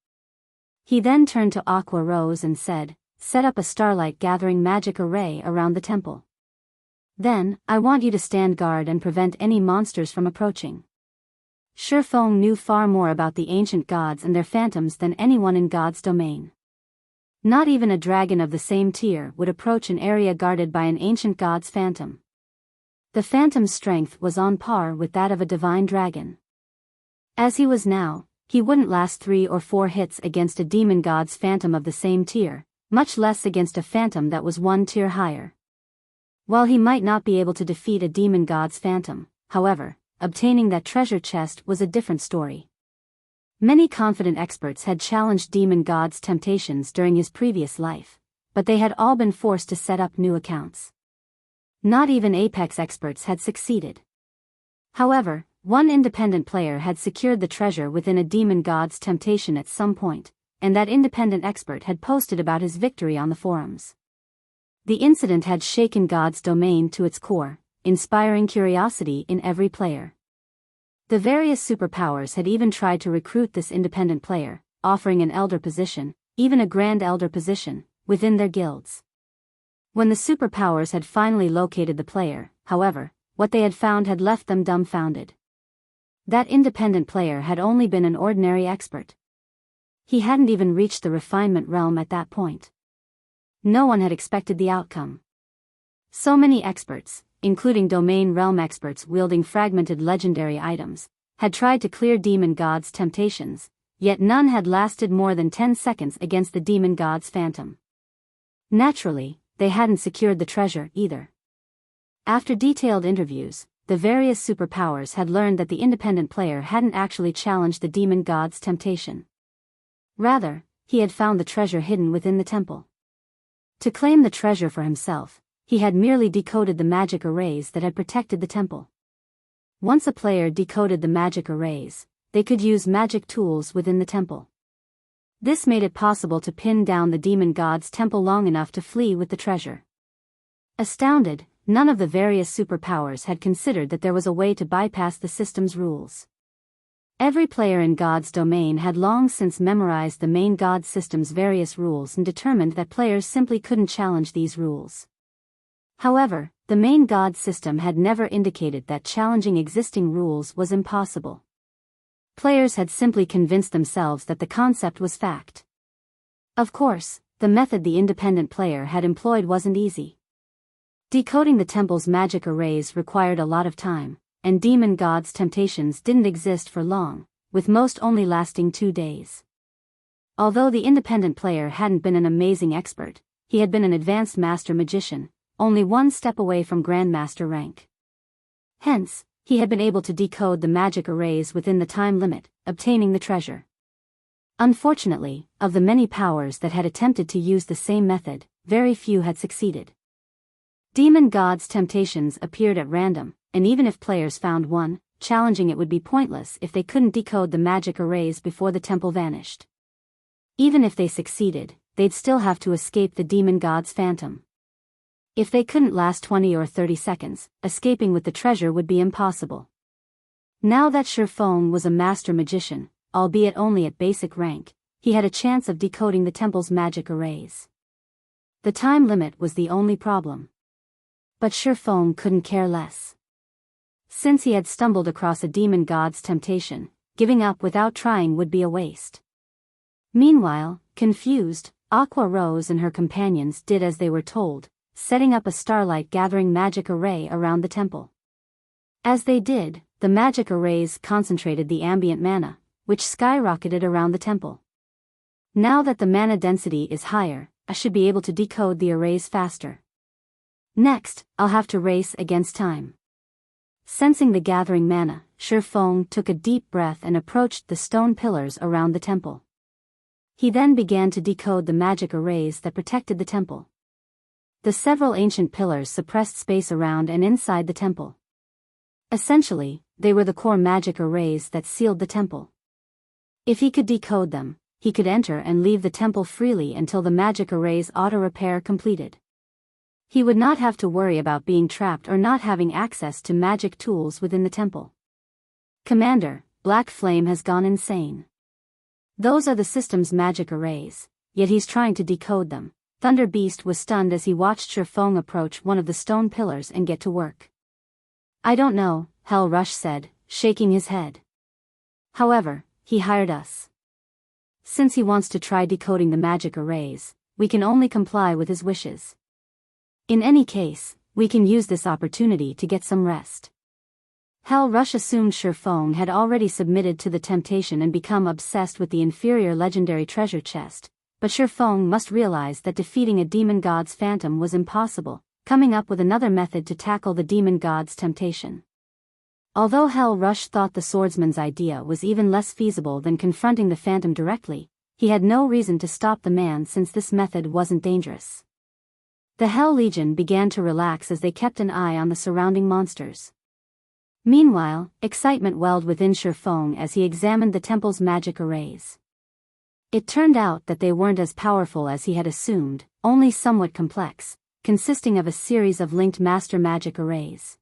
He then turned to Aqua Rose and said, set up a starlight gathering magic array around the temple. Then, I want you to stand guard and prevent any monsters from approaching. Shifeng knew far more about the ancient gods and their phantoms than anyone in God's domain. Not even a dragon of the same tier would approach an area guarded by an ancient god's phantom. The phantom's strength was on par with that of a divine dragon. As he was now, he wouldn't last 3 or 4 hits against a demon god's phantom of the same tier, much less against a phantom that was 1 tier higher. While he might not be able to defeat a demon god's phantom, however, obtaining that treasure chest was a different story. Many confident experts had challenged demon god's temptations during his previous life, but they had all been forced to set up new accounts. Not even Apex experts had succeeded. However, one independent player had secured the treasure within a demon god's temptation at some point, and that independent expert had posted about his victory on the forums. The incident had shaken God's domain to its core, inspiring curiosity in every player. The various superpowers had even tried to recruit this independent player, offering an elder position, even a grand elder position, within their guilds. When the superpowers had finally located the player, however, what they had found had left them dumbfounded. That independent player had only been an ordinary expert. He hadn't even reached the refinement realm at that point. No one had expected the outcome. So many experts, including domain realm experts wielding fragmented legendary items, had tried to clear demon god's temptations, yet none had lasted more than 10 seconds against the demon god's phantom. Naturally, they hadn't secured the treasure either. After detailed interviews, the various superpowers had learned that the independent player hadn't actually challenged the demon god's temptation. Rather, he had found the treasure hidden within the temple. To claim the treasure for himself, he had merely decoded the magic arrays that had protected the temple. Once a player decoded the magic arrays, they could use magic tools within the temple. This made it possible to pin down the demon god's temple long enough to flee with the treasure. Astounded, none of the various superpowers had considered that there was a way to bypass the system's rules. Every player in God's domain had long since memorized the main God system's various rules and determined that players simply couldn't challenge these rules. However, the main God system had never indicated that challenging existing rules was impossible. Players had simply convinced themselves that the concept was fact. Of course, the method the independent player had employed wasn't easy. Decoding the temple's magic arrays required a lot of time, and demon god's temptations didn't exist for long, with most only lasting 2 days. Although the independent player hadn't been an amazing expert, he had been an advanced master magician, only 1 step away from grandmaster rank. Hence, he had been able to decode the magic arrays within the time limit, obtaining the treasure. Unfortunately, of the many powers that had attempted to use the same method, very few had succeeded. Demon god's temptations appeared at random, and even if players found one, challenging it would be pointless if they couldn't decode the magic arrays before the temple vanished. Even if they succeeded, they'd still have to escape the demon god's phantom. If they couldn't last 20 or 30 seconds, escaping with the treasure would be impossible. Now that Shifeng was a master magician, albeit only at basic rank, he had a chance of decoding the temple's magic arrays. The time limit was the only problem. But Shifeng couldn't care less. Since he had stumbled across a demon god's temptation, giving up without trying would be a waste. Meanwhile, confused, Aqua Rose and her companions did as they were told, setting up a starlight gathering magic array around the temple. As they did, the magic arrays concentrated the ambient mana, which skyrocketed around the temple. Now that the mana density is higher, I should be able to decode the arrays faster. Next, I'll have to race against time. Sensing the gathering mana, Shifeng took a deep breath and approached the stone pillars around the temple. He then began to decode the magic arrays that protected the temple. The several ancient pillars suppressed space around and inside the temple. Essentially, they were the core magic arrays that sealed the temple. If he could decode them, he could enter and leave the temple freely until the magic array's auto-repair completed. He would not have to worry about being trapped or not having access to magic tools within the temple. Commander, Black Flame has gone insane. Those are the system's magic arrays, yet he's trying to decode them. Thunder Beast was stunned as he watched Shifeng approach one of the stone pillars and get to work. I don't know, Hell Rush said, shaking his head. However, he hired us. Since he wants to try decoding the magic arrays, we can only comply with his wishes. In any case, we can use this opportunity to get some rest. Hell Rush assumed Shifeng had already submitted to the temptation and become obsessed with the inferior legendary treasure chest, but Shifeng must realize that defeating a demon god's phantom was impossible, coming up with another method to tackle the demon god's temptation. Although Hell Rush thought the swordsman's idea was even less feasible than confronting the phantom directly, he had no reason to stop the man since this method wasn't dangerous. The Hell Legion began to relax as they kept an eye on the surrounding monsters. Meanwhile, excitement welled within Shifeng as he examined the temple's magic arrays. It turned out that they weren't as powerful as he had assumed, only somewhat complex, consisting of a series of linked master magic arrays.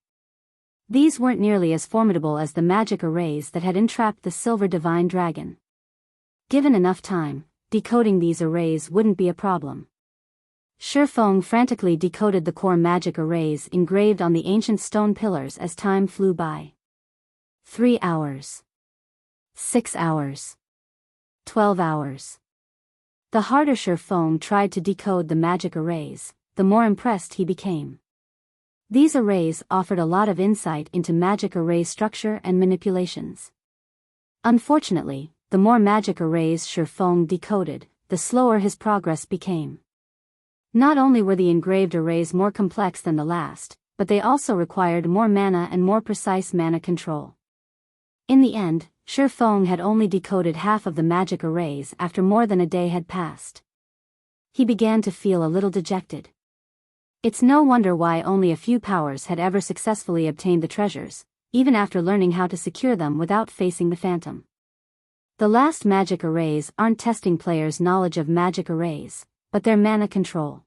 These weren't nearly as formidable as the magic arrays that had entrapped the silver divine dragon. Given enough time, decoding these arrays wouldn't be a problem. Shifeng frantically decoded the core magic arrays engraved on the ancient stone pillars as time flew by. 3 hours. 6 hours. 12 hours. The harder Shifeng tried to decode the magic arrays, the more impressed he became. These arrays offered a lot of insight into magic array structure and manipulations. Unfortunately, the more magic arrays Shifeng decoded, the slower his progress became. Not only were the engraved arrays more complex than the last, but they also required more mana and more precise mana control. In the end, Shifeng had only decoded half of the magic arrays after more than a day had passed. He began to feel a little dejected. It's no wonder why only a few powers had ever successfully obtained the treasures, even after learning how to secure them without facing the phantom. The last magic arrays aren't testing players' knowledge of magic arrays, but their mana control.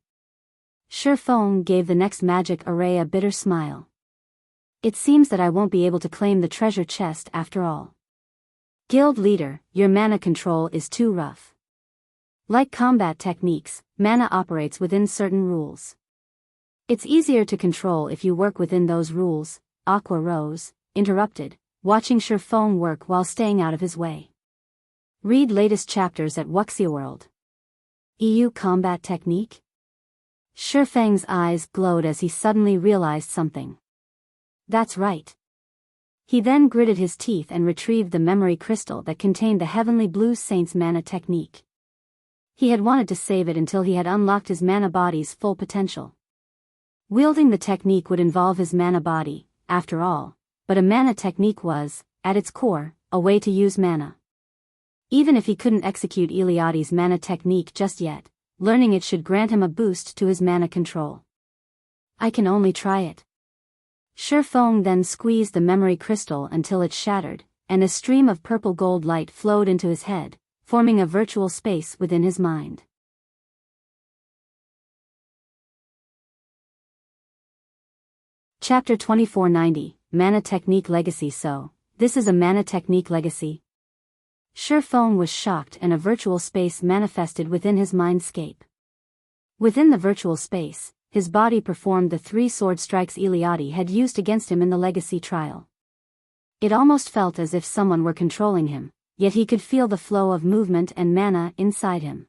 Shifeng gave the next magic array a bitter smile. It seems that I won't be able to claim the treasure chest after all. Guild leader, your mana control is too rough. Like combat techniques, mana operates within certain rules. It's easier to control if you work within those rules, Aqua Rose interrupted, watching Shifeng work while staying out of his way. Read latest chapters at Wuxia World. EU combat technique? Shifeng's eyes glowed as he suddenly realized something. That's right. He then gritted his teeth and retrieved the memory crystal that contained the Heavenly Blue Saint's mana technique. He had wanted to save it until he had unlocked his mana body's full potential. Wielding the technique would involve his mana body, after all, but a mana technique was, at its core, a way to use mana. Even if he couldn't execute Eliade's mana technique just yet, learning it should grant him a boost to his mana control. I can only try it. Shifeng then squeezed the memory crystal until it shattered, and a stream of purple gold light flowed into his head, forming a virtual space within his mind. Chapter 2490, Mana Technique Legacy. So, this is a mana technique legacy? Shifeng was shocked and a virtual space manifested within his mindscape. Within the virtual space, his body performed the 3 sword strikes Eliade had used against him in the legacy trial. It almost felt as if someone were controlling him, yet he could feel the flow of movement and mana inside him.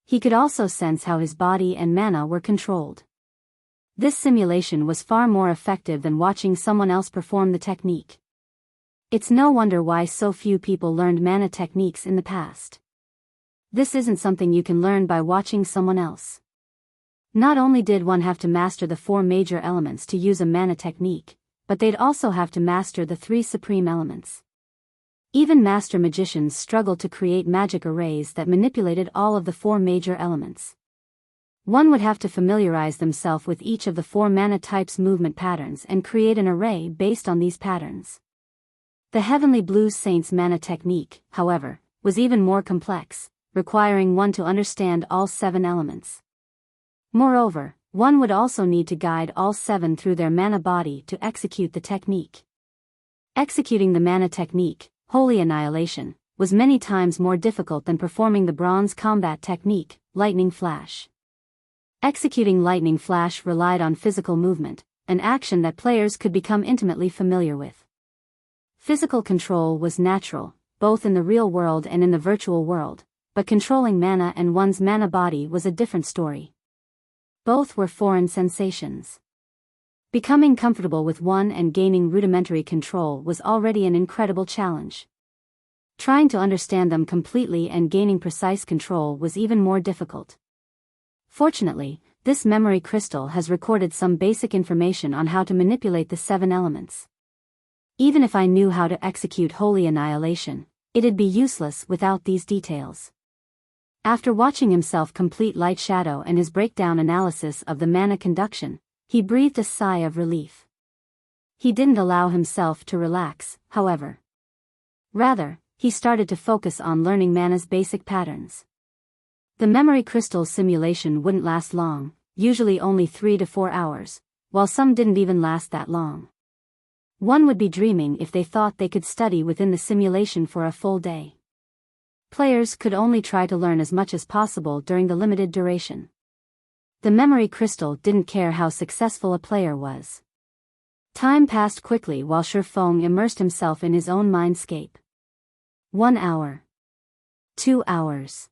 He could also sense how his body and mana were controlled. This simulation was far more effective than watching someone else perform the technique. It's no wonder why so few people learned mana techniques in the past. This isn't something you can learn by watching someone else. Not only did one have to master the 4 major elements to use a mana technique, but they'd also have to master the 3 supreme elements. Even master magicians struggled to create magic arrays that manipulated all of the 4 major elements. One would have to familiarize themselves with each of the 4 mana types' movement patterns and create an array based on these patterns. The Heavenly Blue Saint's mana technique, however, was even more complex, requiring one to understand all 7 elements. Moreover, one would also need to guide all 7 through their mana body to execute the technique. Executing the mana technique, Holy Annihilation, was many times more difficult than performing the bronze combat technique, Lightning Flash. Executing Lightning Flash relied on physical movement, an action that players could become intimately familiar with. Physical control was natural, both in the real world and in the virtual world, but controlling mana and one's mana body was a different story. Both were foreign sensations. Becoming comfortable with one and gaining rudimentary control was already an incredible challenge. Trying to understand them completely and gaining precise control was even more difficult. Fortunately, this memory crystal has recorded some basic information on how to manipulate the 7 elements. Even if I knew how to execute Holy Annihilation, it'd be useless without these details. After watching himself complete Light Shadow and his breakdown analysis of the mana conduction, he breathed a sigh of relief. He didn't allow himself to relax, however. Rather, he started to focus on learning mana's basic patterns. The memory crystal simulation wouldn't last long, usually only 3 to 4 hours, while some didn't even last that long. One would be dreaming if they thought they could study within the simulation for a full day. Players could only try to learn as much as possible during the limited duration. The memory crystal didn't care how successful a player was. Time passed quickly while Shifeng immersed himself in his own mindscape. 1 hour. 2 hours.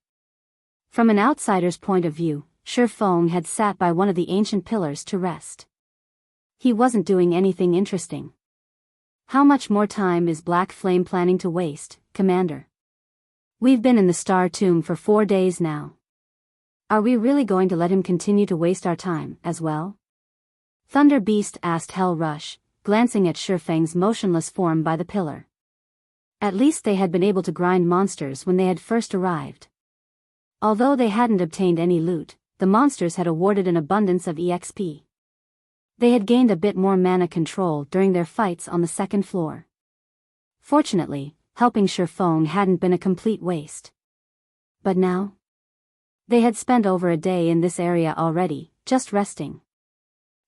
From an outsider's point of view, Shifeng had sat by one of the ancient pillars to rest. He wasn't doing anything interesting. How much more time is Black Flame planning to waste, Commander? We've been in the Star Tomb for 4 days now. Are we really going to let him continue to waste our time, as well? Thunder Beast asked Hell Rush, glancing at Shifeng's motionless form by the pillar. At least they had been able to grind monsters when they had first arrived. Although they hadn't obtained any loot, the monsters had awarded an abundance of EXP. They had gained a bit more mana control during their fights on the 2nd floor. Fortunately, helping Shifeng hadn't been a complete waste. But now? They had spent over a day in this area already, just resting.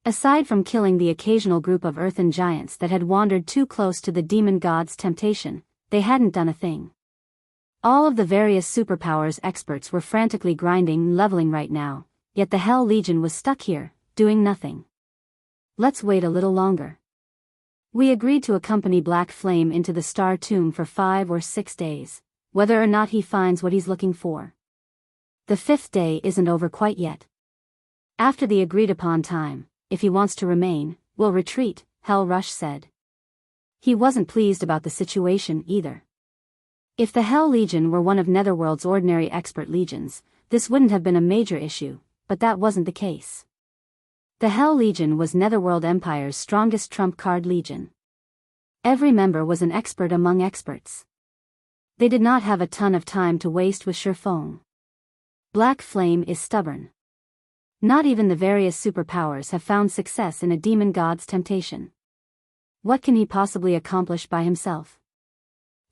Aside from killing the occasional group of earthen giants that had wandered too close to the demon god's temptation, they hadn't done a thing. All of the various superpowers experts were frantically grinding and leveling right now, yet the Hell Legion was stuck here, doing nothing. Let's wait a little longer. We agreed to accompany Black Flame into the Star Tomb for 5 or 6 days, whether or not he finds what he's looking for. The 5th day isn't over quite yet. After the agreed-upon time, if he wants to remain, we'll retreat, Hell Rush said. He wasn't pleased about the situation either. If the Hell Legion were one of Netherworld's ordinary expert legions, this wouldn't have been a major issue, but that wasn't the case. The Hell Legion was Netherworld Empire's strongest trump-card legion. Every member was an expert among experts. They did not have a ton of time to waste with Shifeng. Black Flame is stubborn. Not even the various superpowers have found success in a demon god's temptation. What can he possibly accomplish by himself?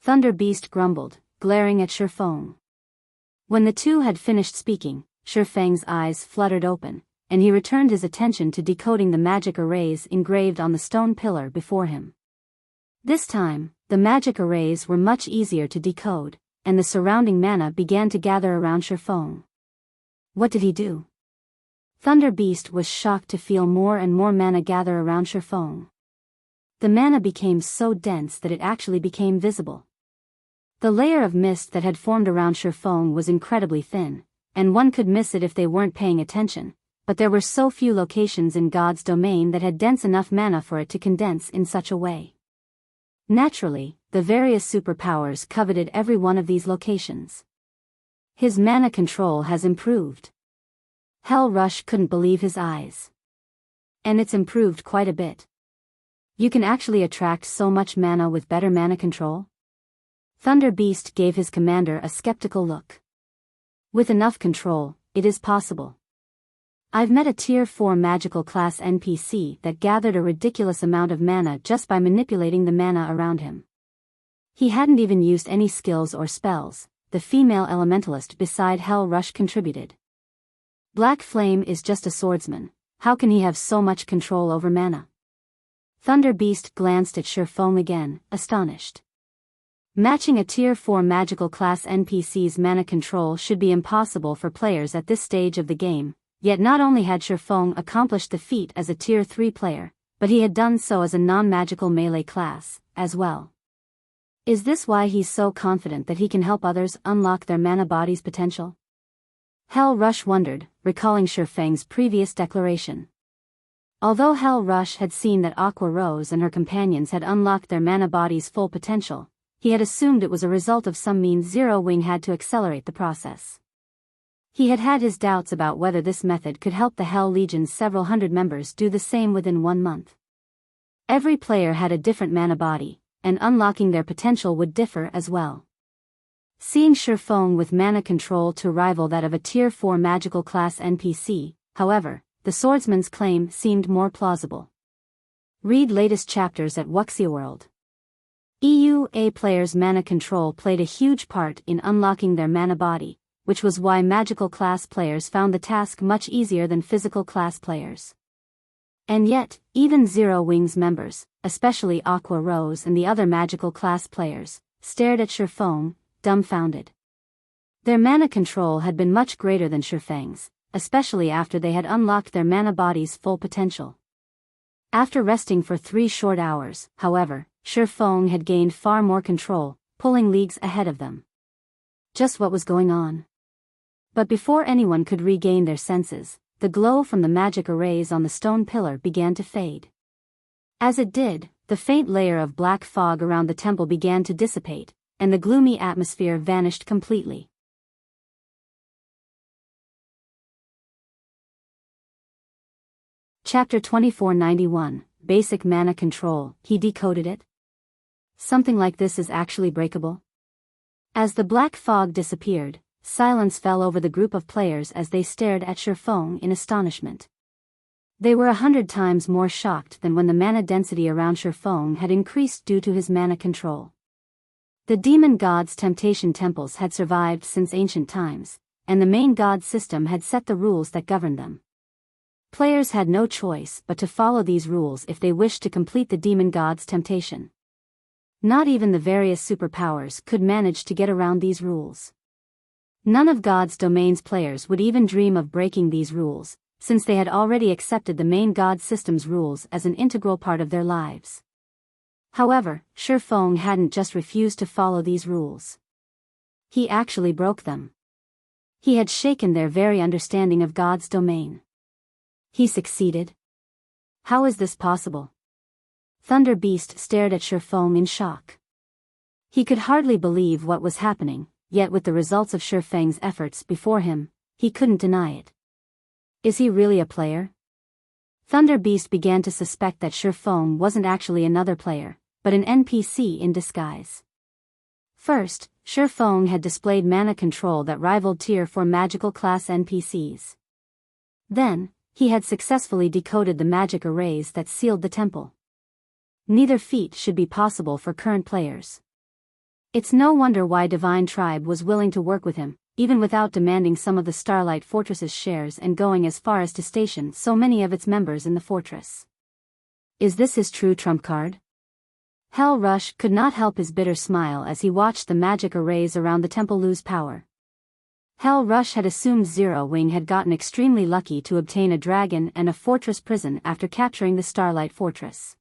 Thunder Beast grumbled, glaring at Shifeng. When the two had finished speaking, Shifeng's eyes fluttered open, and he returned his attention to decoding the magic arrays engraved on the stone pillar before him. This time, the magic arrays were much easier to decode, and the surrounding mana began to gather around Shifeng. What did he do? Thunder Beast was shocked to feel more and more mana gather around Shifeng. The mana became so dense that it actually became visible. The layer of mist that had formed around Shifeng was incredibly thin, and one could miss it if they weren't paying attention, but there were so few locations in God's domain that had dense enough mana for it to condense in such a way. Naturally, the various superpowers coveted every one of these locations. His mana control has improved. Hell Rush couldn't believe his eyes. And it's improved quite a bit. You can actually attract so much mana with better mana control? Thunder Beast gave his commander a skeptical look. With enough control, it is possible. I've met a Tier 4 magical class NPC that gathered a ridiculous amount of mana just by manipulating the mana around him. He hadn't even used any skills or spells, the female elementalist beside Hell Rush contributed. Black Flame is just a swordsman, how can he have so much control over mana? Thunder Beast glanced at Shifeng again, astonished. Matching a Tier 4 magical class NPC's mana control should be impossible for players at this stage of the game, yet not only had Shifeng accomplished the feat as a Tier 3 player, but he had done so as a non-magical melee class, as well. Is this why he's so confident that he can help others unlock their mana body's potential? Hell Rush wondered, recalling Shifeng's previous declaration. Although Hell Rush had seen that Aqua Rose and her companions had unlocked their mana body's full potential, he had assumed it was a result of some means Zero Wing had to accelerate the process. He had had his doubts about whether this method could help the Hell Legion's several hundred members do the same within 1 month. Every player had a different mana body, and unlocking their potential would differ as well. Seeing Shifeng with mana control to rival that of a Tier 4 magical class NPC, however, the swordsman's claim seemed more plausible. Read latest chapters at Wuxia World. EUA players' mana control played a huge part in unlocking their mana body, which was why magical class players found the task much easier than physical class players. And yet, even Zero Wing's members, especially Aqua Rose and the other magical class players, stared at Shifeng, dumbfounded. Their mana control had been much greater than Shifeng's, especially after they had unlocked their mana body's full potential. After resting for 3 short hours, however, Shifeng had gained far more control, pulling leagues ahead of them. Just what was going on? But before anyone could regain their senses, the glow from the magic arrays on the stone pillar began to fade. As it did, the faint layer of black fog around the temple began to dissipate, and the gloomy atmosphere vanished completely. Chapter 2491, Basic Mana Control, he decoded it? Something like this is actually breakable? As the black fog disappeared, silence fell over the group of players as they stared at Shifeng in astonishment. They were 100 times more shocked than when the mana density around Shifeng had increased due to his mana control. The demon god's temptation temples had survived since ancient times, and the main god system had set the rules that governed them. Players had no choice but to follow these rules if they wished to complete the demon god's temptation. Not even the various superpowers could manage to get around these rules. None of God's domain's players would even dream of breaking these rules, since they had already accepted the main god system's rules as an integral part of their lives. However, Shifeng hadn't just refused to follow these rules. He actually broke them. He had shaken their very understanding of God's domain. He succeeded? How is this possible? Thunder Beast stared at Shifeng in shock. He could hardly believe what was happening, yet with the results of Shifeng's efforts before him, he couldn't deny it. Is he really a player? Thunder Beast began to suspect that Shifeng wasn't actually another player, but an NPC in disguise. First, Shifeng had displayed mana control that rivaled Tier 4 magical class NPCs. Then, he had successfully decoded the magic arrays that sealed the temple. Neither feat should be possible for current players. It's no wonder why Divine Tribe was willing to work with him, even without demanding some of the Starlight Fortress's shares and going as far as to station so many of its members in the fortress. Is this his true trump card? Hell Rush could not help his bitter smile as he watched the magic arrays around the temple lose power. Hell Rush had assumed Zero Wing had gotten extremely lucky to obtain a dragon and a fortress prison after capturing the Starlight Fortress.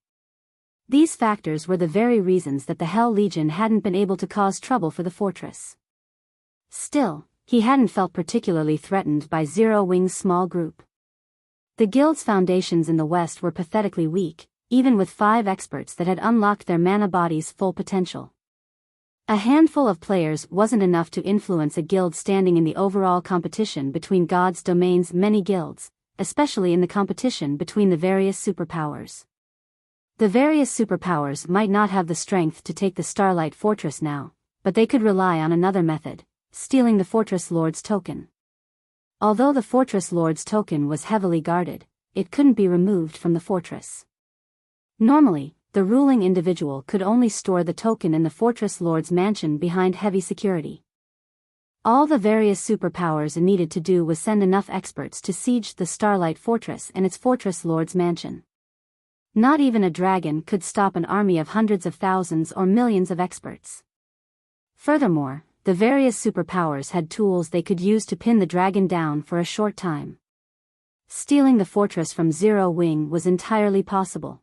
These factors were the very reasons that the Hell Legion hadn't been able to cause trouble for the fortress. Still, he hadn't felt particularly threatened by Zero Wing's small group. The guild's foundations in the west were pathetically weak, even with 5 experts that had unlocked their mana body's full potential. A handful of players wasn't enough to influence a guild standing in the overall competition between God's Domain's many guilds, especially in the competition between the various superpowers. The various superpowers might not have the strength to take the Starlight Fortress now, but they could rely on another method, stealing the Fortress Lord's token. Although the Fortress Lord's token was heavily guarded, it couldn't be removed from the fortress. Normally, the ruling individual could only store the token in the Fortress Lord's mansion behind heavy security. All the various superpowers needed to do was send enough experts to siege the Starlight Fortress and its Fortress Lord's mansion. Not even a dragon could stop an army of hundreds of thousands or millions of experts. Furthermore, the various superpowers had tools they could use to pin the dragon down for a short time. Stealing the fortress from Zero Wing was entirely possible.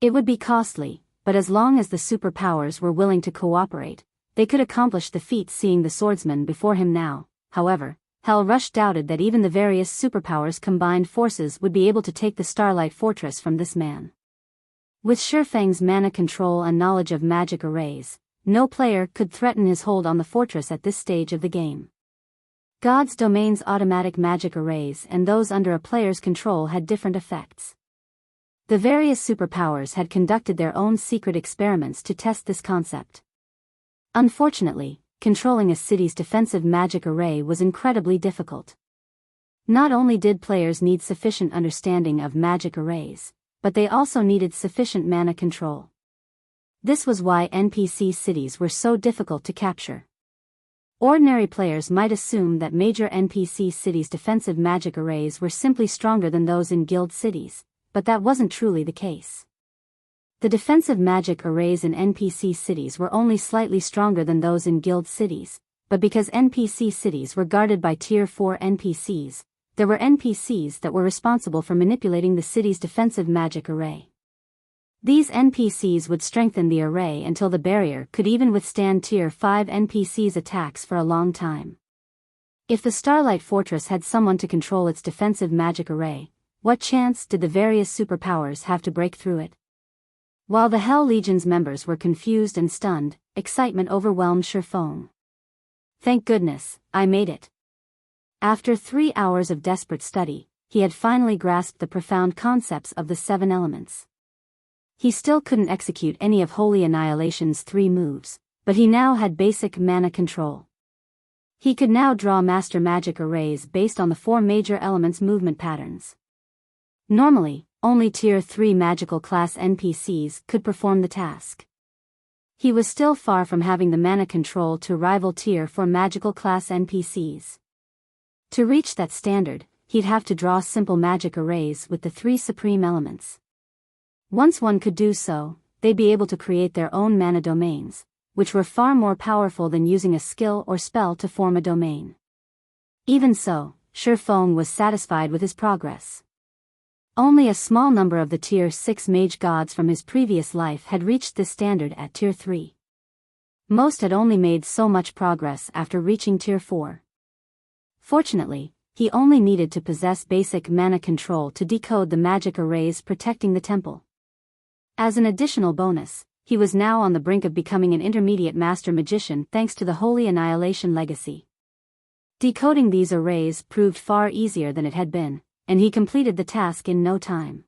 It would be costly, but as long as the superpowers were willing to cooperate, they could accomplish the feat. Seeing the swordsman before him now, however, Hell Rush doubted that even the various superpowers' combined forces would be able to take the Starlight Fortress from this man. With Shifang's mana control and knowledge of magic arrays, no player could threaten his hold on the fortress at this stage of the game. God's Domain's automatic magic arrays and those under a player's control had different effects. The various superpowers had conducted their own secret experiments to test this concept. Unfortunately, controlling a city's defensive magic array was incredibly difficult. Not only did players need sufficient understanding of magic arrays, but they also needed sufficient mana control. This was why NPC cities were so difficult to capture. Ordinary players might assume that major NPC cities' defensive magic arrays were simply stronger than those in guild cities, but that wasn't truly the case. The defensive magic arrays in NPC cities were only slightly stronger than those in guild cities, but because NPC cities were guarded by Tier 4 NPCs, there were NPCs that were responsible for manipulating the city's defensive magic array. These NPCs would strengthen the array until the barrier could even withstand Tier 5 NPCs' attacks for a long time. If the Starlight Fortress had someone to control its defensive magic array, what chance did the various superpowers have to break through it? While the Hell Legion's members were confused and stunned, excitement overwhelmed Shifang. Thank goodness, I made it. After 3 hours of desperate study, he had finally grasped the profound concepts of the 7 elements. He still couldn't execute any of Holy Annihilation's 3 moves, but he now had basic mana control. He could now draw master magic arrays based on the 4 major elements' movement patterns. Normally, only Tier 3 magical class NPCs could perform the task. He was still far from having the mana control to rival Tier 4 magical class NPCs. To reach that standard, he'd have to draw simple magic arrays with the 3 supreme elements. Once one could do so, they'd be able to create their own mana domains, which were far more powerful than using a skill or spell to form a domain. Even so, Shifang was satisfied with his progress. Only a small number of the Tier 6 mage gods from his previous life had reached this standard at Tier 3. Most had only made so much progress after reaching Tier 4. Fortunately, he only needed to possess basic mana control to decode the magic arrays protecting the temple. As an additional bonus, he was now on the brink of becoming an intermediate master magician thanks to the Holy Annihilation legacy. Decoding these arrays proved far easier than it had been, and he completed the task in no time.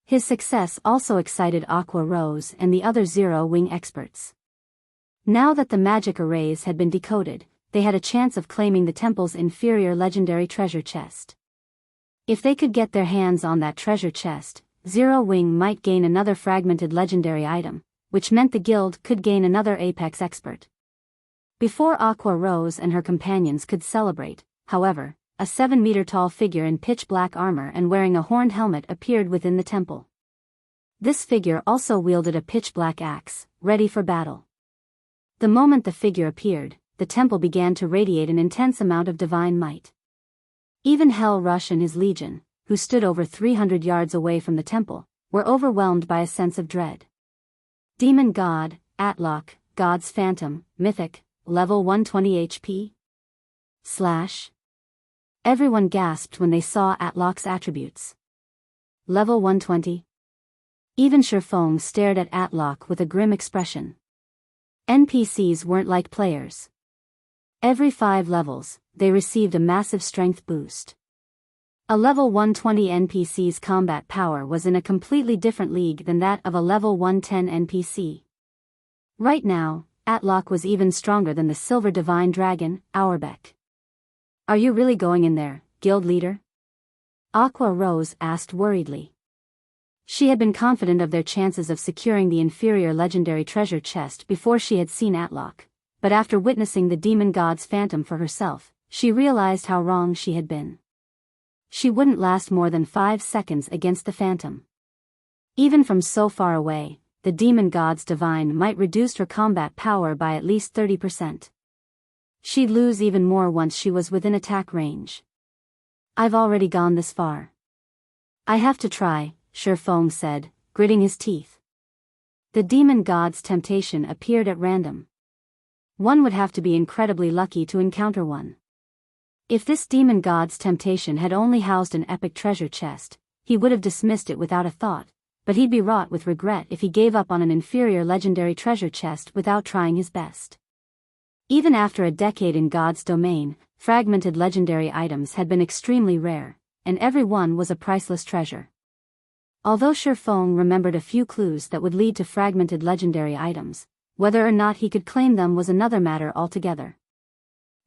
His success also excited Aqua Rose and the other Zero Wing experts. Now that the magic arrays had been decoded, they had a chance of claiming the temple's inferior legendary treasure chest. If they could get their hands on that treasure chest, Zero Wing might gain another fragmented legendary item, which meant the guild could gain another apex expert. Before Aqua Rose and her companions could celebrate, however, a 7-meter-tall figure in pitch-black armor and wearing a horned helmet appeared within the temple. This figure also wielded a pitch-black axe, ready for battle. The moment the figure appeared, the temple began to radiate an intense amount of divine might. Even Hell Rush and his legion, who stood over 300 yards away from the temple, were overwhelmed by a sense of dread. Demon God, Atlok, God's Phantom, Mythic, level 120 HP? Everyone gasped when they saw Atlok's attributes. Level 120? Even Shifeng stared at Atlok with a grim expression. NPCs weren't like players. Every 5 levels, they received a massive strength boost. A level 120 NPC's combat power was in a completely different league than that of a level 110 NPC. Right now, Atlok was even stronger than the Silver Divine Dragon, Auerbek. Are you really going in there, guild leader? Aqua Rose asked worriedly. She had been confident of their chances of securing the inferior legendary treasure chest before she had seen Atlok, but after witnessing the demon god's phantom for herself, she realized how wrong she had been. She wouldn't last more than 5 seconds against the phantom. Even from so far away, the demon god's divine might reduce her combat power by at least 30%. She'd lose even more once she was within attack range. I've already gone this far. I have to try, Shifeng said, gritting his teeth. The demon god's temptation appeared at random. One would have to be incredibly lucky to encounter one. If this demon god's temptation had only housed an epic treasure chest, he would have dismissed it without a thought, but he'd be wrought with regret if he gave up on an inferior legendary treasure chest without trying his best. Even after a decade in God's domain, fragmented legendary items had been extremely rare, and every one was a priceless treasure. Although Shifeng remembered a few clues that would lead to fragmented legendary items, whether or not he could claim them was another matter altogether.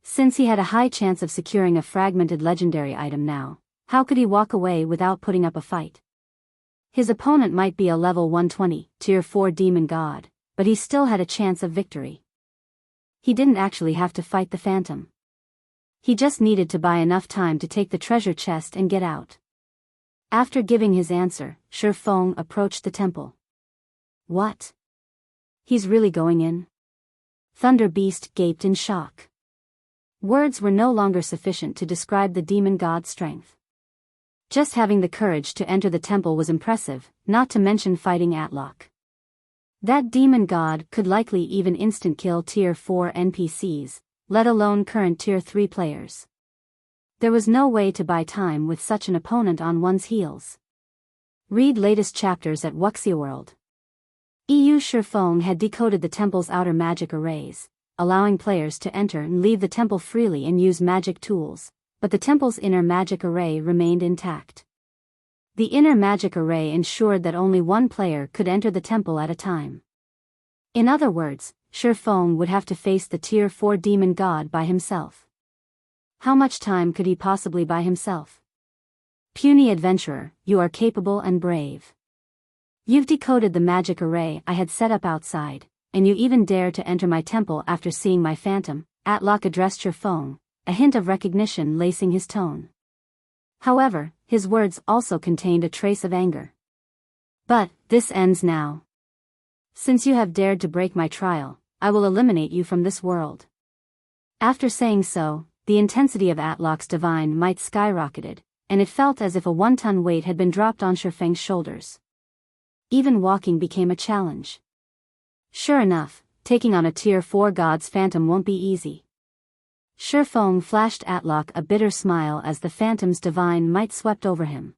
Since he had a high chance of securing a fragmented legendary item now, how could he walk away without putting up a fight? His opponent might be a level 120, tier 4 demon god, but he still had a chance of victory. He didn't actually have to fight the phantom. He just needed to buy enough time to take the treasure chest and get out. After giving his answer, Shifeng approached the temple. What? He's really going in? Thunder Beast gaped in shock. Words were no longer sufficient to describe the demon god's strength. Just having the courage to enter the temple was impressive, not to mention fighting Atlok. That demon god could likely even instant-kill tier 4 NPCs, let alone current tier 3 players. There was no way to buy time with such an opponent on one's heels. Read latest chapters at Wuxia World. Shifeng had decoded the temple's outer magic arrays, allowing players to enter and leave the temple freely and use magic tools, but the temple's inner magic array remained intact. The inner magic array ensured that only one player could enter the temple at a time. In other words, Shifeng would have to face the tier 4 demon god by himself. How much time could he possibly buy himself? Puny adventurer, you are capable and brave. You've decoded the magic array I had set up outside, and you even dare to enter my temple after seeing my phantom, Atlok addressed Shifeng, a hint of recognition lacing his tone. However, his words also contained a trace of anger. But, this ends now. Since you have dared to break my trial, I will eliminate you from this world. After saying so, the intensity of Atlok's divine might skyrocketed, and it felt as if a 1-ton weight had been dropped on Shifeng's shoulders. Even walking became a challenge. Sure enough, taking on a tier 4 god's phantom won't be easy. Shifeng flashed Atlok a bitter smile as the phantom's divine might swept over him.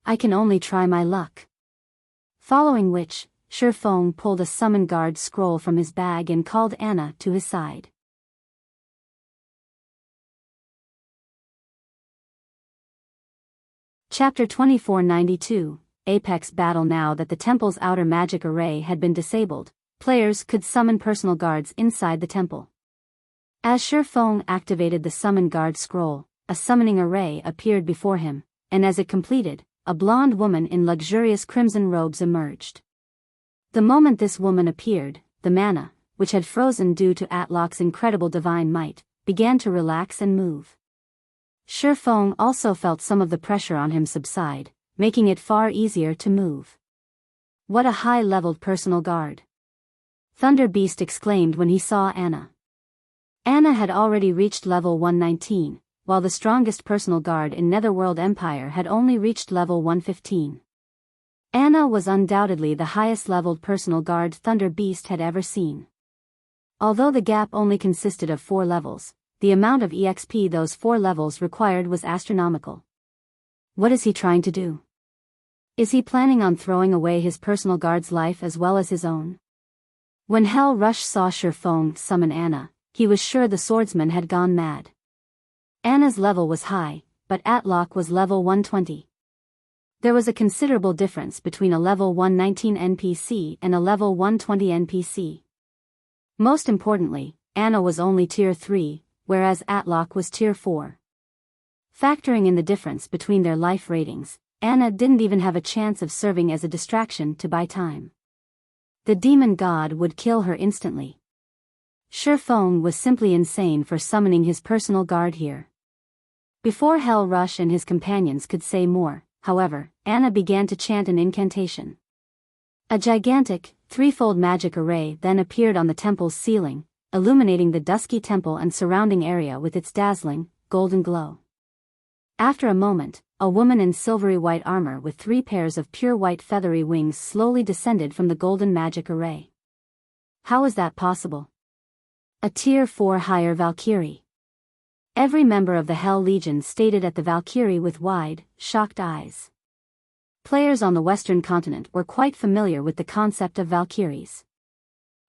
I can only try my luck. Following which, Shifeng pulled a summon guard scroll from his bag and called Anna to his side. Chapter 2492, Apex Battle. Now that the temple's outer magic array had been disabled, players could summon personal guards inside the temple. As Shifeng activated the summon guard scroll, a summoning array appeared before him, and as it completed, a blonde woman in luxurious crimson robes emerged. The moment this woman appeared, the mana, which had frozen due to Atlok's incredible divine might, began to relax and move. Shifeng also felt some of the pressure on him subside, making it far easier to move. What a high-leveled personal guard! Thunder Beast exclaimed when he saw Anna. Anna had already reached level 119, while the strongest personal guard in Netherworld Empire had only reached level 115. Anna was undoubtedly the highest-leveled personal guard Thunder Beast had ever seen. Although the gap only consisted of 4 levels, the amount of EXP those 4 levels required was astronomical. What is he trying to do? Is he planning on throwing away his personal guard's life as well as his own? When Hell Rush saw Shifeng summon Anna, he was sure the swordsman had gone mad. Anna's level was high, but Atlock was level 120. There was a considerable difference between a level 119 NPC and a level 120 NPC. Most importantly, Anna was only tier 3, whereas Atlock was tier 4. Factoring in the difference between their life ratings, Anna didn't even have a chance of serving as a distraction to buy time. The demon god would kill her instantly. Shifeng was simply insane for summoning his personal guard here. Before Hell Rush and his companions could say more, however, Anna began to chant an incantation. A gigantic, threefold magic array then appeared on the temple's ceiling, illuminating the dusky temple and surrounding area with its dazzling, golden glow. After a moment, a woman in silvery white armor with 3 pairs of pure white feathery wings slowly descended from the golden magic array. How is that possible? A tier 4 higher Valkyrie. Every member of the Hell Legion stared at the Valkyrie with wide, shocked eyes. Players on the Western continent were quite familiar with the concept of Valkyries.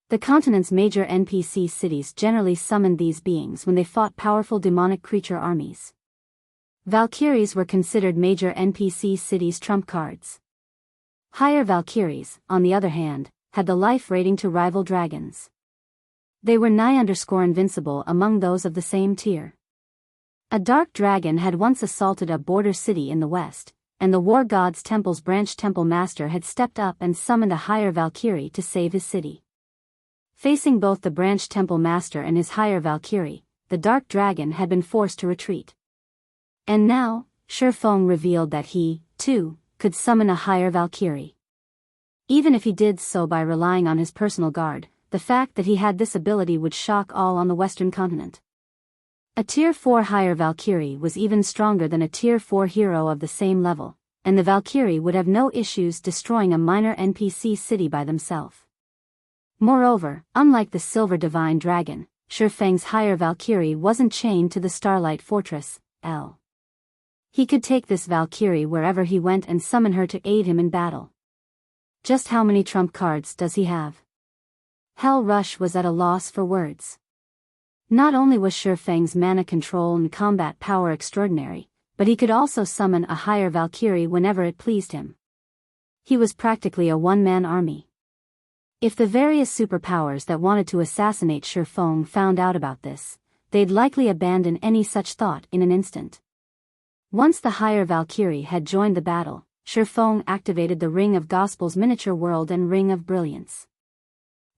The continent's major NPC cities generally summoned these beings when they fought powerful demonic creature armies. Valkyries were considered major NPC cities' trump cards. Higher Valkyries, on the other hand, had the life rating to rival dragons. They were nigh-invincible among those of the same tier. A dark dragon had once assaulted a border city in the west, and the War God's Temple's branch temple master had stepped up and summoned a higher Valkyrie to save his city. Facing both the branch temple master and his higher Valkyrie, the dark dragon had been forced to retreat. And now, Shifeng revealed that he, too, could summon a higher Valkyrie. Even if he did so by relying on his personal guard, the fact that he had this ability would shock all on the Western continent. A tier 4 higher Valkyrie was even stronger than a tier 4 hero of the same level, and the Valkyrie would have no issues destroying a minor NPC city by themselves. Moreover, unlike the Silver Divine Dragon, Shifeng's higher Valkyrie wasn't chained to the Starlight Fortress, L. He could take this Valkyrie wherever he went and summon her to aid him in battle. Just how many trump cards does he have? Hell Rush was at a loss for words. Not only was Shifeng's mana control and combat power extraordinary, but he could also summon a higher Valkyrie whenever it pleased him. He was practically a one-man army. If the various superpowers that wanted to assassinate Shifeng found out about this, they'd likely abandon any such thought in an instant. Once the higher Valkyrie had joined the battle, Shifeng activated the Ring of Gospel's miniature world and Ring of Brilliance.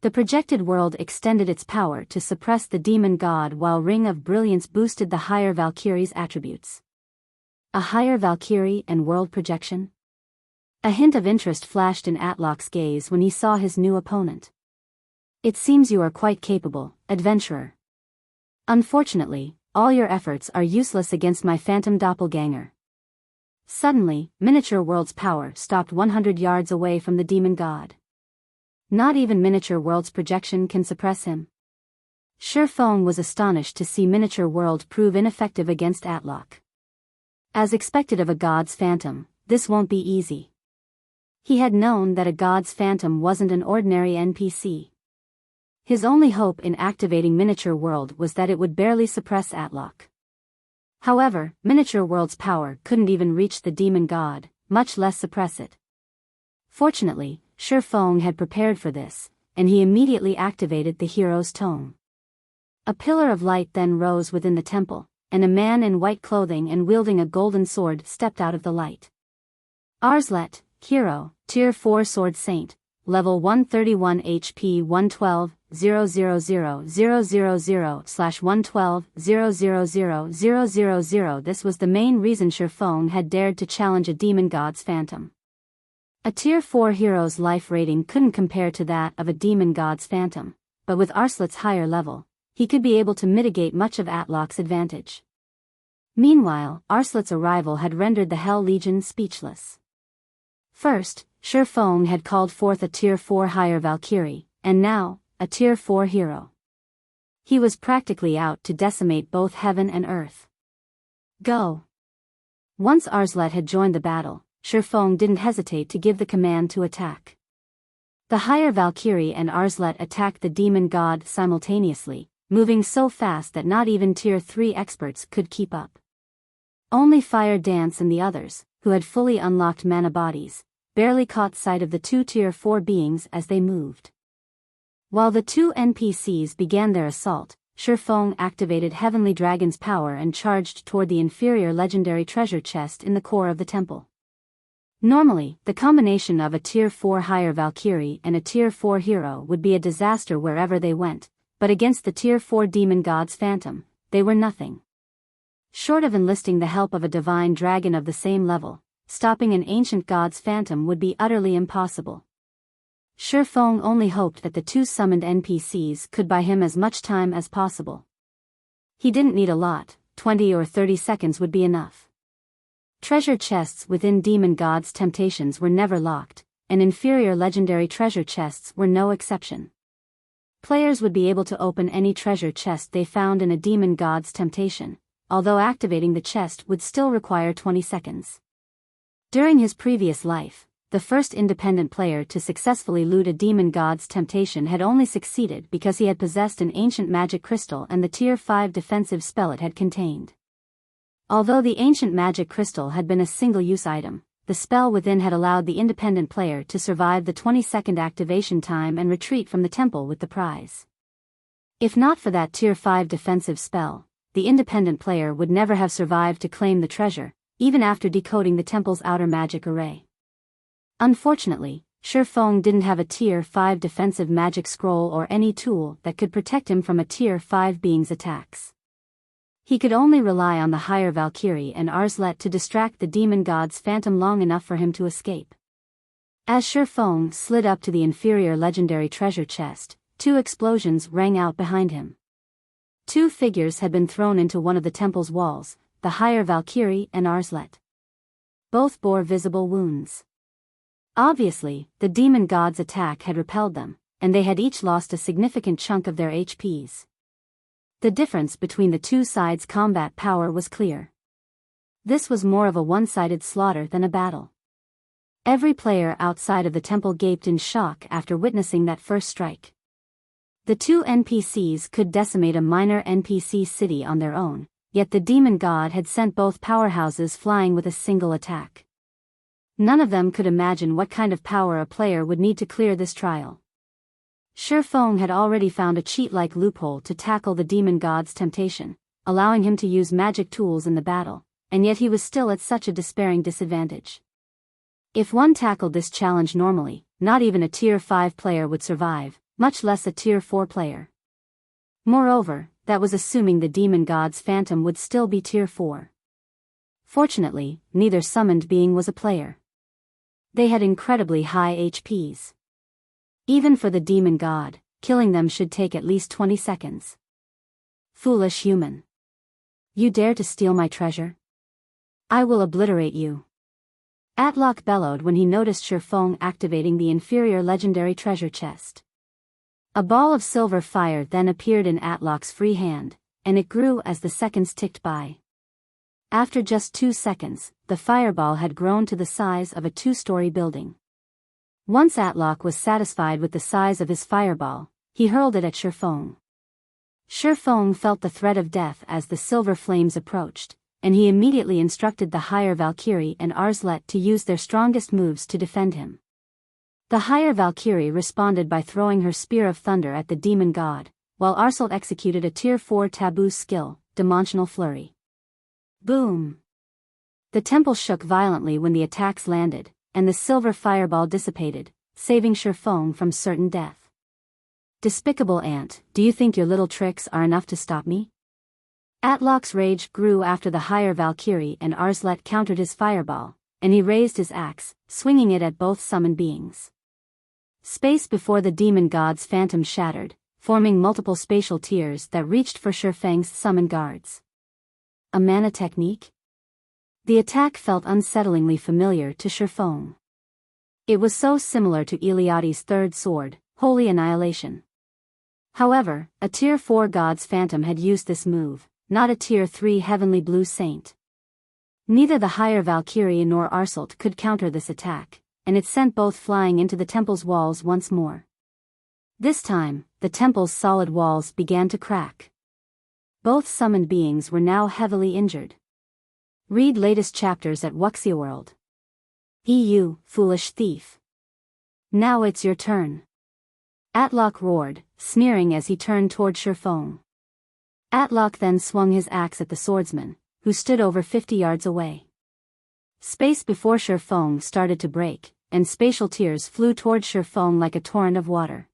The projected world extended its power to suppress the demon god while Ring of Brilliance boosted the higher Valkyrie's attributes. A higher Valkyrie and world projection? A hint of interest flashed in Atlock's gaze when he saw his new opponent. It seems you are quite capable, adventurer. Unfortunately, all your efforts are useless against my phantom doppelganger. Suddenly, Miniature World's power stopped 100 yards away from the demon god. Not even Miniature World's projection can suppress him. Shifeng was astonished to see Miniature World prove ineffective against Atlock. As expected of a god's phantom, this won't be easy. He had known that a god's phantom wasn't an ordinary NPC. His only hope in activating Miniature World was that it would barely suppress Atlock. However, Miniature World's power couldn't even reach the demon god, much less suppress it. Fortunately, Shifeng had prepared for this, and he immediately activated the hero's tome. A pillar of light then rose within the temple, and a man in white clothing and wielding a golden sword stepped out of the light. Arslet, hero, tier 4 sword saint, level 131 HP 112, 000/112/000/000. This was the main reason Shifeng had dared to challenge a demon god's phantom. A tier 4 hero's life rating couldn't compare to that of a demon god's phantom, but with Arslet's higher level, he could be able to mitigate much of Atlok's advantage. Meanwhile, Arslet's arrival had rendered the Hell Legion speechless. First, Shurfong had called forth a Tier 4 higher Valkyrie, and now, a Tier 4 hero. He was practically out to decimate both heaven and earth. Go! Once Arslet had joined the battle, Shurfong didn't hesitate to give the command to attack. The higher Valkyrie and Arslet attacked the demon god simultaneously, moving so fast that not even Tier 3 experts could keep up. Only Fire Dance and the others, who had fully unlocked mana bodies, barely caught sight of the two Tier 4 beings as they moved. While the two NPCs began their assault, Shurfong activated Heavenly Dragon's power and charged toward the inferior legendary treasure chest in the core of the temple. Normally, the combination of a Tier 4 higher Valkyrie and a Tier 4 hero would be a disaster wherever they went, but against the Tier 4 demon god's phantom, they were nothing. Short of enlisting the help of a divine dragon of the same level, stopping an ancient god's phantom would be utterly impossible. Shurfong only hoped that the two summoned NPCs could buy him as much time as possible. He didn't need a lot, 20 or 30 seconds would be enough. Treasure chests within demon gods' temptations were never locked, and inferior legendary treasure chests were no exception. Players would be able to open any treasure chest they found in a demon god's temptation, although activating the chest would still require 20 seconds. During his previous life, the first independent player to successfully loot a demon god's temptation had only succeeded because he had possessed an ancient magic crystal and the Tier 5 defensive spell it had contained. Although the ancient magic crystal had been a single-use item, the spell within had allowed the independent player to survive the 20-second activation time and retreat from the temple with the prize. If not for that Tier 5 defensive spell, the independent player would never have survived to claim the treasure, even after decoding the temple's outer magic array. Unfortunately, Shurfong didn't have a Tier 5 defensive magic scroll or any tool that could protect him from a Tier 5 being's attacks. He could only rely on the higher Valkyrie and Arslet to distract the demon god's phantom long enough for him to escape. As Shurfong slid up to the inferior legendary treasure chest, two explosions rang out behind him. Two figures had been thrown into one of the temple's walls, the higher Valkyrie and Arslet. Both bore visible wounds. Obviously, the demon god's attack had repelled them, and they had each lost a significant chunk of their HPs. The difference between the two sides' combat power was clear. This was more of a one-sided slaughter than a battle. Every player outside of the temple gaped in shock after witnessing that first strike. The two NPCs could decimate a minor NPC city on their own, yet the demon god had sent both powerhouses flying with a single attack. None of them could imagine what kind of power a player would need to clear this trial. Shurfong had already found a cheat-like loophole to tackle the demon god's temptation, allowing him to use magic tools in the battle, and yet he was still at such a despairing disadvantage. If one tackled this challenge normally, not even a Tier 5 player would survive, much less a Tier 4 player. Moreover, that was assuming the demon god's phantom would still be Tier 4. Fortunately, neither summoned being was a player. They had incredibly high HPs. Even for the demon god, killing them should take at least 20 seconds. Foolish human. You dare to steal my treasure? I will obliterate you. Atlok bellowed when he noticed Shurfong activating the inferior legendary treasure chest. A ball of silver fire then appeared in Atlok's free hand, and it grew as the seconds ticked by. After just 2 seconds, the fireball had grown to the size of a 2-story building. Once Atlok was satisfied with the size of his fireball, he hurled it at Shurfong. Shurfong felt the threat of death as the silver flames approached, and he immediately instructed the higher Valkyrie and Arslet to use their strongest moves to defend him. The higher Valkyrie responded by throwing her Spear of Thunder at the demon god, while Arslet executed a Tier 4 taboo skill, Dimensional Flurry. Boom! The temple shook violently when the attacks landed, and the silver fireball dissipated, saving Shurfong from certain death. Despicable ant, do you think your little tricks are enough to stop me? Atlok's rage grew after the higher Valkyrie and Arslet countered his fireball, and he raised his axe, swinging it at both summoned beings. Space before the demon god's phantom shattered, forming multiple spatial tiers that reached for Shifeng's summoned guards. A mana technique? The attack felt unsettlingly familiar to Shifeng. It was so similar to Eliade's third sword, Holy Annihilation. However, a Tier 4 God's Phantom had used this move, not a Tier 3 Heavenly Blue Saint. Neither the higher Valkyrie nor Arsault could counter this attack, and it sent both flying into the temple's walls once more. This time, the temple's solid walls began to crack. Both summoned beings were now heavily injured. Read latest chapters at Wuxia World. EU, foolish thief. Now it's your turn. Atlock roared, sneering as he turned toward Shifeng. Atlock then swung his axe at the swordsman, who stood over 50 yards away. Space before Shifeng started to break, and spatial tears flew toward Shifeng like a torrent of water.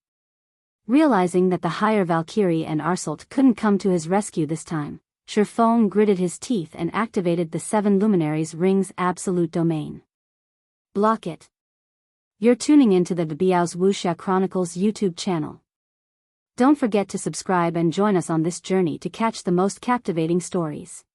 Realizing that the higher Valkyrie and Arsault couldn't come to his rescue this time, Shifeng gritted his teeth and activated the 7 Luminaries' Ring's absolute domain. Block it. You're tuning into the Biyao's Wuxia Chronicles YouTube channel. Don't forget to subscribe and join us on this journey to catch the most captivating stories.